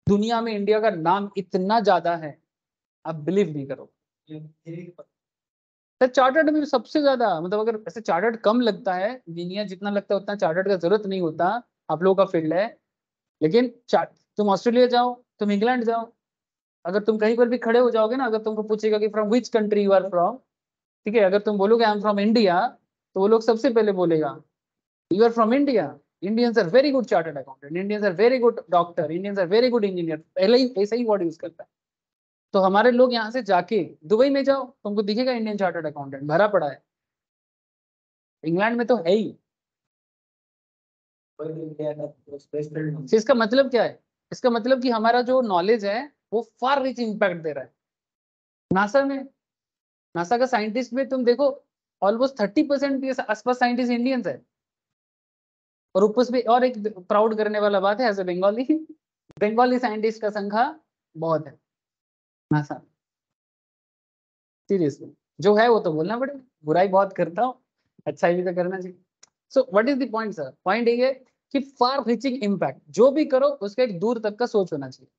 दुनिया में इंडिया का नाम इतना ज्यादा है, आप बिलीव नहीं करोगे। सर चार्टर्ड में सबसे ज्यादा, मतलब अगर ऐसे चार्टर्ड कम लगता है, इंजीनियर जितना लगता है उतना चार्टर्ड का जरूरत नहीं होता, आप लोगों का फील्ड है। लेकिन तुम ऑस्ट्रेलिया जाओ, तुम इंग्लैंड जाओ, अगर तुम कहीं पर भी खड़े हो जाओगे ना, अगर तुमको पूछेगा कि from which country you are from, ठीक है, अगर तुम बोलोगे आई एम फ्रॉम इंडिया, तो वो लोग सबसे पहले बोलेगा you are from India, Indians are very good chartered accountant, Indians are very good doctor, Indians are very good engineer, पहले ही ऐसा ही वर्ड यूज करता है। तो हमारे लोग यहाँ से जाके दुबई में जाओ, तुमको दिखेगा इंडियन चार्टर्ड अकाउंटेंट भरा पड़ा है, इंग्लैंड में तो है ही। इसका मतलब क्या है? इसका मतलब कि हमारा जो नॉलेज है वो फार रिच इम्पैक्ट दे रहा है। नासा में, नासा का साइंटिस्ट में तुम देखो ऑलमोस्ट 30% के आसपास साइंटिस्ट इंडियंस है। और ऊपर से और एक प्राउड करने वाला बात है, as a Bengali, Bengali scientist का संख्या बहुत है नासा। सीरियसली जो है वो तो बोलना पड़ेगा, बुराई बहुत करता हूँ, अच्छाई भी तो करना चाहिए। So what is the point sir? Point ये है कि फार रीचिंग इम्पैक्ट, जो भी करो उसका एक दूर तक का सोच होना चाहिए।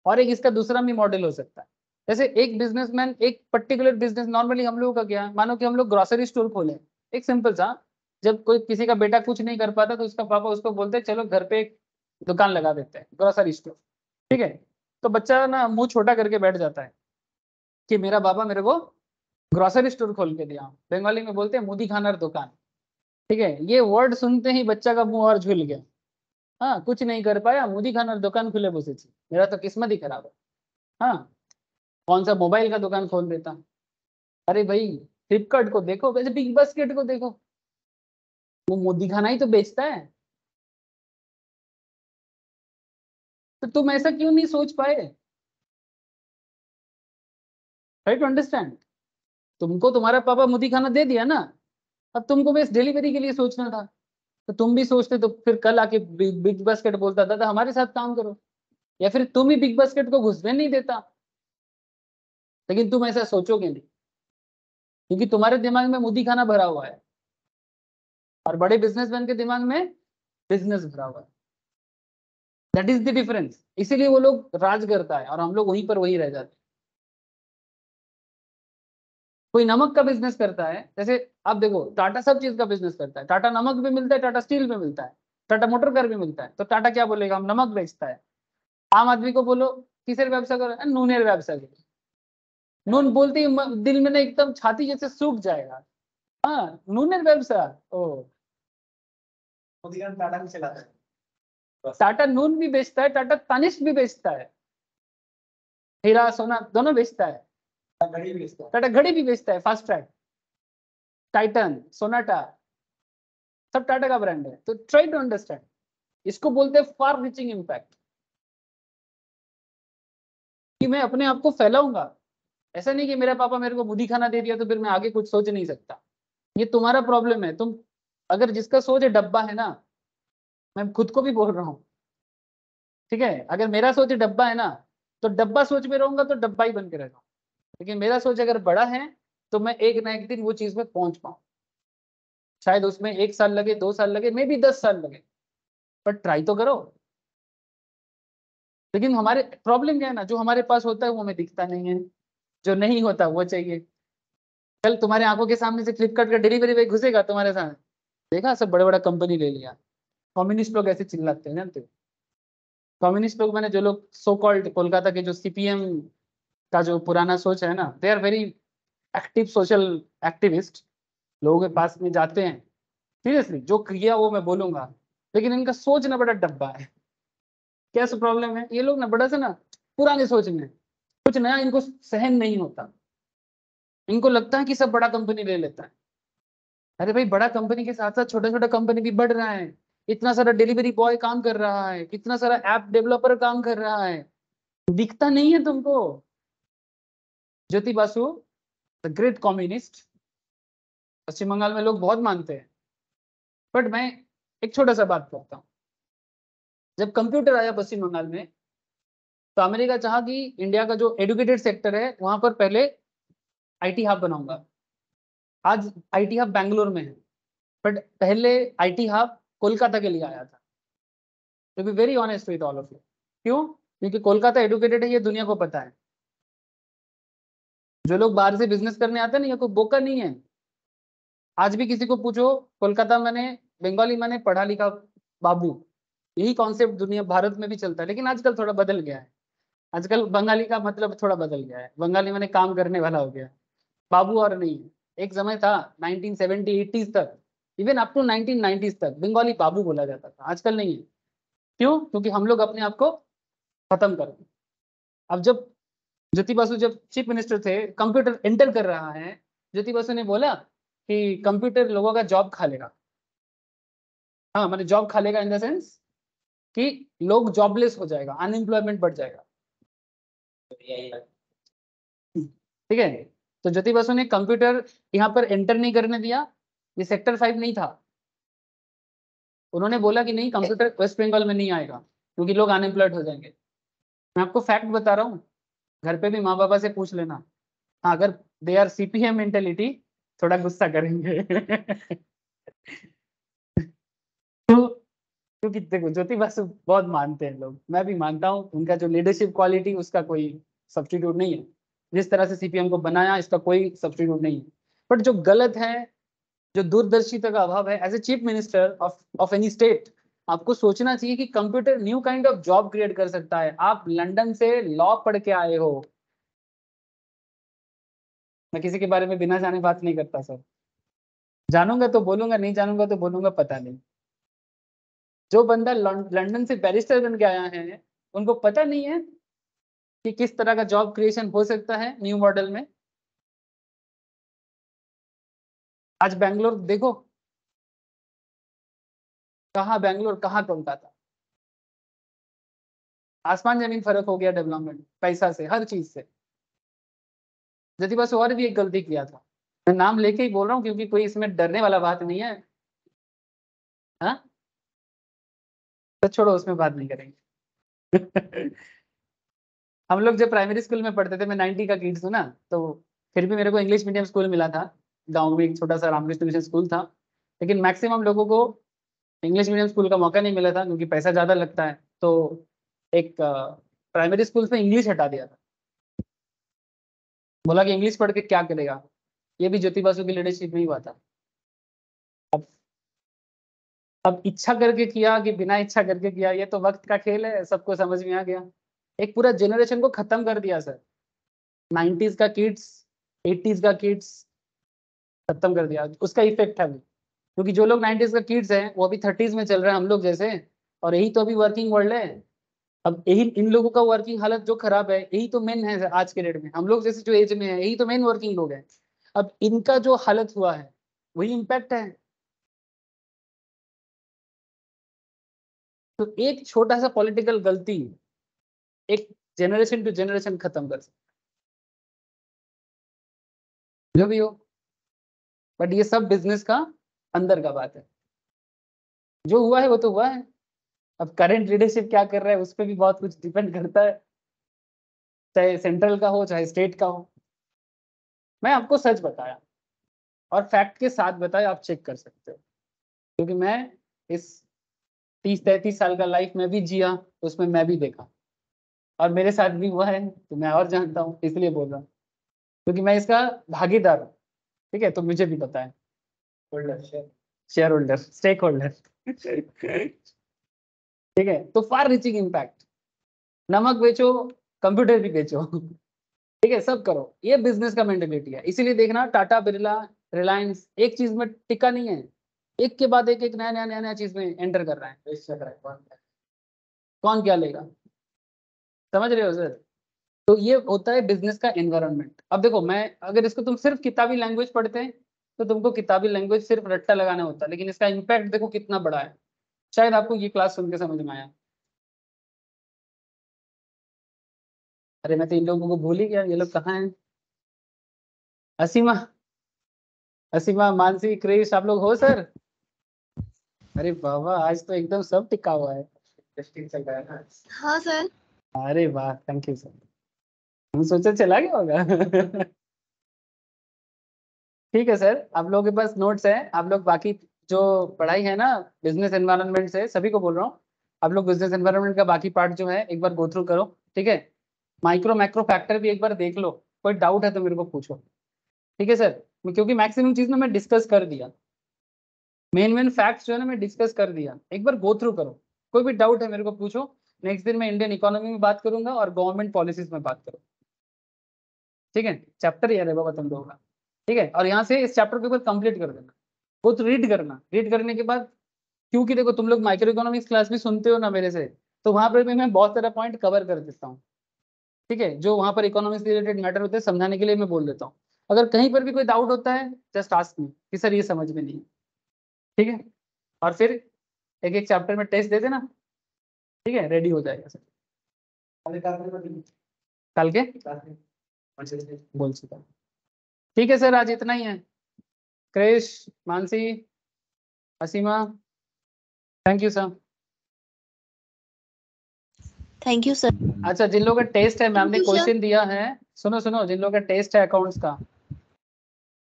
और एक इसका दूसरा भी मॉडल हो सकता है, जैसे एक बिजनेसमैन एक पर्टिकुलर बिजनेस, नॉर्मली हम लोगों का क्या है, मानो कि हम लोग ग्रोसरी स्टोर खोले, एक सिंपल सा, जब कोई किसी का बेटा कुछ नहीं कर पाता तो उसका पापा उसको बोलते हैं चलो घर पे एक दुकान लगा देते हैं, ग्रोसरी स्टोर, ठीक है। तो बच्चा ना मुंह छोटा करके बैठ जाता है कि मेरा बाबा मेरे को ग्रोसरी स्टोर खोल के दिया, बंगाली में बोलते हैं मुदी खानार दुकान, ठीक है। ये वर्ड सुनते ही बच्चा का मुंह और झुल गया, हाँ कुछ नहीं कर पाया, मुदी खानार दुकान खुले बसे, मेरा तो किस्मत ही खराब है। हाँ, कौन सा मोबाइल का दुकान खोल देता। अरे भाई फ्लिपकार्ट को देखो, वैसे बिग बास्केट को देखो, वो मुदी खाना ही तो बेचता है। तो तुम ऐसा क्यों नहीं सोच पाए? Try to understand. तुमको तुम्हारा पापा मुदी खाना दे दिया ना, अब तुमको बस डिलीवरी के लिए सोचना था। तो तुम भी सोचते तो फिर कल आके बिग बास्केट बोलता दादा हमारे साथ काम करो, या फिर तुम ही बिग बास्केट को घुसने नहीं देता। लेकिन तुम ऐसा सोचोगे नहीं, क्योंकि तुम्हारे दिमाग में मुदी खाना भरा हुआ है और बड़े बिजनेसमैन के दिमाग में बिजनेस भरा हुआ है। That is the difference. इसीलिए वो लोग राज करता है और हम लोग वहीं पर वहीं रह जाते हैं। कोई नमक का बिजनेस करता है, जैसे आप देखो टाटा सब चीज का बिजनेस करता है, टाटा नमक भी मिलता है, टाटा स्टील भी मिलता है, टाटा मोटर कार भी मिलता है। तो टाटा क्या बोलेगा, हम नमक बेचता है। आम आदमी को बोलो किसर व्यवसाय करो, नूनेर व्यवसाय करो। नून बोलते ही दिल में ना एकदम छाती जैसे सूख जाएगा। हाँ नूनेर व्यवसाय, ओ टाटा भी चलाता है, टाटा नून भी बेचता है, टाटा तनिष्क भी बेचता है, हीरा सोना दोनों बेचता है, घड़ी भी इसका। टाटा घड़ी भी बेचता है, फास्ट ट्रैक, टाइटन, सोनाटा, सब टाटा का ब्रांड है। तो ट्राई टू अंडरस्टैंड, इसको बोलते हैं फार रीचिंग इम्पैक्ट, कि मैं अपने आप को फैलाऊंगा। ऐसा नहीं कि मेरा पापा मेरे को मुदी खाना दे दिया तो फिर मैं आगे कुछ सोच नहीं सकता। ये तुम्हारा प्रॉब्लम है। तुम अगर जिसका सोच है डब्बा है ना, मैं खुद को भी बोल रहा हूँ, ठीक है, अगर मेरा सोच डब्बा है ना, तो डब्बा सोच में रहूंगा तो डब्बा ही बन के रहूंगा। लेकिन मेरा सोच अगर बड़ा है तो मैं एक ना एक दिन वो चीज में पहुंच पाऊं। शायद उसमें 1 साल लगे, 2 साल लगे, मे बी 10 साल लगे, पर ट्राई तो करो। लेकिन हमारे प्रॉब्लम क्या है ना, जो हमारे पास होता है वो हमें दिखता नहीं है, जो नहीं होता वो चाहिए। कल तुम्हारे आंखों के सामने से फ्लिपकार्ट का डिलीवरी बॉय घुसेगा तुम्हारे सामने, देखा सब बड़ा बड़ा कंपनी ले लिया। कम्युनिस्ट लोग ऐसे चिल्लाते हैं जानते हो, कम्युनिस्ट लोग मैंने जो लोग सो कॉल्ड कोलकाता के जो सीपीएम का जो पुराना सोच है ना, they are very active social activist. लोगों के पास में जाते हैं, सीरियसली जो किया वो मैं बोलूंगा, लेकिन इनका सोच ना बड़ा डब्बा है। क्या प्रॉब्लम है, ये लोग ना बड़ा सा ना पुराने सोच में, कुछ नया इनको सहन नहीं होता। इनको लगता है कि सब बड़ा कंपनी ले लेता है। अरे भाई बड़ा कंपनी के साथ साथ छोटा छोटा कंपनी भी बढ़ रहा है, इतना सारा डिलीवरी बॉय काम कर रहा है, इतना सारा ऐप डेवलपर काम कर रहा है, दिखता नहीं है तुमको। ज्योति बासु द ग्रेट कम्युनिस्ट, पश्चिम बंगाल में लोग बहुत मानते हैं। बट मैं एक छोटा सा बात करता हूँ, जब कंप्यूटर आया पश्चिम बंगाल में, तो अमेरिका चाहा कि इंडिया का जो एजुकेटेड सेक्टर है वहां पर पहले आईटी हब बनाऊंगा। आज आईटी हब बैंगलोर में है, बट पहले आईटी हब कोलकाता के लिए आया था। To be very honest with all of you, क्यों? क्योंकि कोलकाता एजुकेटेड है, ये दुनिया को पता है। जो लोग बाहर से बिजनेस करने आते हैं ना, ये कोई बोका नहीं है। आज भी किसी को पूछो कोलकाता मैंने बंगाली मैंने पढ़ा लिखा बाबू, यही कॉन्सेप्ट दुनिया भारत में भी चलता है। लेकिन आजकल थोड़ा बदल गया है, आजकल बंगाली का मतलब थोड़ा बदल गया है, बंगाली मैंने काम करने वाला हो गया, बाबू और नहीं है। एक समय था 1970 80s तक इवन अप टू 1990s तक बंगाली बाबू बोला जाता था, आजकल नहीं है। क्यों? क्योंकि हम लोग अपने आप को खत्म कर दिए। अब जब ज्योति बासु जब चीफ मिनिस्टर थे, कंप्यूटर एंटर कर रहा है, ज्योति बासु ने बोला कि कंप्यूटर लोगों का जॉब खा लेगा। हाँ, मैंने जॉब खा लेगा इन द सेंस कि लोग जॉबलेस हो जाएगा, अनएम्प्लॉयमेंट बढ़ जाएगा। ठीक है, तो ज्योति बासु ने कंप्यूटर यहाँ पर एंटर नहीं करने दिया, ये सेक्टर 5 नहीं था। उन्होंने बोला कि नहीं, कंप्यूटर वेस्ट बंगाल में नहीं आएगा क्योंकि लोग अनएम्प्लॉयड हो जाएंगे। मैं आपको फैक्ट बता रहा हूँ, घर पे भी माँ बाबा से पूछ लेना। हाँ, अगर दे आर सीपीएम मेंटेलिटी, थोड़ा गुस्सा करेंगे। तो क्योंकि देखो ज्योति बासु बहुत मानते हैं लोग, मैं भी मानता हूँ, उनका जो लीडरशिप क्वालिटी उसका कोई सब्स्टिट्यूट नहीं है। जिस तरह से सीपीएम को बनाया, इसका कोई सब्स्टिट्यूट नहीं है। बट जो गलत है, जो दूरदर्शिता का अभाव है, as a chief minister of any state, आपको सोचना चाहिए कि computer new kind of job create कर सकता है। आप लंदन से लॉ पढ़ के आए हो। मैं किसी के बारे में बिना जाने बात नहीं करता सर, जानूंगा तो बोलूंगा, नहीं जानूंगा तो बोलूंगा पता नहीं। जो बंदा लंदन से बैरिस्टर बन के आया है, उनको पता नहीं है कि किस तरह का जॉब क्रिएशन हो सकता है न्यू मॉडल में। आज बैंगलोर देखो, कहाँ बैंगलोर, कहाँ कोलकाता, आसमान जमीन फर्क हो गया डेवलपमेंट, पैसा से, हर चीज से। जति बस और भी एक गलती किया था, मैं नाम लेके ही बोल रहा हूँ क्योंकि कोई इसमें डरने वाला बात नहीं है। हाँ, तो छोड़ो, उसमें बात नहीं करेंगे। हम लोग जब प्राइमरी स्कूल में पढ़ते थे, मैं 90 का किड्स हूँ ना, तो फिर भी मेरे को इंग्लिश मीडियम स्कूल मिला था। गांव में एक छोटा सा रामकृष्ण मिशन स्कूल था, लेकिन मैक्सिमम लोगों को इंग्लिश मीडियम स्कूल का मौका नहीं मिला था क्योंकि पैसा ज़्यादा लगता है। तो एक प्राइमरी स्कूल में इंग्लिश हटा दिया था, बोला कि इंग्लिश पढ़ के क्या करेगा। ये भी ज्योति बासु की लीडरशिप में ही हुआ था। अब इच्छा करके किया कि बिना इच्छा करके किया, ये तो वक्त का खेल है, सबको समझ में आ गया। एक पूरा जनरेशन को खत्म कर दिया सर। 90s का किड्स, 80s का किड्स खत्म कर दिया, उसका इफेक्ट है अभी। क्योंकि जो लोग 90s का किड्स हैं वो अभी 30s में चल रहे हैं, हम लोग जैसे। और यही तो अभी वर्किंग वर्ल्ड है। अब यही इन लोगों का वर्किंग हालत जो खराब है, यही तो मेन है आज के डेट में। हम लोग जैसे जो एज में है, यही तो मेन वर्किंग लोग हैं। अब इनका जो हालत हुआ है, वही इम्पैक्ट है। तो एक छोटा सा पॉलिटिकल गलती एक जनरेशन टू जनरेशन खत्म कर सकता है, जो भी हो। बट ये सब बिजनेस का अंदर का बात है। जो हुआ है वो तो हुआ है। अब करंट लीडरशिप क्या कर रहा है उस पर भी बहुत कुछ डिपेंड करता है, चाहे सेंट्रल का हो चाहे स्टेट का हो। मैं आपको सच बताया और फैक्ट के साथ बताया, आप चेक कर सकते हो। क्योंकि मैं इस 30-33 साल का लाइफ में भी जिया, उसमें मैं भी देखा और मेरे साथ भी हुआ है, तो मैं और जानता हूँ, इसलिए बोल रहा हूँ। क्योंकि मैं इसका भागीदार हूँ, ठीक है, तो मुझे भी पता है। Holder, share holder, stake holder. ठीक है, तो फार रीचिंग इम्पैक्ट। नमक बेचो, कंप्यूटर भी बेचो। ठीक है, सब करो, ये बिजनेस का मेंटेलिटी है। इसीलिए देखना टाटा बिरला, रिलायंस एक चीज में टिका नहीं है, एक के बाद एक नया नया नया नया चीज में एंटर कर रहा है। कौन क्या लेगा, समझ रहे हो सर? तो ये होता है बिजनेस का एनवायरनमेंट। अब देखो, मैं अगर इसको तुम सिर्फ किताबी लैंग्वेज पढ़ते हैं तो तुमको किताबी लैंग्वेज सिर्फ रट्टा लगाना होता है, लेकिन इसका इम्पैक्ट देखो कितना बड़ा है। शायद आपको ये क्लास सुन के समझ में आया। अरे मैं तो इन लोगों को भूल ही गया, ये लोग कहाँ हैं? असीमा, असीमा, मानसी, क्रिश, आप लोग हो सर? अरे बाबा, आज तो एकदम सब टिका हुआ है। टेस्टिंग चल रहा है ना? हाँ सर। अरे वाह, थैंक यू सर। हम सोचा चला गया होगा। ठीक है सर, आप लोगों के पास नोट्स है, आप लोग बाकी जो पढ़ाई है ना बिजनेस एनवायरनमेंट से, सभी को बोल रहा हूँ, आप लोग बिजनेस एनवायरनमेंट का बाकी पार्ट जो है एक बार गो थ्रू करो। ठीक है, माइक्रो मैक्रो फैक्टर भी एक बार देख लो, कोई डाउट है तो मेरे को पूछो। ठीक है सर, क्योंकि मैक्सिमम चीज ना मैं डिस्कस कर दिया, मेन मेन फैक्ट्स जो है ना मैं डिस्कस कर दिया, एक बार गो थ्रू करो। कोई भी डाउट है मेरे को पूछो। नेक्स्ट दिन मैं इंडियन इकोनॉमी में बात करूंगा और गवर्नमेंट पॉलिसीज में बात करूंगा। ठीक है, चैप्टर याद है बाबा तुम लोगों का। ठीक है, और यहाँ से इस चैप्टर के ऊपर कंप्लीट कर देना। वो तो रीड करना, रीड करने के बाद, क्योंकि देखो तुम लोग माइक्रो इकोनॉमिक्स क्लास भी सुनते हो ना मेरे से, तो वहां पर भी मैं बहुत सारा पॉइंट कवर कर देता हूँ। ठीक है, जो वहां पर इकोनॉमिक्स रिलेटेड मैटर होते हैं समझाने के लिए मैं बोल देता हूँ। अगर कहीं पर भी कोई डाउट होता है जस्ट आस्क मी कि सर ये समझ में नहीं है। ठीक है, और फिर एक एक चैप्टर में टेस्ट दे देना। ठीक है, रेडी हो जाएगा सर कल के बोल सकता। ठीक है सर, आज इतना ही है। Krish, Mansi, Asima, thank you sir. Thank you sir. अच्छा, जिन लोगों का टेस्ट है, मैम थैंक ने यू सर। क्वेश्चन दिया है, सुनो सुनो, जिन लोगों का टेस्ट है अकाउंट्स का,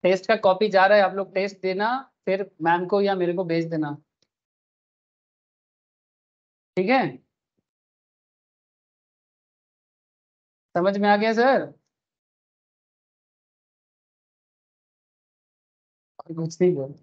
टेस्ट का कॉपी जा रहा है, आप लोग टेस्ट देना, फिर मैम को या मेरे को भेज देना। ठीक है, समझ में आ गया सर? कुछ नहीं बोल